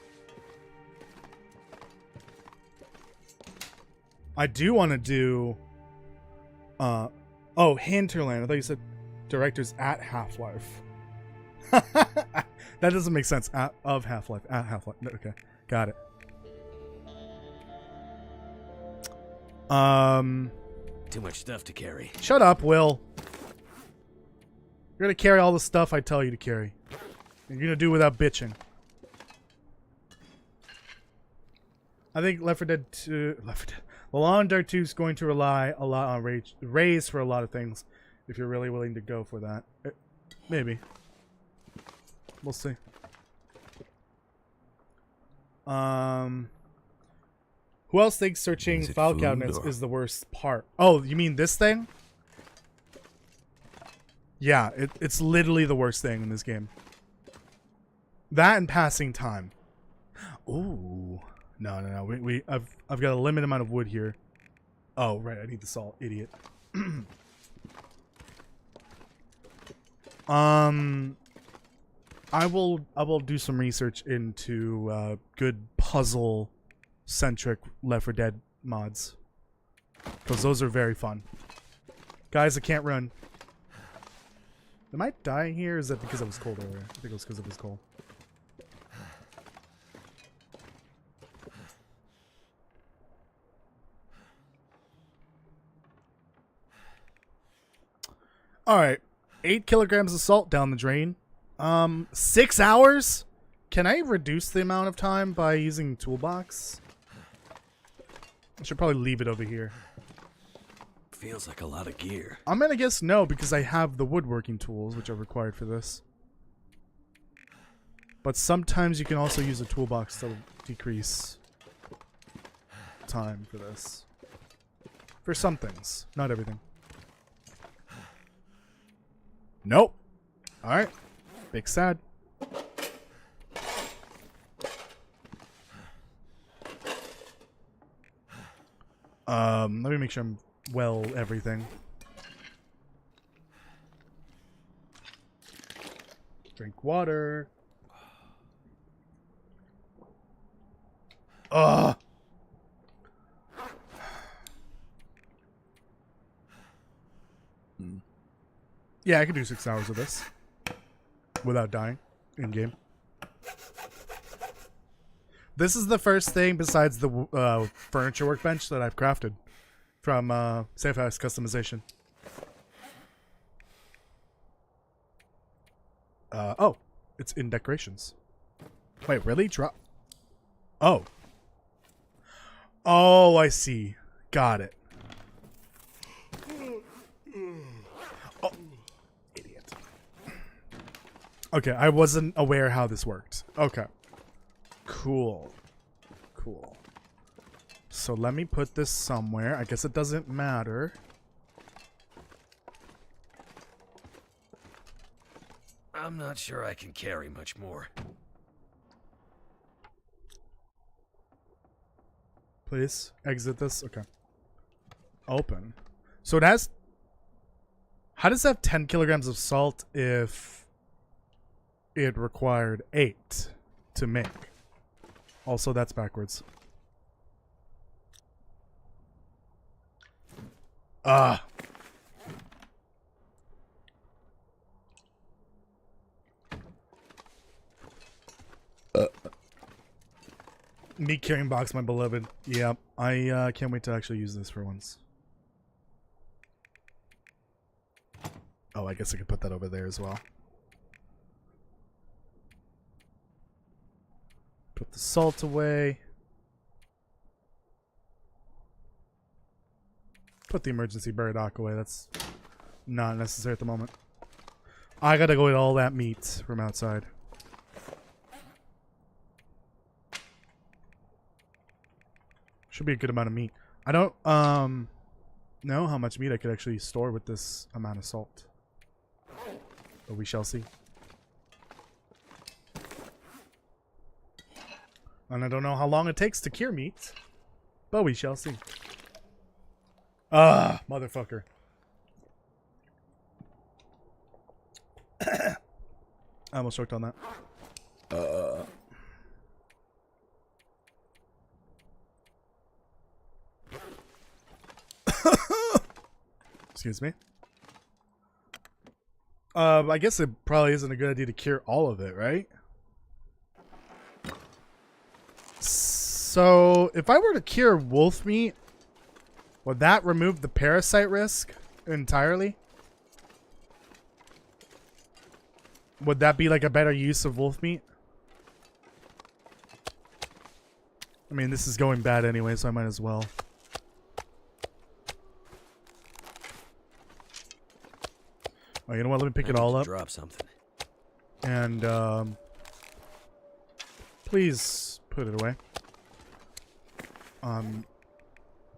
I do want to do oh, Hinterland. I thought you said directors at Half-Life. That doesn't make sense. Of Half-Life. At Half-Life. Okay. Got it. Too much stuff to carry. Shut up, Will. You're gonna carry all the stuff I tell you to carry. You're gonna do without bitching. I think Left 4 Dead 2... Left 4 Dead... The Law and Dark 2 is going to rely a lot on rays for a lot of things, if you're really willing to go for that. Maybe. We'll see. Who else thinks searching file cabinets is the worst part? Oh, you mean this thing? Yeah, it's literally the worst thing in this game. That and passing time. Ooh. No. I've got a limited amount of wood here. Oh, right. I need the salt. Idiot. I will do some research into good puzzle-centric Left 4 Dead mods, because those are very fun. Guys, I can't run. Am I dying here? Or is that because I was cold earlier? I think it was because it was cold. All right, 8 kilograms of salt down the drain. 6 hours. Can I reduce the amount of time by using toolbox? I should probably leave it over here. Feels like a lot of gear. I'm gonna guess no because I have the woodworking tools which are required for this. But sometimes you can also use a toolbox to decrease time for this. For some things, not everything. Nope. Alright. Big sad. Let me make sure I'm well everything. Drink water. Ugh. Yeah, I could do 6 hours of this without dying in game. This is the first thing besides the furniture workbench that I've crafted from Safe House Customization. Oh, it's in decorations. Wait, really? Drop? Oh. Oh, I see. Got it. Oh, idiot. Okay, I wasn't aware how this worked. Okay. Cool. Cool. So let me put this somewhere. I guess it doesn't matter. I'm not sure I can carry much more. Please exit this. Okay. Open. So it has... How does it have 10 kilograms of salt if it required 8 to make? Also, that's backwards. Ah. Meat carrying box, my beloved. Yeah, I can't wait to actually use this for once. Oh, I guess I could put that over there as well. Put the salt away. Put the emergency burdock away. That's not necessary at the moment. I gotta go get all that meat from outside. Should be a good amount of meat. I don't know how much meat I could actually store with this amount of salt. But we shall see. And I don't know how long it takes to cure meat. But we shall see. Ah, motherfucker. I almost choked on that. Excuse me. I guess it probably isn't a good idea to cure all of it, right? So, if I were to cure wolf meat, would that remove the parasite risk entirely? Would that be like a better use of wolf meat? I mean, this is going bad anyway, so I might as well. Oh, you know what? Let me pick it all up. Drop something. And, please put it away.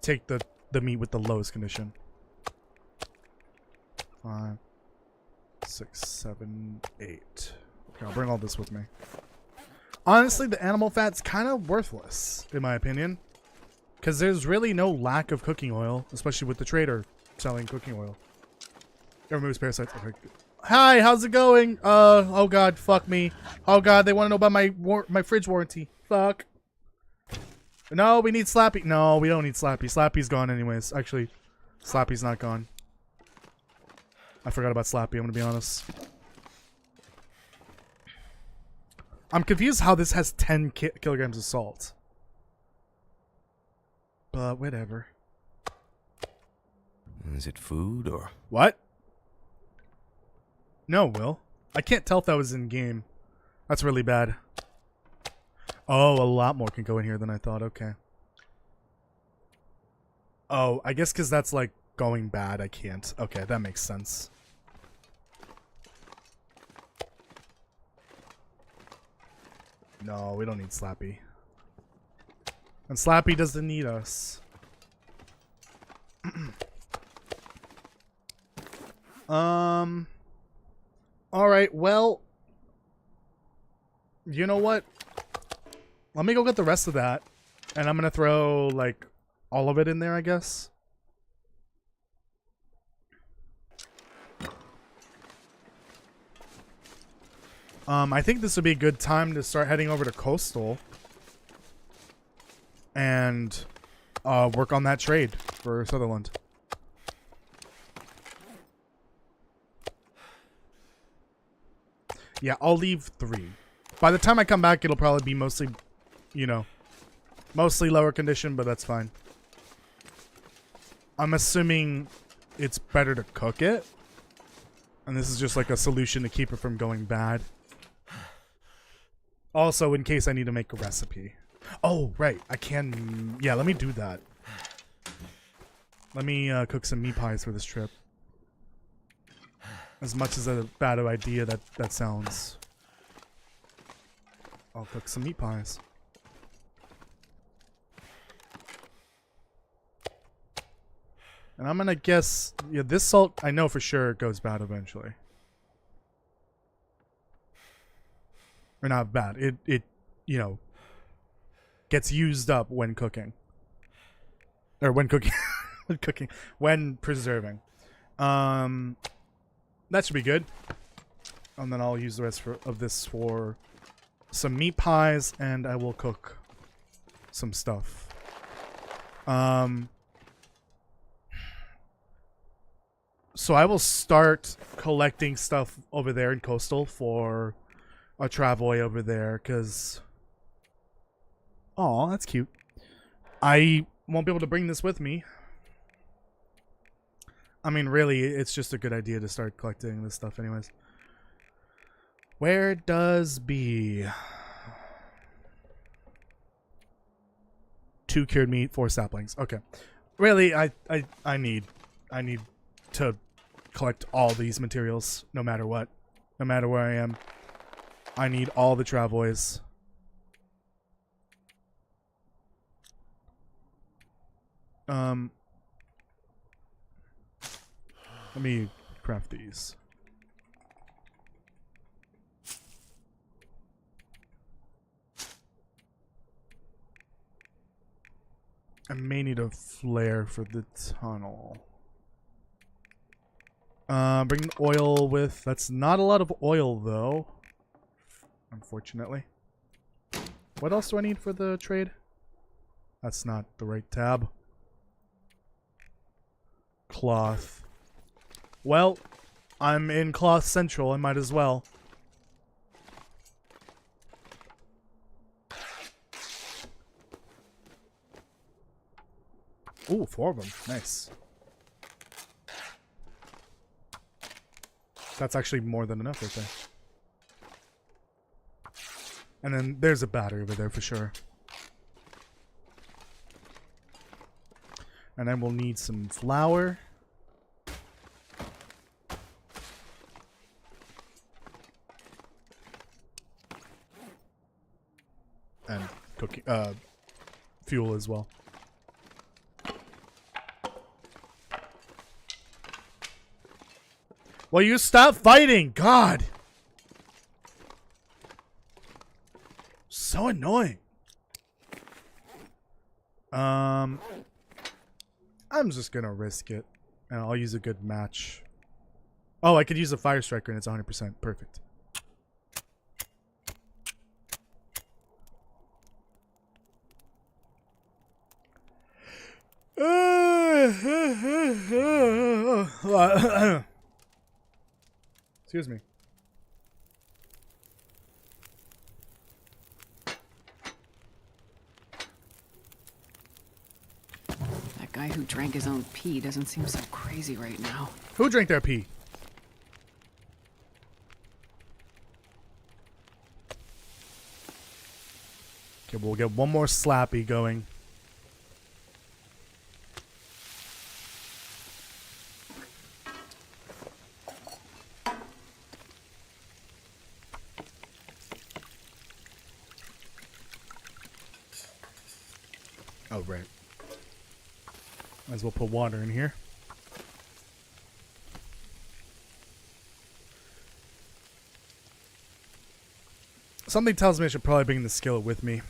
Take the meat with the lowest condition. 5, 6, 7, 8. Okay, I'll bring all this with me. Honestly, the animal fat's kind of worthless, in my opinion. Because there's really no lack of cooking oil, especially with the trader selling cooking oil. It removes parasites. Okay. Hi, how's it going? Oh god, fuck me. Oh god, they want to know about my fridge warranty. Fuck. No, we need Slappy. No, we don't need Slappy. Slappy's gone anyways. Actually, Slappy's not gone. I forgot about Slappy, I'm gonna be honest. I'm confused how this has 10 kilograms of salt. But whatever. Is it food or... What? No, Will. I can't tell if that was in game. That's really bad. Oh, a lot more can go in here than I thought. Okay. Oh, I guess because that's like going bad, I can't. Okay, that makes sense. No, we don't need Slappy. And Slappy doesn't need us. Alright, well. You know what? Let me go get the rest of that. And I'm gonna throw, like, all of it in there, I guess. I think this would be a good time to start heading over to Coastal. And work on that trade for Sutherland. Yeah, I'll leave 3. By the time I come back, it'll probably be mostly, you know, mostly lower condition, but that's fine. I'm assuming it's better to cook it. And this is just like a solution to keep it from going bad. Also, in case I need to make a recipe. Oh, right. I can... Yeah, let me do that. Let me cook some meat pies for this trip. As much as a bad idea that sounds. I'll cook some meat pies. And I'm gonna guess... Yeah, this salt, I know for sure goes bad eventually. Or not bad. It you know, gets used up when cooking. Or when cooking. When cooking. When preserving. That should be good. And then I'll use the rest of this for some meat pies, and I will cook some stuff. So I will start collecting stuff over there in Coastal for a travoy over there, because... Aw, that's cute. I won't be able to bring this with me. I mean, really, it's just a good idea to start collecting this stuff anyways. Where does B? 2 cured meat, 4 saplings. Okay. Really, I need to collect all these materials, no matter what. No matter where I am. I need all the travoys. Let me craft these. I may need a flare for the tunnel. Bring oil with... That's not a lot of oil, though. Unfortunately. What else do I need for the trade? That's not the right tab. Cloth. Well, I'm in Cloth Central. I might as well. Ooh, 4 of them. Nice. That's actually more than enough right there. And then there's a battery over there for sure. And then we'll need some flour. And cooking, fuel as well. Well, you stop fighting! God! So annoying. I'm just gonna risk it. And I'll use a good match. Oh, I could use a fire striker and it's 100%. Perfect. Excuse me. That guy who drank his own pee doesn't seem so crazy right now. Who drank their pee? Okay, we'll get one more slappy going. Oh, right. Might as well put water in here. Something tells me I should probably bring the skillet with me.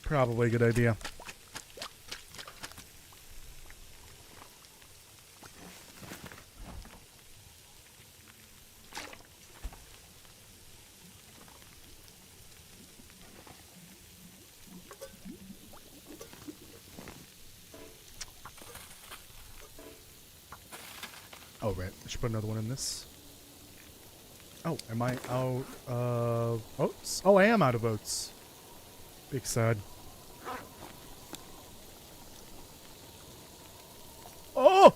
Probably a good idea. Oh, right. I should put another one in this. Oh, am I out of oats? Oh, I am out of oats. Big sad. Oh!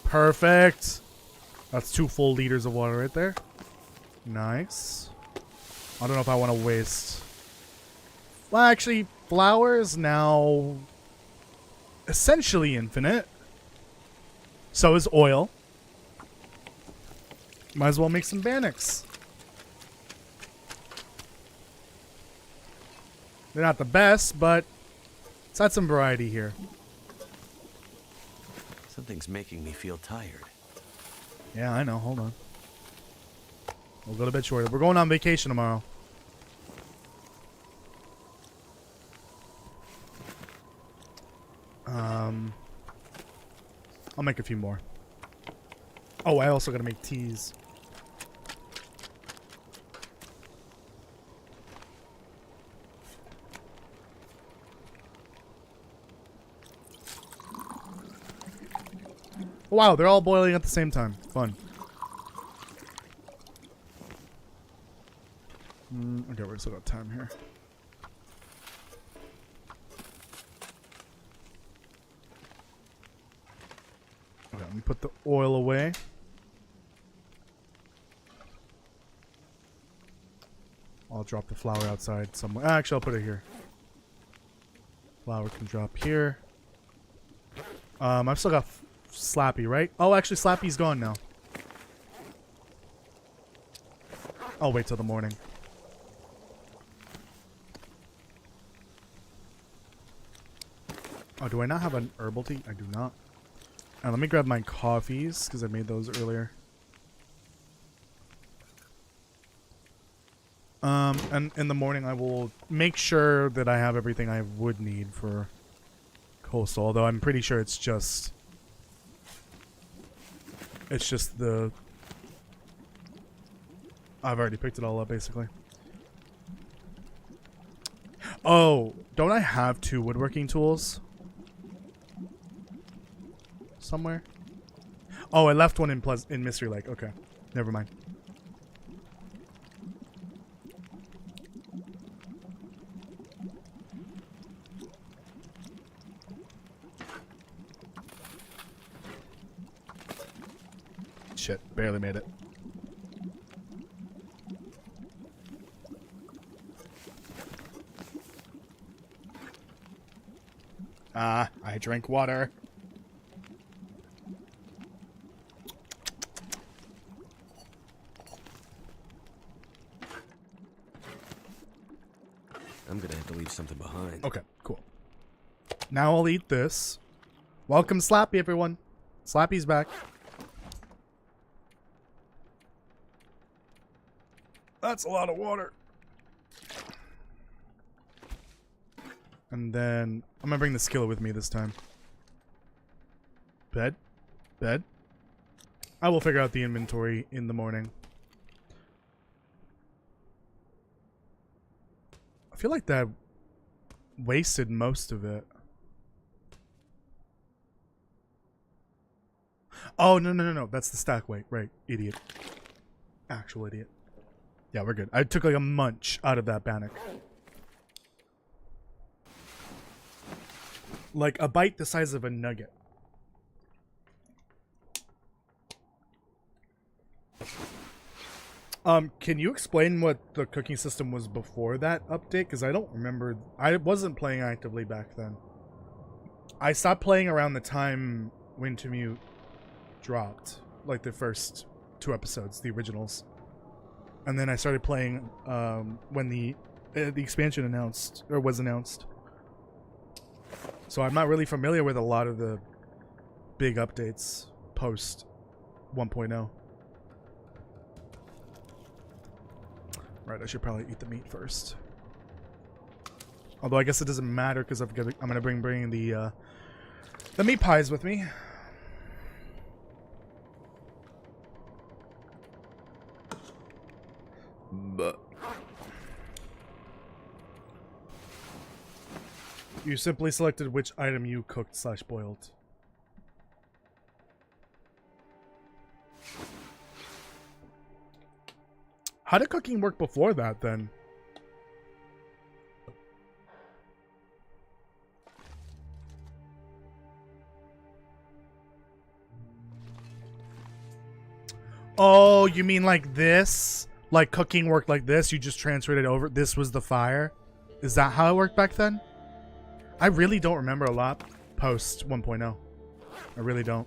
Perfect. That's 2 full liters of water right there. Nice. I don't know if I want to waste. Well, actually, flour is now essentially infinite. So is oil. Might as well make some Bannocks. They're not the best, but let's add some variety here. Something's making me feel tired. Yeah, I know. Hold on. We'll go a bit shorter. We're going on vacation tomorrow. I'll make a few more. Oh, I also gotta make teas. Wow, they're all boiling at the same time. Fun. Okay, we're still got time here. Okay, let me put the oil away. I'll drop the flour outside somewhere. Actually, I'll put it here. Flour can drop here. I've still got Slappy, right? Oh, actually, Slappy's gone now. I'll wait till the morning. Oh, do I not have an herbal tea? I do not. Let me grab my coffees, because I made those earlier. And in the morning, I will make sure that I have everything I would need for coastal, although I'm pretty sure it's just the... I've already picked it all up, basically. Oh, don't I have 2 woodworking tools? Somewhere? Oh, I left one in Mystery Lake. Okay, never mind. Shit, barely made it. I drank water. I'm gonna have to leave something behind. Okay, cool. Now I'll eat this. Welcome Slappy, everyone. Slappy's back. That's a lot of water. And then I'm gonna bring the skillet with me this time. Bed? Bed? I will figure out the inventory in the morning. I feel like that wasted most of it. Oh, no. That's the stack weight. Right. Idiot. Actual idiot. Yeah, we're good. I took like a munch out of that bannock. Like a bite the size of a nugget. Can you explain what the cooking system was before that update? Because I don't remember. I wasn't playing actively back then. I stopped playing around the time Wintermute dropped, like the first 2 episodes, the originals, and then I started playing when the expansion was announced. So I'm not really familiar with a lot of the big updates post 1.0. Right, I should probably eat the meat first. Although I guess it doesn't matter because I'm gonna bring the meat pies with me. But you simply selected which item you cooked / boiled. How did cooking work before that, then? Oh, you mean like this? Like cooking worked like this? You just transferred it over? This was the fire? Is that how it worked back then? I really don't remember a lot post 1.0. I really don't.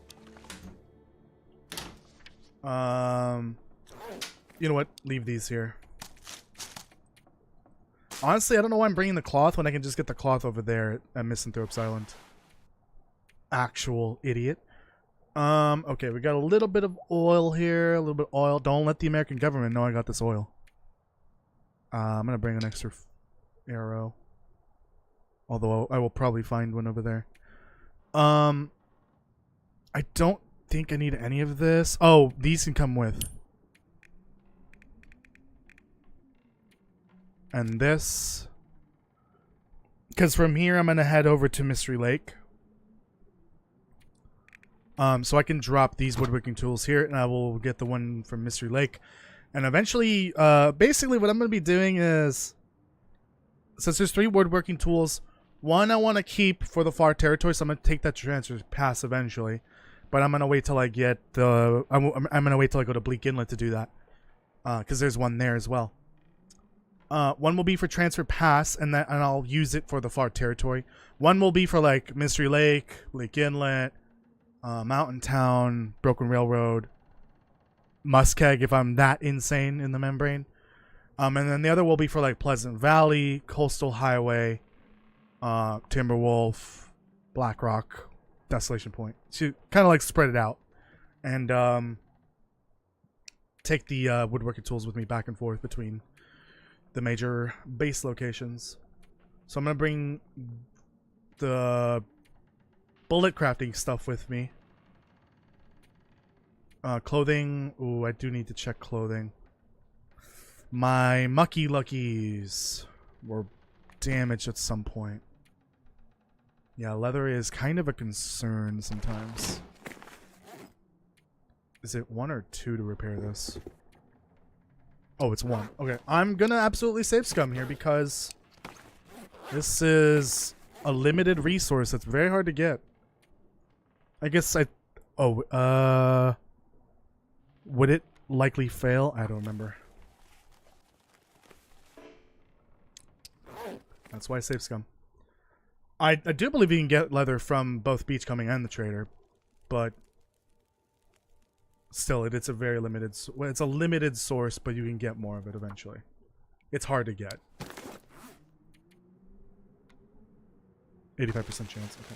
You know what? Leave these here. Honestly, I don't know why I'm bringing the cloth when I can just get the cloth over there at Misanthrope's Island. Actual idiot. Okay, we got a little bit of oil here. A little bit of oil. Don't let the American government know I got this oil. I'm gonna bring an extra arrow. Although I will probably find one over there. I don't think I need any of this. Oh, these can come with. And this. Because from here, I'm going to head over to Mystery Lake. So I can drop these woodworking tools here, and I will get the one from Mystery Lake. And eventually, basically what I'm going to be doing is, since there's 3 woodworking tools, one I want to keep for the far territory, so I'm going to take that transfer pass eventually. But I'm going to wait till I get the... I'm going to wait till I go to Bleak Inlet to do that. Because there's one there as well. One will be for transfer pass, and I'll use it for the far territory. One will be for like Mystery Lake, Bleak Inlet, Mountain Town, Broken Railroad, Muskeg if I'm that insane in the membrane. And then the other will be for like Pleasant Valley, Coastal Highway, Timberwolf, Black Rock, Desolation Point. So kind of like spread it out. And take the woodworking tools with me back and forth between the major base locations. So I'm going to bring the bullet crafting stuff with me. Clothing. Ooh, I do need to check clothing. My Mucky Luckies were damaged at some point. Yeah, leather is kind of a concern sometimes. Is it 1 or 2 to repair this? Oh, it's 1. Okay, I'm gonna absolutely save scum here because this is a limited resource that's very hard to get. I guess I... Oh, would it likely fail? I don't remember. That's why I save scum. I do believe you can get leather from both Beachcombing and the Trader, but still, it's a very limited... It's a limited source, but you can get more of it eventually. It's hard to get. 85% chance, okay.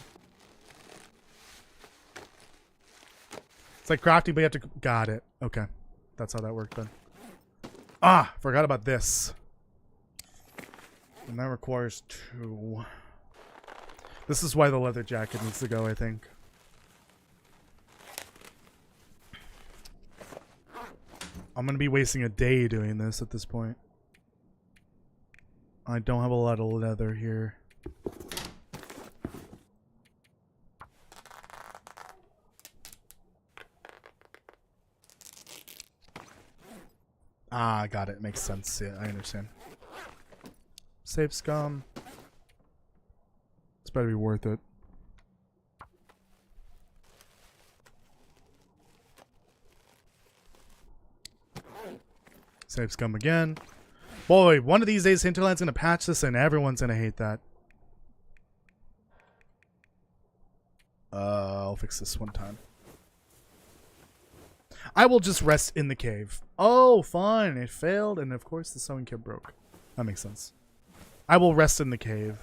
It's like crafting, but you have to... Got it. Okay. That's how that worked then. Ah! Forgot about this. And that requires 2. This is why the leather jacket needs to go, I think. I'm going to be wasting a day doing this at this point. I don't have a lot of leather here. Ah, got it. Makes sense. Yeah, I understand. Save scum. It's better be worth it. Save scum again. Boy, one of these days Hinterland's gonna patch this and everyone's gonna hate that. I'll fix this one time. I will just rest in the cave. Oh, fine. It failed, and of course the sewing kit broke. That makes sense. I will rest in the cave.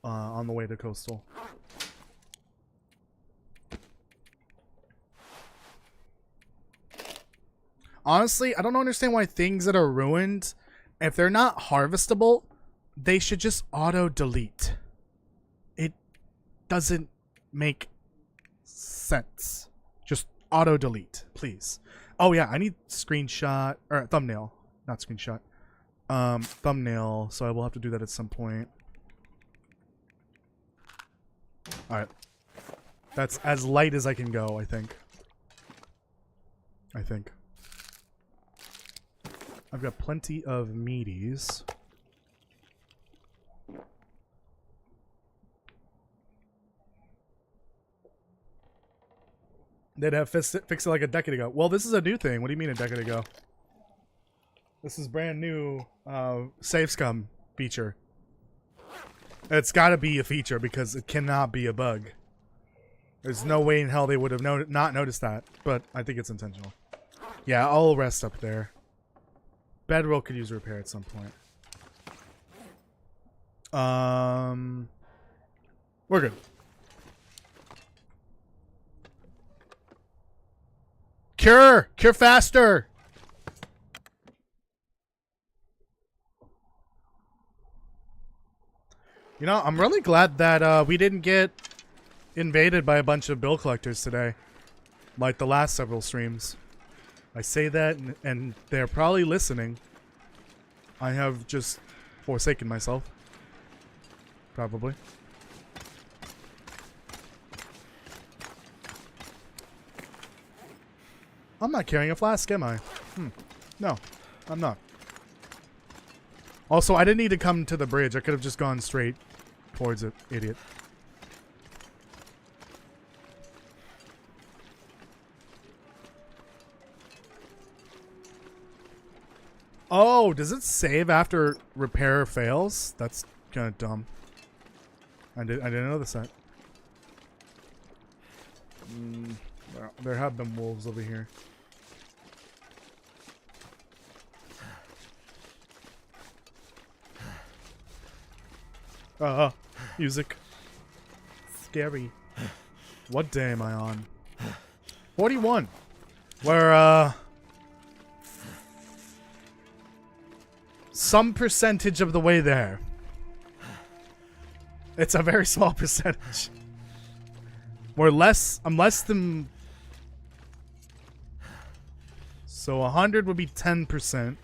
On the way to Coastal. Honestly, I don't understand why things that are ruined, if they're not harvestable, they should just auto-delete. It doesn't make sense. Just auto-delete, please. Oh yeah, I need screenshot, or thumbnail. Not screenshot. Thumbnail, so I will have to do that at some point. Alright. That's as light as I can go, I think. I've got plenty of meaties. They'd have fixed it like a decade ago. Well, this is a new thing. What do you mean a decade ago? This is brand new save scum feature. It's got to be a feature because it cannot be a bug. There's no way in hell they would have not noticed that, but I think it's intentional. Yeah, I'll rest up there. Bedroll could use repair at some point. We're good. Cure faster. You know, I'm really glad that we didn't get invaded by a bunch of bill collectors today, like the last several streams. I say that, and they're probably listening. I have just forsaken myself. Probably. I'm not carrying a flask, am I? No, I'm not. Also, I didn't need to come to the bridge. I could have just gone straight towards it, idiot. Oh, does it save after repair fails? That's kind of dumb. I didn't know this. There have been wolves over here. Music. Scary. What day am I on? 41. We're, some percentage of the way there. It's a very small percentage. I'm less than... So 100 would be 10%.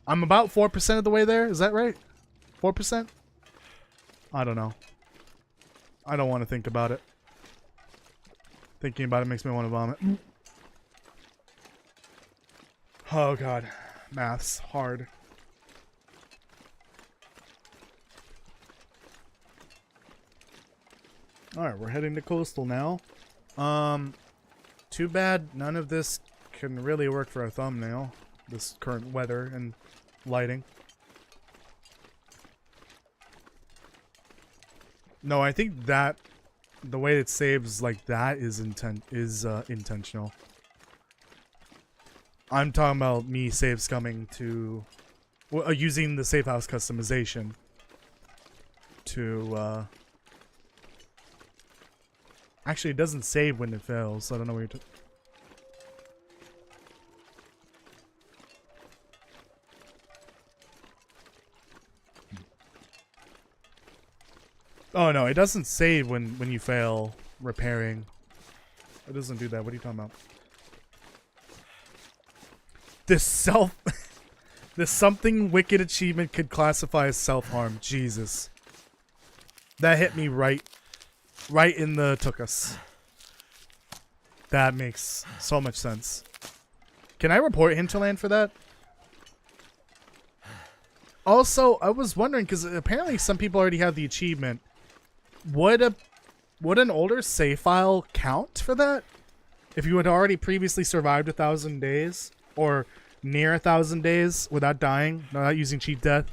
I'm about 4% of the way there, is that right? 4%? I don't know. I don't want to think about it. Thinking about it makes me want to vomit. Oh god. Math's hard. Alright, we're heading to Coastal now. Too bad none of this can really work for a thumbnail. This current weather and lighting. No, I think that the way it saves like that is intentional. I'm talking about me save scumming to using the safe house customization to actually it doesn't save when it fails, so I don't know what you're talking. Oh no, it doesn't save when you fail repairing. It doesn't do that. What are you talking about? This something wicked achievement could classify as self-harm. Jesus. That hit me right in the tuchus. That makes so much sense. Can I report Hinterland for that? Also, I was wondering, because apparently some people already have the achievement. Would an older save file count for that? if you had already previously survived 1,000 days or near 1,000 days without dying, without using cheat death,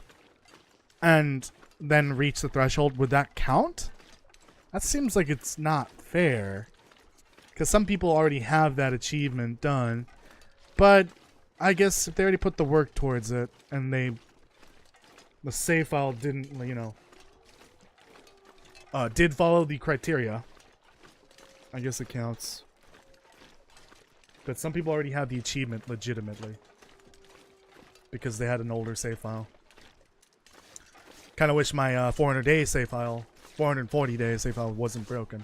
and then reach the threshold, would that count? That seems like it's not fair, because some people already have that achievement done. But I guess if they already put the work towards it and the save file didn't, you know, did follow the criteria, I guess it counts. But some people already have the achievement legitimately because they had an older save file. Kind of wish my 400-day save file, 440-day save file wasn't broken.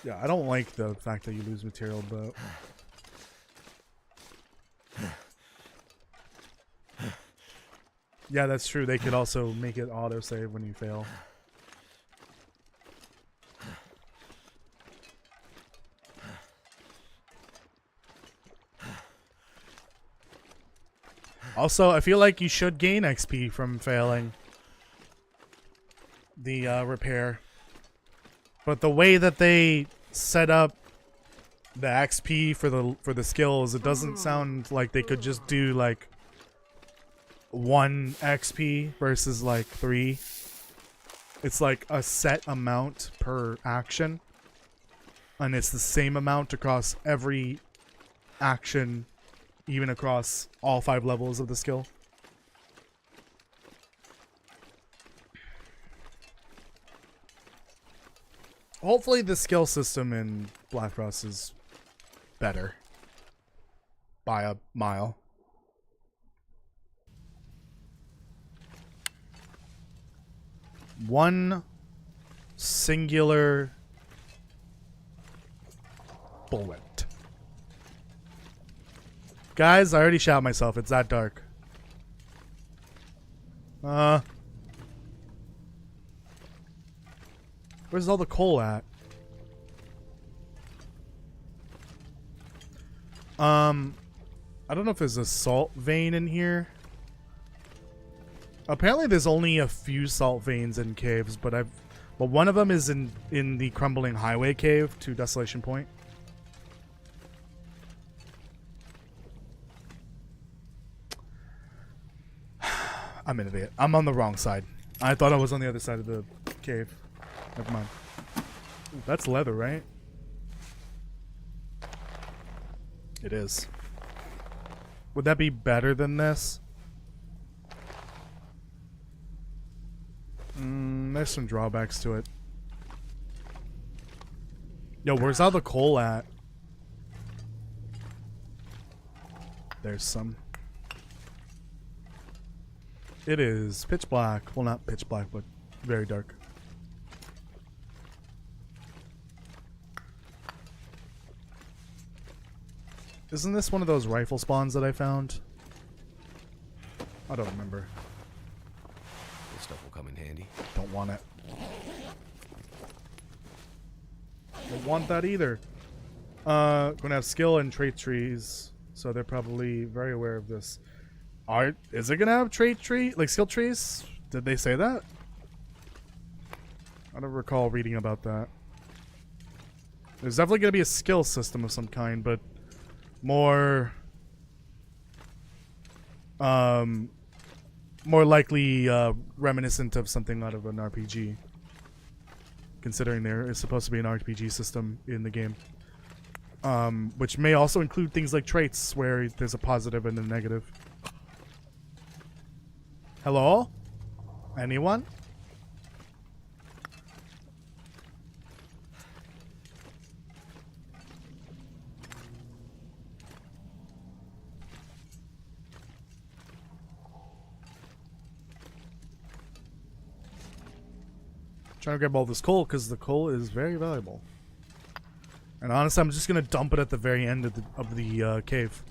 Yeah, I don't like the fact that you lose material, but... Yeah, that's true. They could also make it autosave when you fail. Also, I feel like you should gain XP from failing the repair. But the way that they set up the XP for the skills, it doesn't sound like they could just do like 1 XP versus like 3. It's like a set amount per action, and it's the same amount across every action, even across all 5 levels of the skill. Hopefully the skill system in Black Frost is better by a mile. One singular bullet. Guys, I already shot myself. It's that dark. Where's all the coal at? I don't know if there's a salt vein in here. Apparently there's only a few salt veins in caves, but one of them is in the Crumbling Highway cave to Desolation Point. I'm an idiot. I'm on the wrong side. I thought I was on the other side of the cave. Never mind. Ooh, that's leather, right? It is. Would that be better than this? There's some drawbacks to it. Yo, where's all the coal at? There's some. It is pitch black. Well, not pitch black, but very dark. Isn't this one of those rifle spawns that I found? I don't remember. This stuff will come in handy. Don't want it. Don't want that either. Gonna have skill and trait trees, so they're probably very aware of this. Is it gonna have like skill trees? Did they say that? I don't recall reading about that. There's definitely gonna be a skill system of some kind, but more likely reminiscent of something out of an RPG, considering there is supposed to be an RPG system in the game, which may also include things like traits where there's a positive and a negative. Hello? Anyone? Trying to grab all this coal because the coal is very valuable. And honestly, I'm just gonna dump it at the very end of the cave.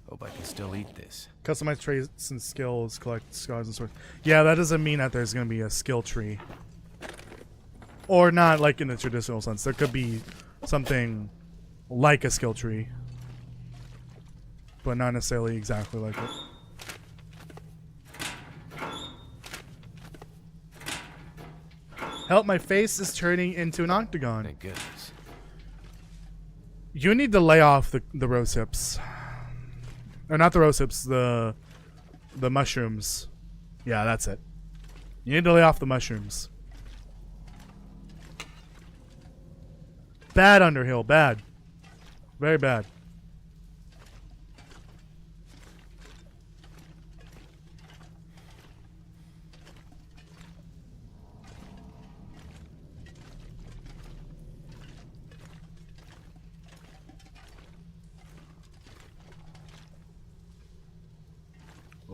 Hope I can still eat this. Customize traits and skills, collect scars and swords. Yeah, that doesn't mean that there's gonna be a skill tree. Or not like in the traditional sense. There could be something like a skill tree, but not necessarily exactly like it. Help, my face is turning into an octagon. Thank goodness. You need to lay off the rose hips. Or not the rose hips, the mushrooms. Yeah, that's it. You need to lay off the mushrooms. Bad, Underhill, bad. Very bad.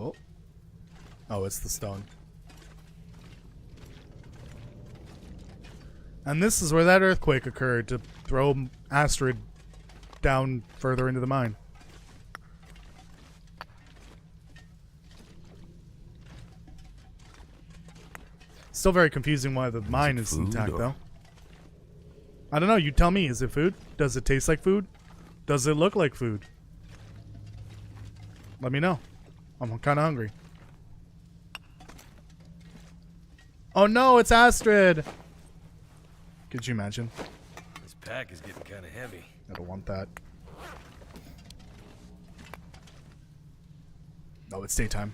Oh. Oh, it's the stone. And this is where that earthquake occurred to throw Astrid down further into the mine. Still very confusing why the mine is intact, though. I don't know. You tell me. Is it food? Does it taste like food? Does it look like food? Let me know. I'm kind of hungry. Oh no, it's Astrid! Could you imagine? This pack is getting kind of heavy. I don't want that. No, it's daytime.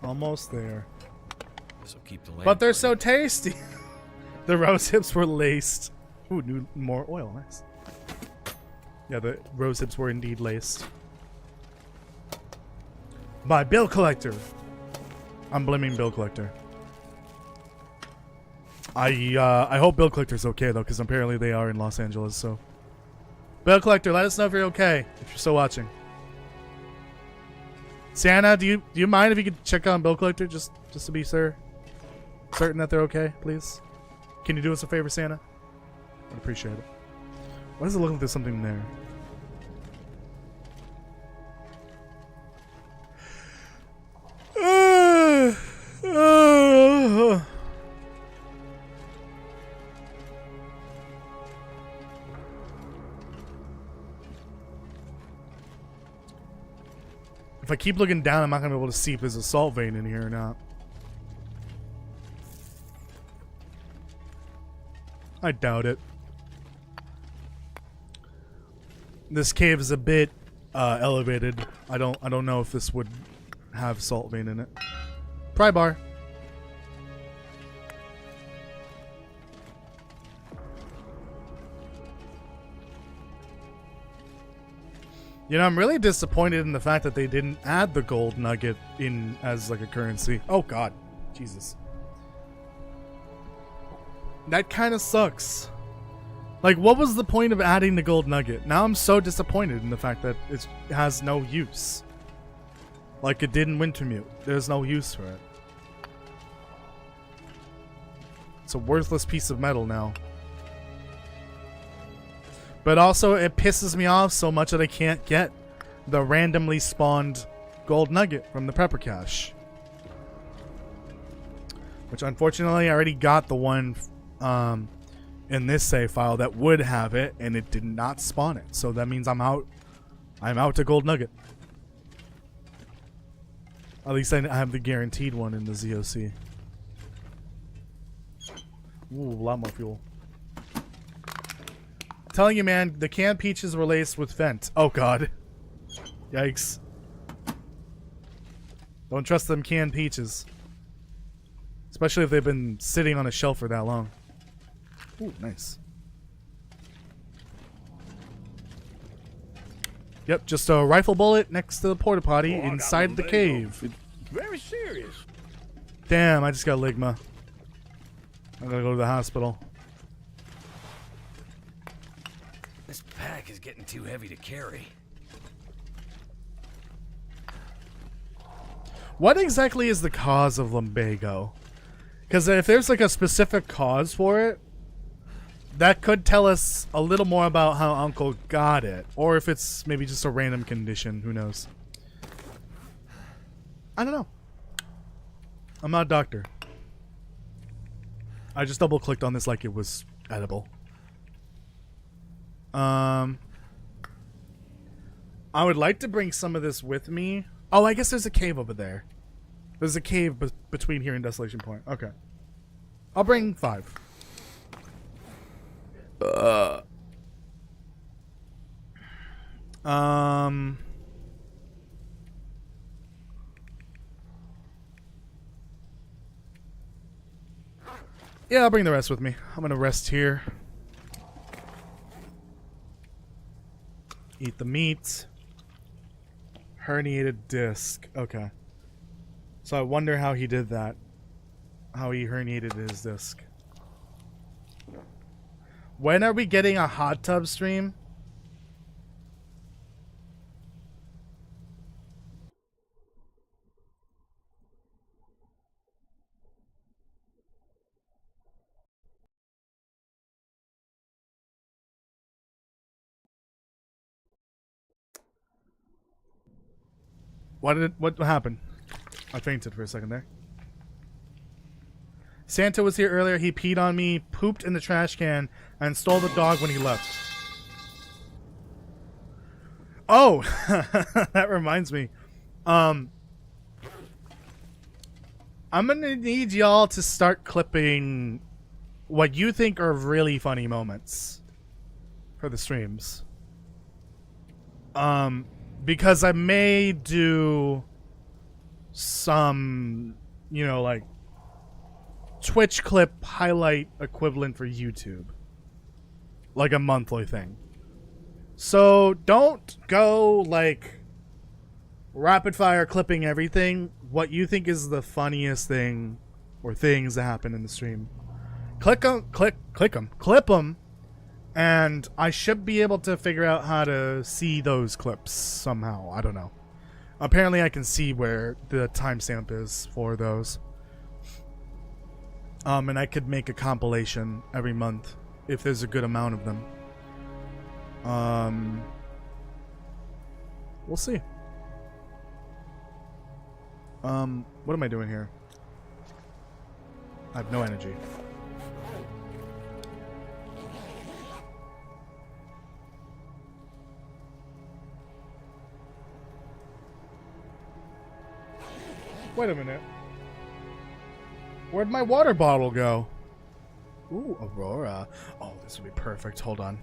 Almost there. This'll keep the lamp But they're burning. so tasty. The rose hips were laced. Ooh, new, more oil. Nice. Yeah, the rose hips were indeed laced. By Bill Collector. I'm blaming Bill Collector. I hope Bill Collector's okay though, because apparently they are in Los Angeles. So, Bill Collector, let us know if you're okay. If you're still watching. Santa, do you mind if you could check on Bill Collector just to be certain that they're okay, please? Can you do us a favor, Santa? I'd appreciate it. Why does it look like there's something there? If I keep looking down, I'm not going to be able to see if there's a salt vein in here or not. I doubt it. This cave is a bit elevated. I don't know if this would have salt vein in it. Pry bar. You know, I'm really disappointed in the fact that they didn't add the gold nugget in as like a currency. Oh god. Jesus. That kind of sucks. Like, what was the point of adding the gold nugget? Now I'm so disappointed in the fact that it has no use. Like it did in Wintermute. There's no use for it. It's a worthless piece of metal now. But also, it pisses me off so much that I can't get the randomly spawned gold nugget from the prepper cache. Which, unfortunately, I already got the one in this save file that would have it, and it did not spawn it. So that means I'm out. I'm out to gold nugget. At least I have the guaranteed one in the ZOC. Ooh, a lot more fuel. Telling you, man, the canned peaches were laced with Fent. Oh god. Yikes. Don't trust them canned peaches. Especially if they've been sitting on a shelf for that long. Ooh, nice. Yep, just a rifle bullet next to the porta potty inside the cave. Very serious. Damn, I just got ligma. I gotta go to the hospital. This pack is getting too heavy to carry. What exactly is the cause of lumbago? Because if there's like a specific cause for it, that could tell us a little more about how Uncle got it. Or if it's maybe just a random condition. Who knows? I don't know. I'm not a doctor. I just double clicked on this like it was edible. I would like to bring some of this with me. Oh, I guess there's a cave over there. There's a cave between here and Desolation Point. Okay. I'll bring 5. Yeah, I'll bring the rest with me. I'm gonna rest here. Eat the meat. Herniated disc. Okay. So I wonder how he did that. How he herniated his disc. When are we getting a hot tub stream? What happened? I fainted for a second there. Santa was here earlier. He peed on me, pooped in the trash can, and stole the dog when he left. Oh, that reminds me. I'm gonna need y'all to start clipping what you think are really funny moments for the streams. Because I may do some, you know, like Twitch clip highlight equivalent for YouTube. Like a monthly thing. So don't go like rapid fire clipping everything. What you think is the funniest thing or things that happen in the stream. Clip them. And I should be able to figure out how to see those clips somehow. I don't know. Apparently I can see where the timestamp is for those. And I could make a compilation every month if there's a good amount of them. We'll see. What am I doing here? I have no energy. Wait a minute. Where'd my water bottle go? Ooh, Aurora. Oh, this would be perfect. Hold on.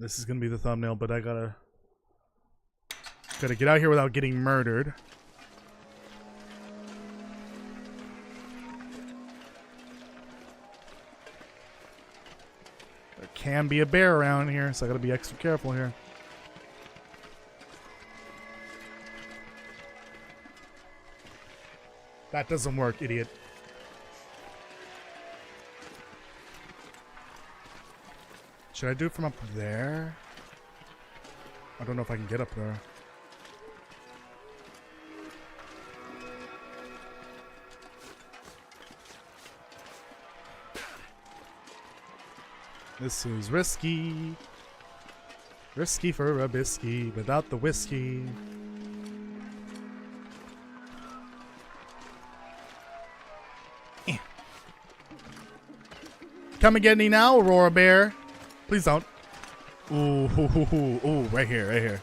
This is gonna be the thumbnail, but I gotta get out here without getting murdered. There can be a bear around here, so I gotta be extra careful here. That doesn't work, idiot. Should I do it from up there? I don't know if I can get up there. This is risky. Risky for a biscuit without the whiskey. Come and get me now, Aurora Bear. Please don't. Ooh, ooh, right here, right here.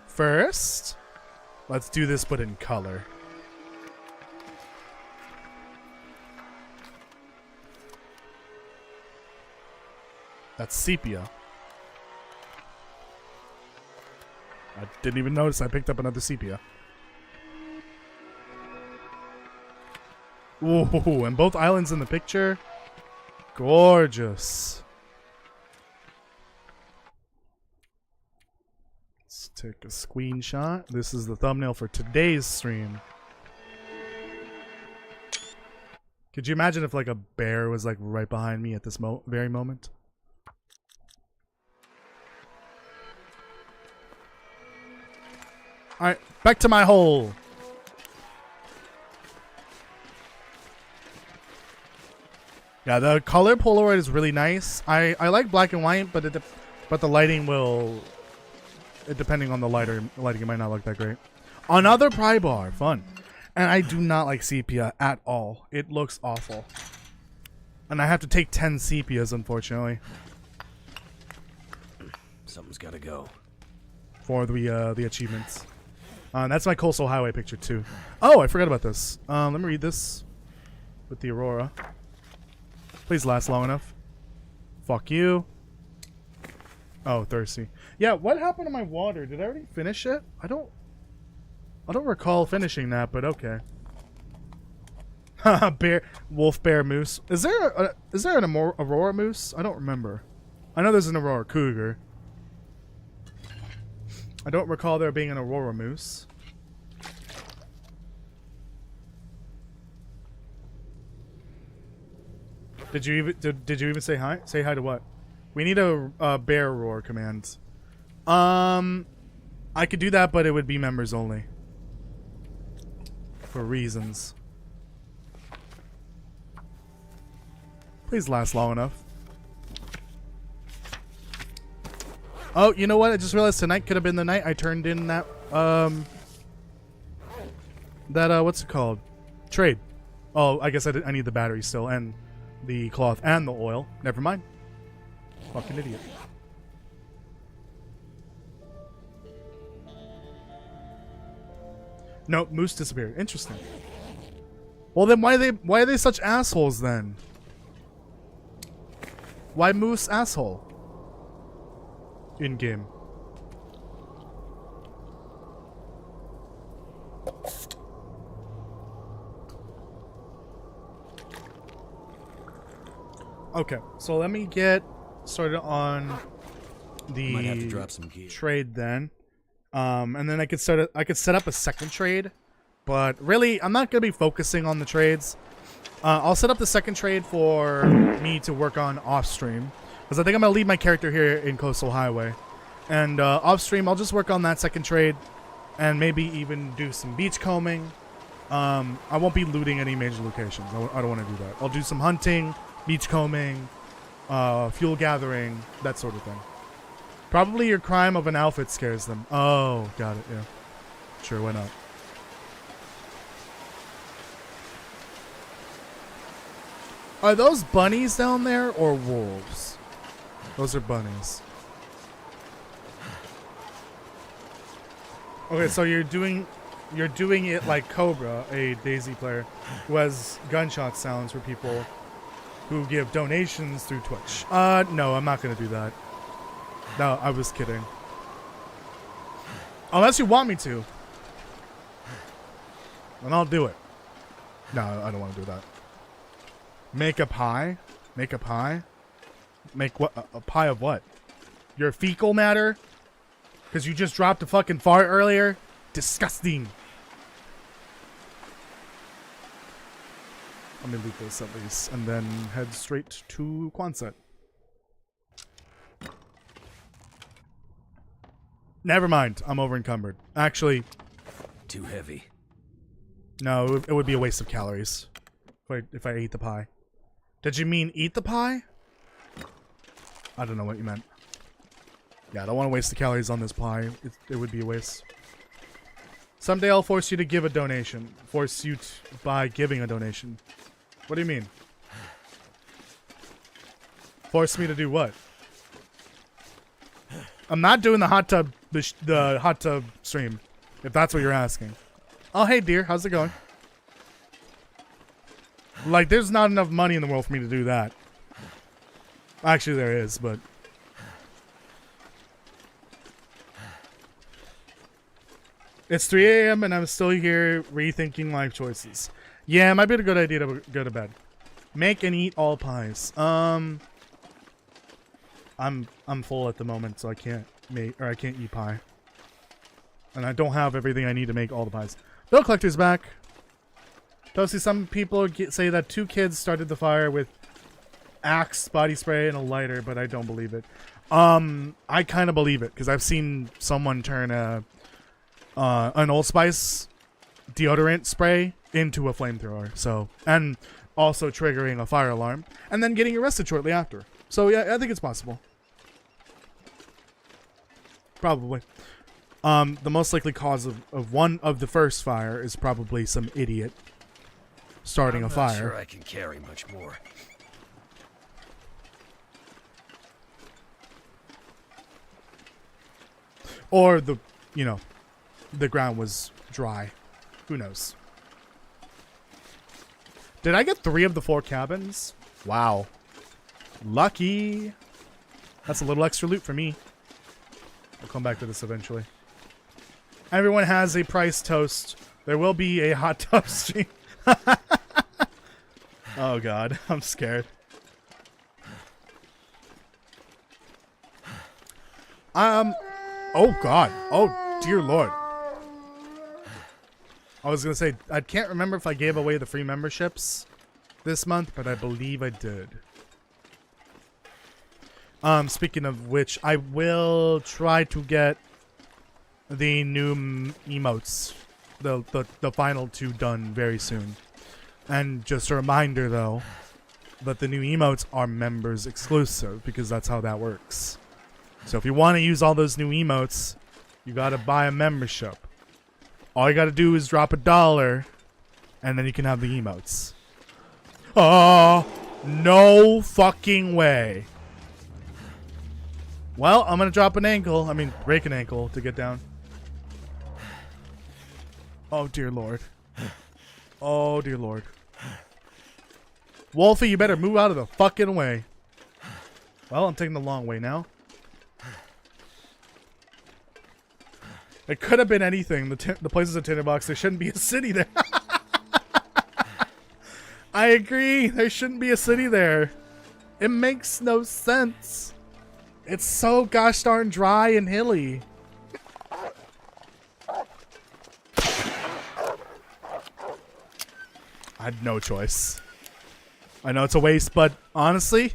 First, let's do this, but in color. That's sepia. I didn't even notice I picked up another sepia. Ooh, and both islands in the picture. Gorgeous. Let's take a screenshot. This is the thumbnail for today's stream. Could you imagine if like a bear was like right behind me at this very moment? Alright, back to my hole. Yeah, the color Polaroid is really nice. I like black and white, but the lighting will, depending on the lighting, it might not look that great. Another pry bar, fun. And I do not like sepia at all. It looks awful. And I have to take 10 sepias, unfortunately, Something's gotta go. for the achievements. That's my Coastal Highway picture too. Oh, I forgot about this. Let me read this with the Aurora. Please last long enough. Fuck you. Oh, thirsty. Yeah, what happened to my water? Did I already finish it? I don't recall finishing that, but okay. Bear, wolf, bear, moose. Is there an Aurora moose? I don't remember. I know there's an Aurora cougar. I don't recall there being an Aurora moose. Did you even say hi? Say hi to what? We need a bear roar command. I could do that, but it would be members only. For reasons. Please last long enough. Oh, you know what? I just realized tonight could have been the night I turned in that, what's it called? Trade. Oh, I guess I need the battery still, and the cloth, and the oil. Never mind. Fucking idiot. Nope, moose disappeared. Interesting. Well then why are they such assholes then? Why moose asshole? In game. Okay, so let me get started on Might have to the drop some gear. trade then. And then I could set up a second trade, but really I'm not gonna be focusing on the trades. I'll set up the second trade for me to work on off stream, because I think I'm gonna leave my character here in Coastal Highway, and off stream I'll just work on that second trade, and maybe even do some beach combing. I won't be looting any major locations. I don't want to do that. I'll do some hunting, beach combing, fuel gathering, that sort of thing. Probably your crime of an outfit scares them. Oh, got it, yeah. Sure, why not? Are those bunnies down there or wolves? Those are bunnies. Okay, so you're doing it like Cobra, a Daisy player, who has gunshot sounds for people who give donations through Twitch. No, I'm not gonna do that. No, I was kidding. Unless you want me to. Then I'll do it. No, I don't want to do that. Make a pie? Make a pie? Make what? A pie of what? Your fecal matter? Because you just dropped a fucking fart earlier? Disgusting. Let me loot this at least, and then head straight to Quonset. Never mind, I'm over encumbered. Actually, Too heavy. no, it would be a waste of calories if I ate the pie. Did you mean eat the pie? I don't know what you meant. Yeah, I don't want to waste the calories on this pie. It would be a waste. Someday I'll force you to give a donation. Force you by giving a donation. What do you mean? Force me to do what? I'm not doing the hot tub stream, if that's what you're asking. Oh, hey dear, how's it going? Like, there's not enough money in the world for me to do that. Actually, there is, but... It's 3 a.m. and I'm still here rethinking life choices. Yeah, it might be a good idea to go to bed. Make and eat all pies. I'm full at the moment, so I can't eat pie. And I don't have everything I need to make all the pies. Bill Collector's back. Toasty, some people say that 2 kids started the fire with axe, body spray, and a lighter, but I don't believe it. I kind of believe it, because I've seen someone turn an Old Spice deodorant spray into a flamethrower. So, and also triggering a fire alarm, and then getting arrested shortly after. So yeah, I think it's possible. Probably. The most likely cause of one of the first fire is probably some idiot starting a fire. I'm not sure I can carry much more. Or the ground was dry. Who knows? Did I get 3 of the 4 cabins? Wow. Lucky. That's a little extra loot for me. I'll come back to this eventually. Everyone has a price toast. There will be a hot tub stream. Oh god, I'm scared. Oh god. Oh dear lord. I was gonna say, I can't remember if I gave away the free memberships this month, but I believe I did. Speaking of which, I will try to get the new emotes, the final 2 done very soon. And just a reminder though, that the new emotes are members exclusive, because that's how that works. So if you want to use all those new emotes, you gotta buy a membership. All you gotta do is drop $1, and then you can have the emotes. Oh, no fucking way. Well, I'm gonna drop an ankle. I mean, break an ankle to get down. Oh, dear lord. Oh, dear lord. Wolfie, you better move out of the fucking way. Well, I'm taking the long way now. It could have been anything. The place is a tinderbox. There shouldn't be a city there. I agree. There shouldn't be a city there. It makes no sense. It's so gosh darn dry and hilly. I had no choice. I know it's a waste, but honestly,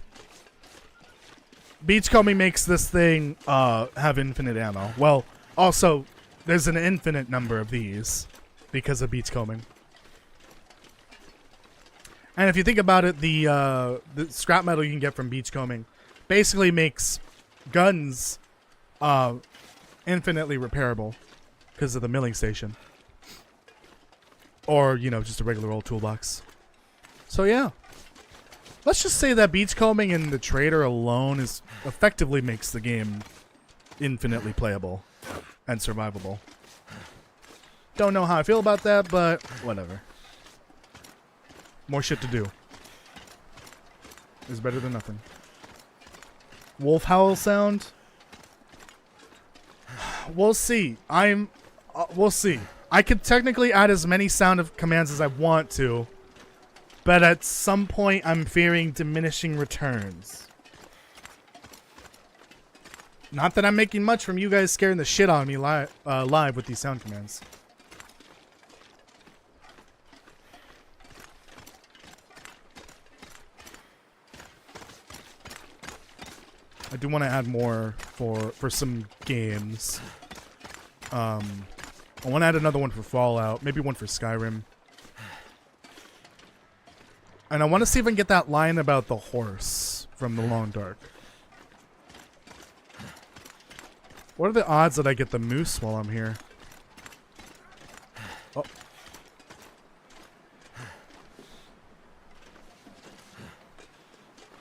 beachcombing makes this thing have infinite ammo. Well, also, there's an infinite number of these because of beachcombing. And if you think about it, the scrap metal you can get from beachcombing basically makes guns infinitely repairable because of the milling station. Or, you know, just a regular old toolbox. So yeah. Let's just say that beachcombing and the trader alone is effectively makes the game infinitely playable and survivable. Don't know how I feel about that, but whatever. More shit to do is better than nothing. Wolf howl sound? We'll see. We'll see. I could technically add as many sound of commands as I want to, but at some point I'm fearing diminishing returns. Not that I'm making much from you guys scaring the shit out of me live with these sound commands. I do want to add more for some games. I want to add another one for Fallout, maybe one for Skyrim. And I want to see if I can get that line about the horse from The Long Dark. What are the odds that I get the moose while I'm here? Oh.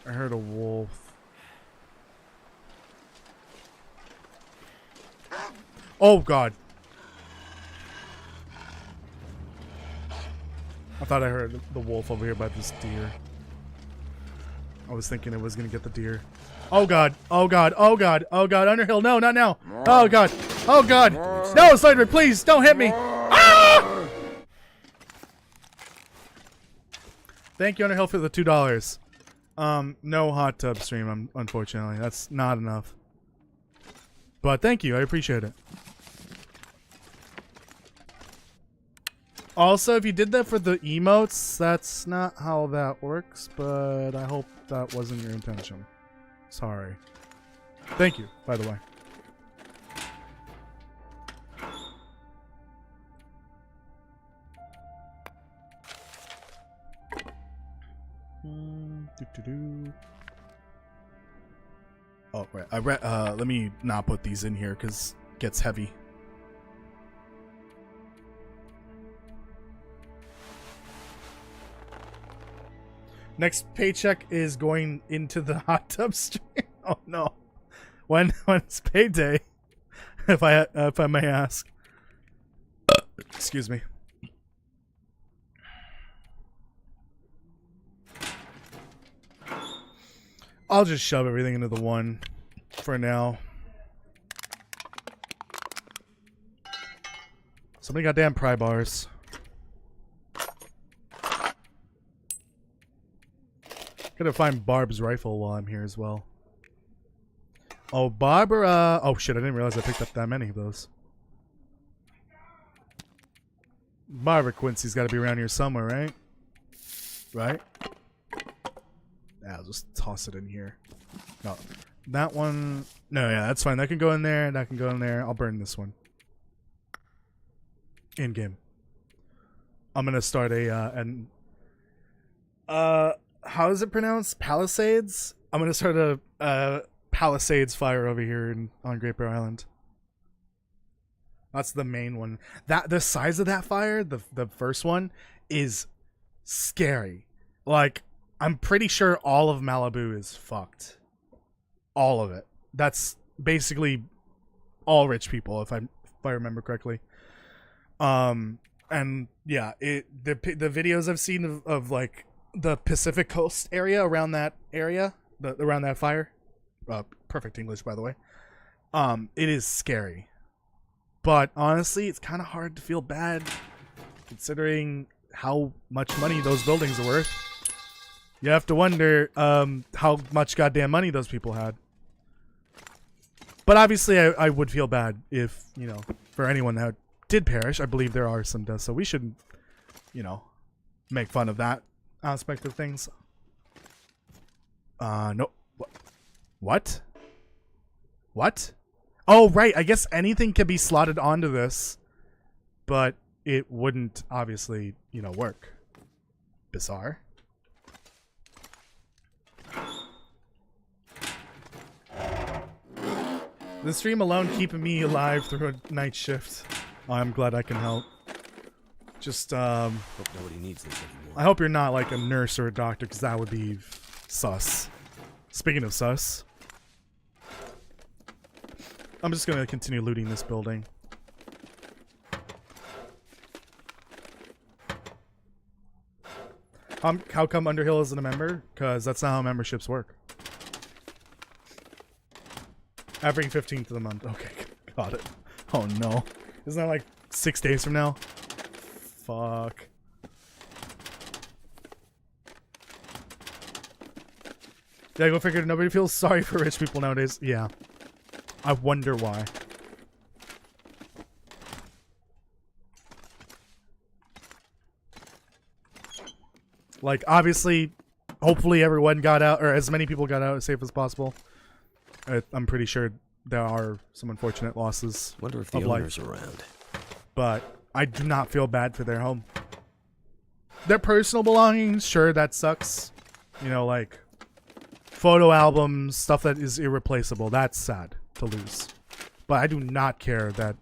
I heard a wolf. Oh god. I thought I heard the wolf over here by this deer. I was thinking it was gonna get the deer. Oh god, oh god, oh god, oh god, Underhill, no, not now. Oh god, oh god. No, Slider, please, don't hit me. Ah! Thank you, Underhill, for the $2. No hot tub stream, unfortunately. That's not enough. But thank you, I appreciate it. Also, if you did that for the emotes, that's not how that works, but I hope that wasn't your intention. Sorry. Thank you, by the way. Oh, right. Let me not put these in here because it gets heavy. Next paycheck is going into the hot tub stream. Oh no! When's payday? If I may ask. Excuse me. I'll just shove everything into the one for now. So many goddamn pry bars. Gotta find Barb's rifle while I'm here as well. Oh, Barbara. Oh shit, I didn't realize I picked up that many of those. Barbara Quincy's gotta be around here somewhere, right? Right? Yeah, I'll just toss it in here. No. That one. No, yeah, that's fine. That can go in there. That can go in there. I'll burn this one. In game. I'm gonna start how is it pronounced? Palisades? I'm gonna start a Palisades fire over here on Great Bear Island. That's the main one. The size of that fire, the first one, is scary. Like, I'm pretty sure all of Malibu is fucked. All of it. That's basically all rich people, if I remember correctly. And yeah, the videos I've seen of like the Pacific Coast area around that area, around that fire. Perfect English, by the way. It is scary. But honestly, it's kind of hard to feel bad considering how much money those buildings are worth. You have to wonder how much goddamn money those people had. But obviously, I would feel bad if, you know, for anyone that did perish. I believe there are some deaths, so we shouldn't, you know, make fun of that aspect of things. No. What? What? Oh, right. I guess anything can be slotted onto this, but it wouldn't obviously, you know, work. Bizarre. The stream alone keeping me alive through a night shift. Oh, I'm glad I can help. Just, Hope nobody needs this anymore. I hope you're not like a nurse or a doctor, because that would be sus. Speaking of sus, I'm just gonna continue looting this building. How come Underhill isn't a member? Because that's not how memberships work. Every 15th of the month. Okay, got it. Oh no. Isn't that like 6 days from now? Fuck. Yeah, go figure. Nobody feels sorry for rich people nowadays. Yeah. I wonder why. Like, obviously, hopefully everyone got out, or as many people got out as safe as possible. I'm pretty sure there are some unfortunate losses. Wonder if the owner's around. But I do not feel bad for their home. Their personal belongings, sure, that sucks. You know, like photo albums, stuff that is irreplaceable. That's sad to lose. But I do not care that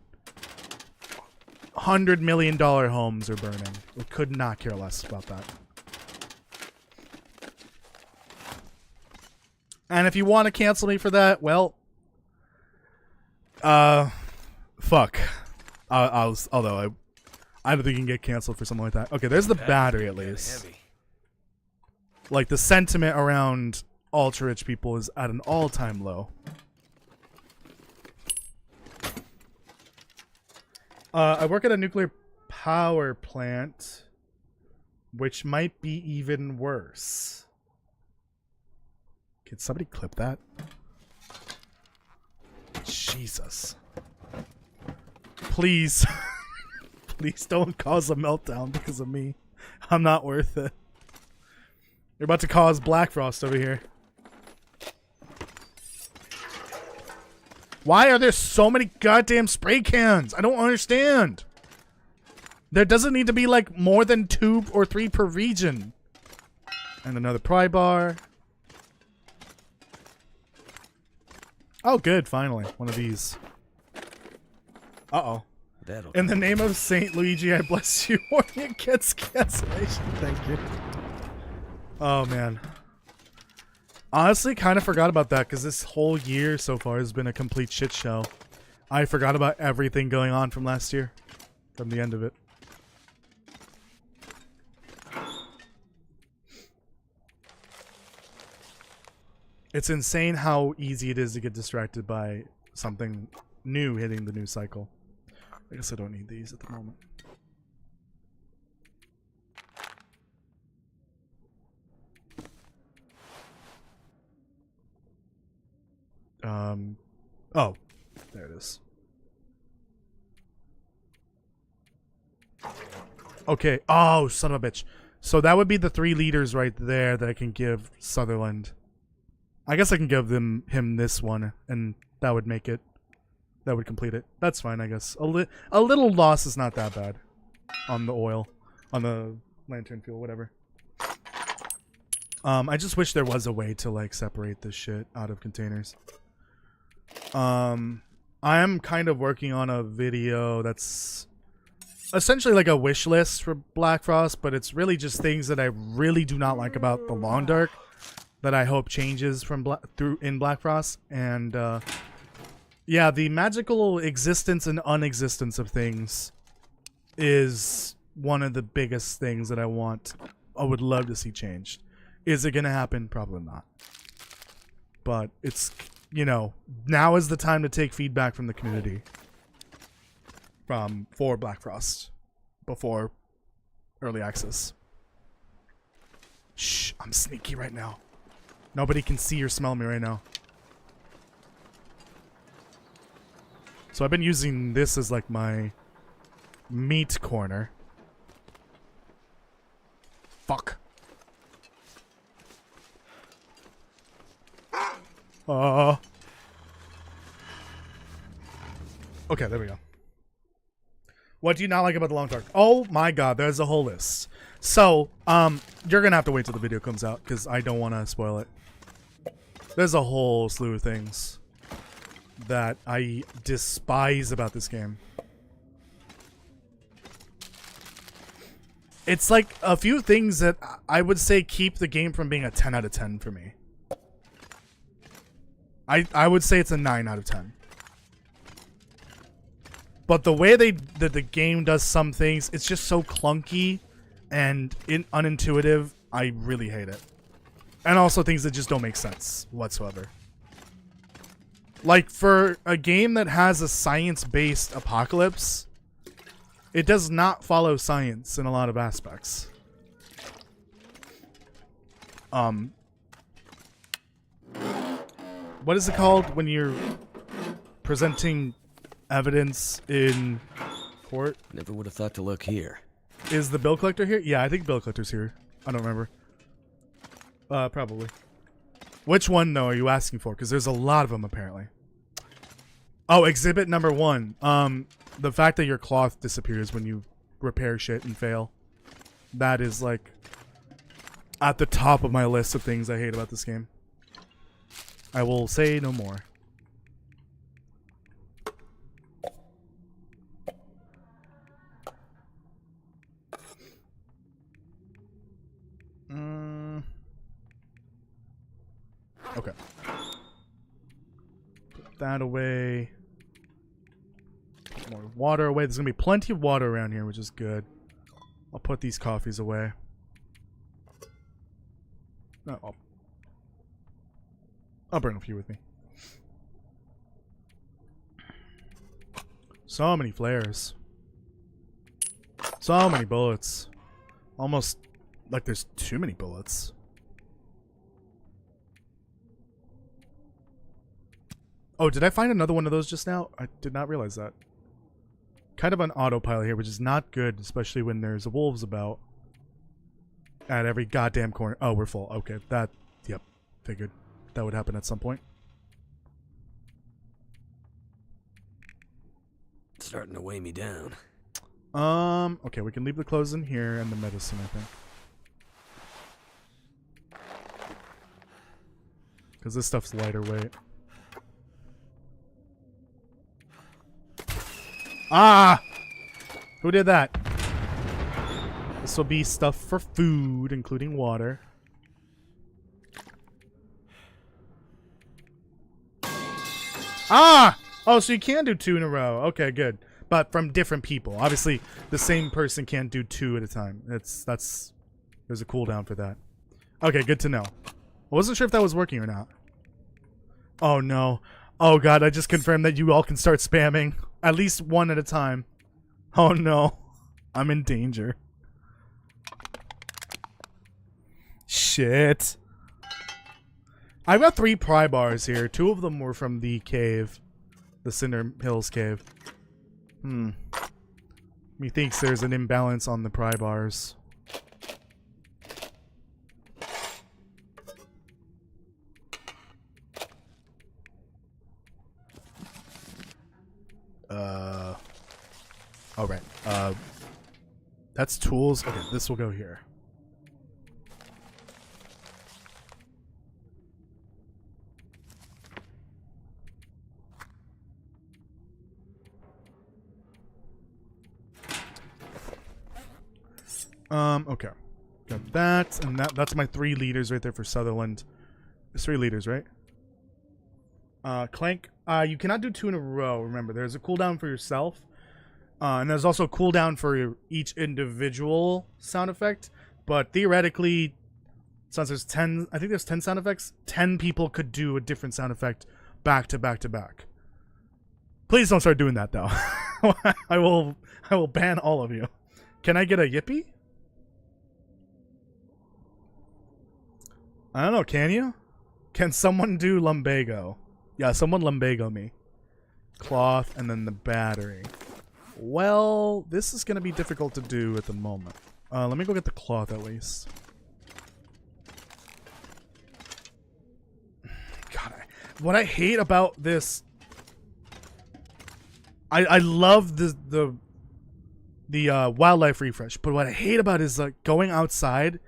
$100 million homes are burning. I could not care less about that. And if you want to cancel me for that, well, fuck. Although I don't think you can get canceled for something like that. Okay, there's the battery at least. Like, the sentiment around ultra rich people is at an all-time low. I work at a nuclear power plant, which might be even worse. Can somebody clip that? Jesus. Please. Please don't cause a meltdown because of me. I'm not worth it. You're about to cause Black Frost over here. Why are there so many goddamn spray cans? I don't understand. There doesn't need to be like more than 2 or 3 per region. And another pry bar. Oh, good. Finally. One of these. Uh-oh. That'll In the name of Saint Luigi, I bless you. Warning against cancellation. Thank you. Oh, man. Honestly, kind of forgot about that because this whole year so far has been a complete shit show. I forgot about everything going on from last year. From the end of it. It's insane how easy it is to get distracted by something new hitting the news cycle. I guess I don't need these at the moment. Oh, there it is. Okay. Oh, son of a bitch. So that would be the 3 liters right there that I can give Sutherland. I guess I can give him this one, and that would make it. That would complete it. That's fine, I guess. A little loss is not that bad on the oil, on the lantern fuel, whatever. I just wish there was a way to like separate this shit out of containers. I am kind of working on a video that's essentially like a wish list for Black Frost, but it's really just things that I really do not like about the Long Dark that I hope changes from in Black Frost. And yeah, the magical existence and unexistence of things is one of the biggest things that I would love to see changed. Is it gonna happen? Probably not. But it's, you know, now is the time to take feedback from the community for Black Frost before early access. Shh, I'm sneaky right now. Nobody can see or smell me right now. So I've been using this as like my meat corner. Fuck. Okay, there we go. What do you not like about the Long Dark? Oh my god, there's a whole list. So, you're gonna have to wait till the video comes out because I don't want to spoil it. There's a whole slew of things that I despise about this game. It's like a few things that I would say keep the game from being a 10 out of 10 for me. I would say it's a 9 out of 10. But the way that the game does some things, it's just so clunky and unintuitive. I really hate it. And also things that just don't make sense whatsoever. Like, for a game that has a science-based apocalypse, it does not follow science in a lot of aspects. What is it called when you're presenting evidence in court? Never would have thought to look here. Is the bill collector here? Yeah, I think bill collector's here. I don't remember. Probably. Which one, though, are you asking for? Because there's a lot of them, apparently. Oh, exhibit number 1. The fact that your cloth disappears when you repair shit and fail. That is, like, at the top of my list of things I hate about this game. I will say no more. Okay. Put that away. Put more water away. There's going to be plenty of water around here, which is good. I'll put these coffees away. No, I'll bring a few with me. So many flares. So many bullets. Almost like there's too many bullets. Oh, did I find another one of those just now? I did not realize that. Kind of on autopilot here, which is not good, especially when there's wolves about. At every goddamn corner. Oh, we're full. Okay, yep, figured that would happen at some point. It's starting to weigh me down. Okay, we can leave the clothes in here and the medicine, I think. because this stuff's lighter weight. Ah! Who did that? This will be stuff for food, including water. Ah! Oh, so you can do 2 in a row. Okay, good. But from different people. Obviously, the same person can't do 2 at a time. There's a cooldown for that. Okay, good to know. I wasn't sure if that was working or not. Oh no. Oh god, I just confirmed that you all can start spamming. At least 1 at a time. Oh no. I'm in danger. Shit. I've got 3 pry bars here. 2 of them were from the cave. The Cinder Hills cave. Methinks there's an imbalance on the pry bars. Oh, right. That's tools. Okay, this will go here. Okay. Got that, and that's my 3 liters right there for Sutherland. There's 3 liters, right? Clank, you cannot do 2 in a row, remember. There's a cooldown for yourself. And there's also a cooldown for each individual sound effect. But theoretically, since there's 10, I think there's 10 sound effects, 10 people could do a different sound effect back to back to back. Please don't start doing that, though. I will ban all of you. Can I get a yippee? I don't know, can you? Can someone do lumbago? Yeah, someone lumbago me. Cloth and then the battery. Well, this is going to be difficult to do at the moment. Let me go get the cloth at least. God, what I hate about this... I love the wildlife refresh, but what I hate about it is like going outside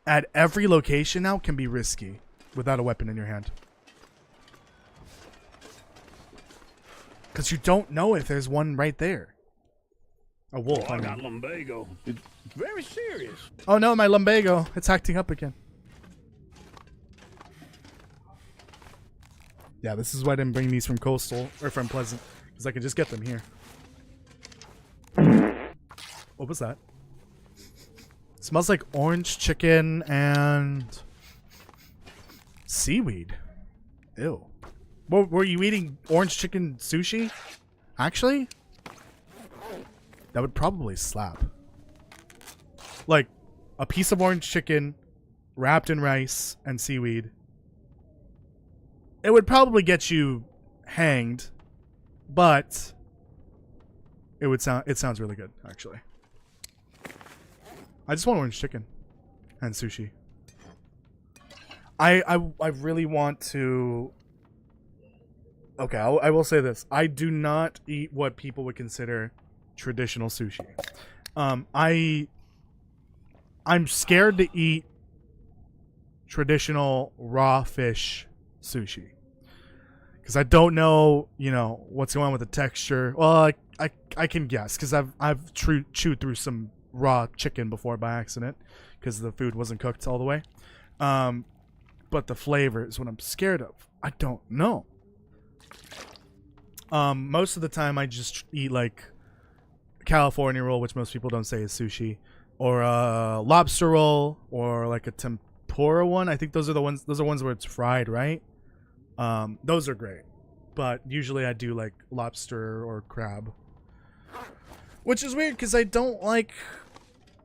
at every location now can be risky without a weapon in your hand. Because you don't know if there's one right there. A wolf, Oh, I got lumbago. It's very serious. Oh no, my lumbago. It's acting up again. Yeah, this is why I didn't bring these from Coastal, or from Pleasant. Because I could just get them here. What was that? It smells like orange chicken and... seaweed. Ew. Were you eating orange chicken sushi? Actually? That would probably slap. Like, a piece of orange chicken wrapped in rice and seaweed. It would probably get you hanged, but it sounds really good, actually. I just want orange chicken and sushi. I really want to... Okay, I will say this. I do not eat what people would consider traditional sushi. I'm scared to eat traditional raw fish sushi. Because I don't know, you know, what's going on with the texture. Well, I can guess, because I've chewed through some raw chicken before by accident, because the food wasn't cooked all the way. But the flavor is what I'm scared of. I don't know. Most of the time I just eat like California roll, which most people don't say is sushi, or a lobster roll, or like a tempura one. I think those are ones where it's fried, right? Those are great. But usually I do like lobster or crab. Which is weird because I don't like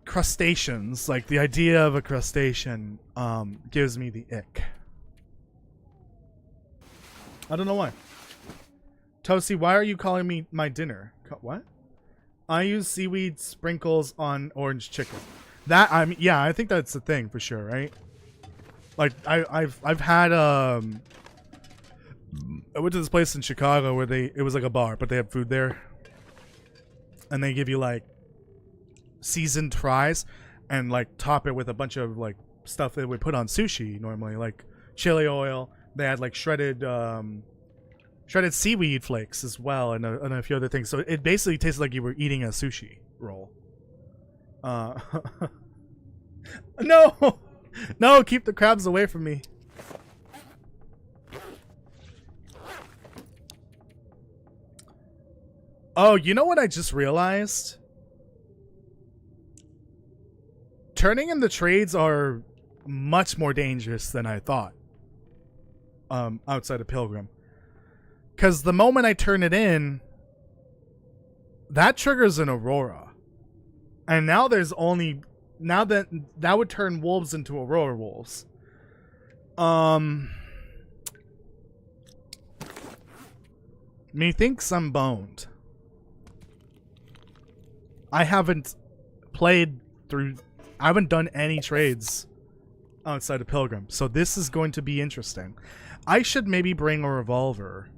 crustaceans. Like the idea of a crustacean gives me the ick. I don't know why. Toasty, why are you calling me my dinner? What? I use seaweed sprinkles on orange chicken. Yeah, I think that's the thing for sure, right? Like I've had I went to this place in Chicago where it was like a bar, but they have food there. And they give you like seasoned fries and like top it with a bunch of like stuff that we put on sushi normally, like chili oil, They had like shredded seaweed flakes as well, and a few other things. So it basically tasted like you were eating a sushi roll. No, no, keep the crabs away from me. Oh, you know what I just realized? Turning in the trades are much more dangerous than I thought. Outside of Pilgrim. Because the moment I turn it in, that triggers an Aurora. And now there's only... Now that would turn wolves into Aurora wolves. Methinks I'm boned. I haven't played through... I haven't done any trades outside of Pilgrim. So this is going to be interesting. I should maybe bring a revolver.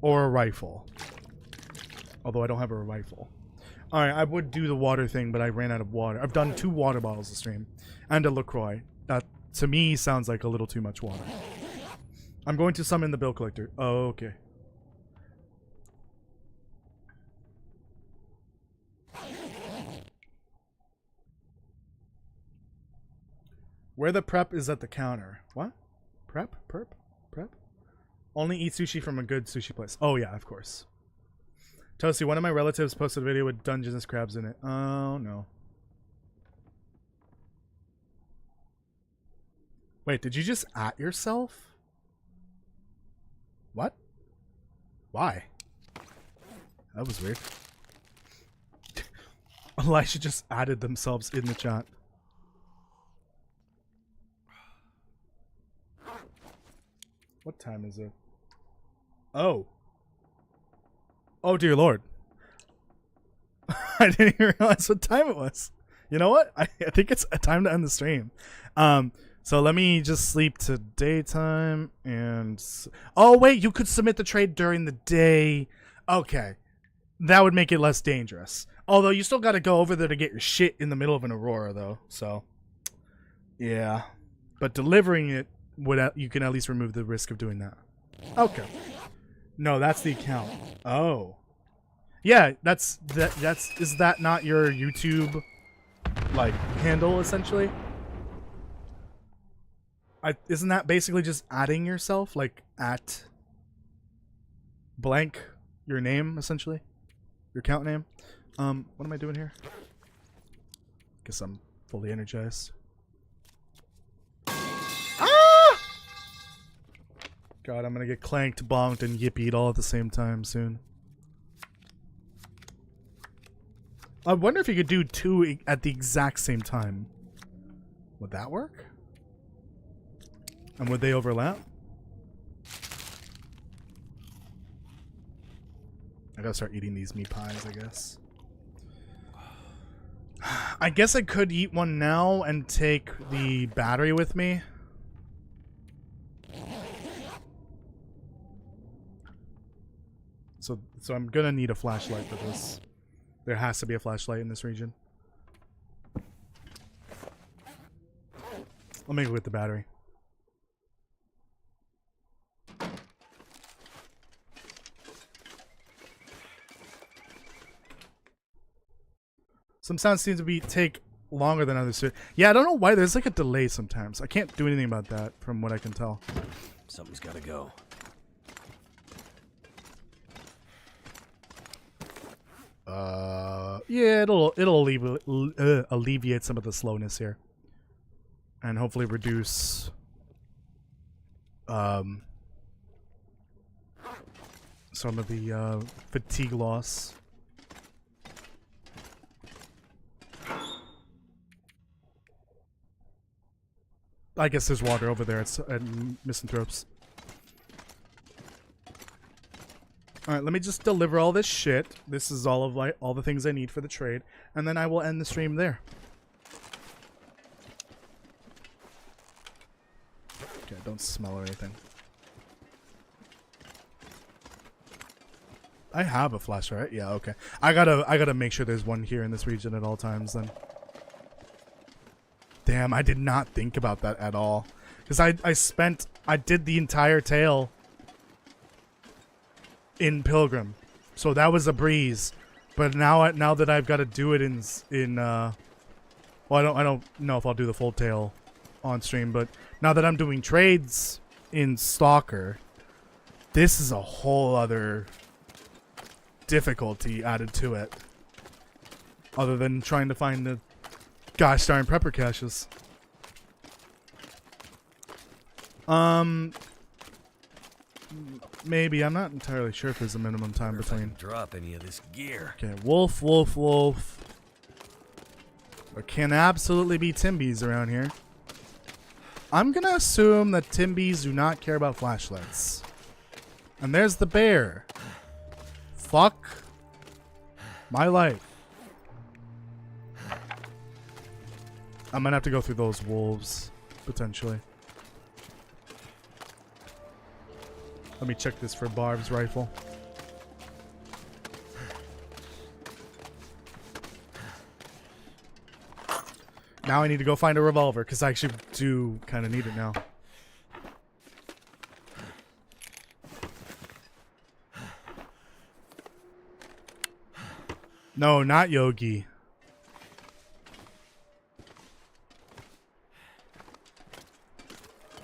Or a rifle. Although I don't have a rifle. Alright, I would do the water thing, but I ran out of water. I've done 2 water bottles this stream. And a LaCroix. That, to me, sounds like a little too much water. I'm going to summon the bill collector. Oh, okay. Where the prep is at the counter. What? Prep? Perp? Prep? Only eat sushi from a good sushi place. Oh, yeah, of course. Toasty, one of my relatives posted a video with Dungeness crabs in it. Oh, no. Wait, did you just at yourself? What? Why? That was weird. Elisha just added themselves in the chat. What time is it? Oh. Oh, dear Lord. I didn't even realize what time it was. You know what? I think it's time to end the stream. So let me just sleep to daytime and... Oh, wait, you could submit the trade during the day. Okay. That would make it less dangerous. Although you still got to go over there to get your shit in the middle of an Aurora, though. So, yeah. But delivering it, you can at least remove the risk of doing that. Okay. No, that's the account. Oh. Yeah, is that not your YouTube, like, handle, essentially? Isn't that basically just adding yourself, like, at blank your name, essentially? Your account name? What am I doing here? Guess I'm fully energized. Ah! God, I'm gonna get clanked, bonked, and yippied all at the same time soon. I wonder if you could do 2 at the exact same time. Would that work? And would they overlap? I gotta start eating these meat pies, I guess. I guess I could eat one now and take the battery with me. So I'm gonna need a flashlight for this. There has to be a flashlight in this region. Let me go get the battery. Some sounds seem to take longer than others. Yeah, I don't know why. There's like a delay sometimes. I can't do anything about that from what I can tell. Something's gotta go. Yeah, it'll alleviate some of the slowness here, and hopefully reduce some of the fatigue loss. I guess there's water over there at Misanthropes. Alright, let me just deliver all this shit. This is all the things I need for the trade. And then I will end the stream there. Okay, don't smell or anything. I have a flashlight. Yeah, okay. I gotta make sure there's one here in this region at all times then. Damn, I did not think about that at all. Because I did the entire tale in Pilgrim. So that was a breeze. But now that I've got to do it well, I don't know if I'll do the full tale on stream, but now that I'm doing trades in Stalker, this is a whole other difficulty added to it. Other than trying to find the gosh darn prepper caches. Maybe. I'm not entirely sure if there's a minimum time between. Drop any of this gear. Okay, wolf. There can absolutely be Timbies around here. I'm gonna assume that Timbies do not care about flashlights. And there's the bear. Fuck my life. I'm gonna have to go through those wolves, potentially. Let me check this for Barb's rifle. Now I need to go find a revolver, because I actually do kind of need it now. No, not Yogi.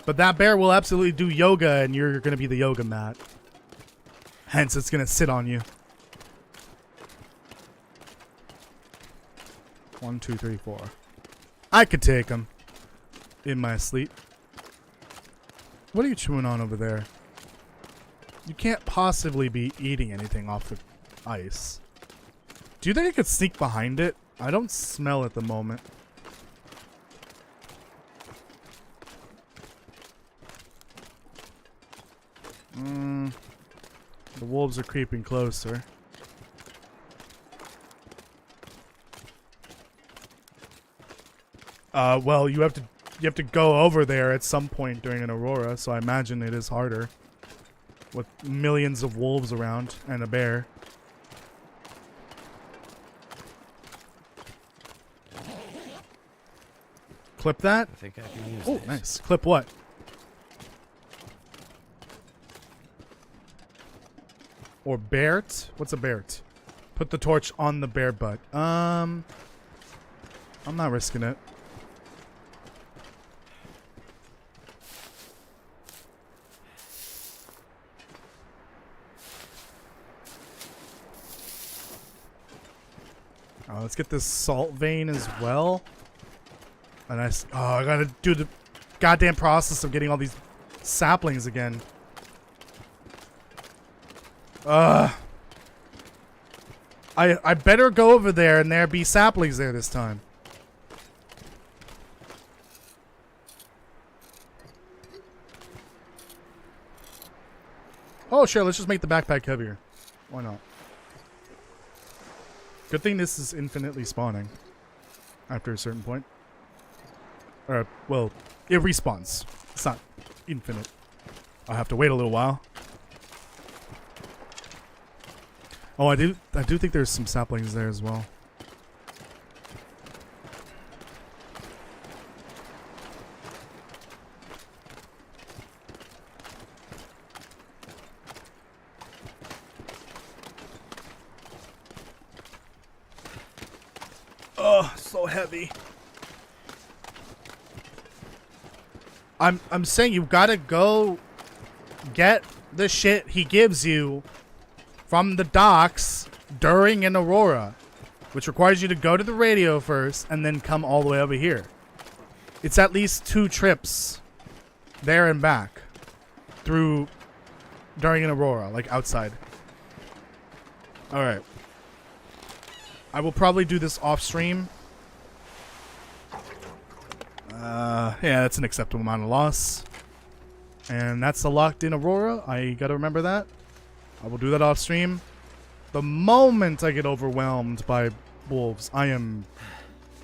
But that bear will absolutely do yoga, and you're going to be the yoga mat. Hence, it's going to sit on you. 1, 2, 3, 4. I could take him in my sleep. What are you chewing on over there? You can't possibly be eating anything off the ice. Do you think I could sneak behind it? I don't smell at the moment. The wolves are creeping closer. Well, you have to go over there at some point during an Aurora, so I imagine it is harder with millions of wolves around and a bear. Clip that? I think I can use Oh, this. nice. Clip what? Or Bert? What's a Bert? Put the torch on the bear butt. I'm not risking it. Let's get this salt vein as well. And I gotta do the goddamn process of getting all these saplings again. I better go over there and there be saplings there this time. Oh, sure, let's just make the backpack heavier. Why not? Good thing this is infinitely spawning after a certain point. Well, it respawns. It's not infinite. I'll have to wait a little while. Oh, I do think there's some saplings there as well. Oh, so heavy. I'm saying you gotta go get the shit he gives you from the docks during an Aurora, which requires you to go to the radio first and then come all the way over here. It's at least 2 trips there and back during an Aurora, like outside. All right. I will probably do this off stream. Yeah, that's an acceptable amount of loss. And that's the locked in Aurora. I gotta remember that. I will do that off stream. The moment I get overwhelmed by wolves, I am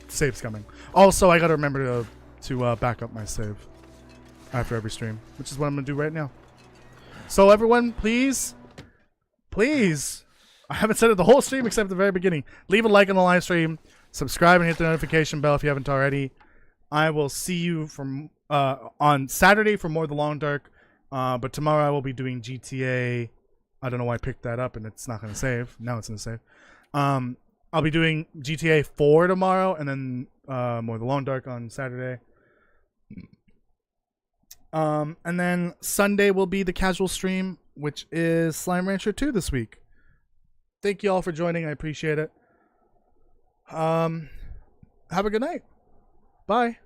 save's coming. Also, I gotta remember to back up my save after every stream, which is what I'm gonna do right now. So everyone, please, I haven't said it the whole stream except the very beginning. Leave a like on the live stream, subscribe and hit the notification bell if you haven't already. I will see you from on Saturday for more of the Long Dark. But tomorrow I will be doing GTA. I don't know why I picked that up and it's not going to save. Now it's going to save. I'll be doing GTA 4 tomorrow and then more of the Long Dark on Saturday. And then Sunday will be the casual stream, which is Slime Rancher 2 this week. Thank you all for joining. I appreciate it. Have a good night. Bye.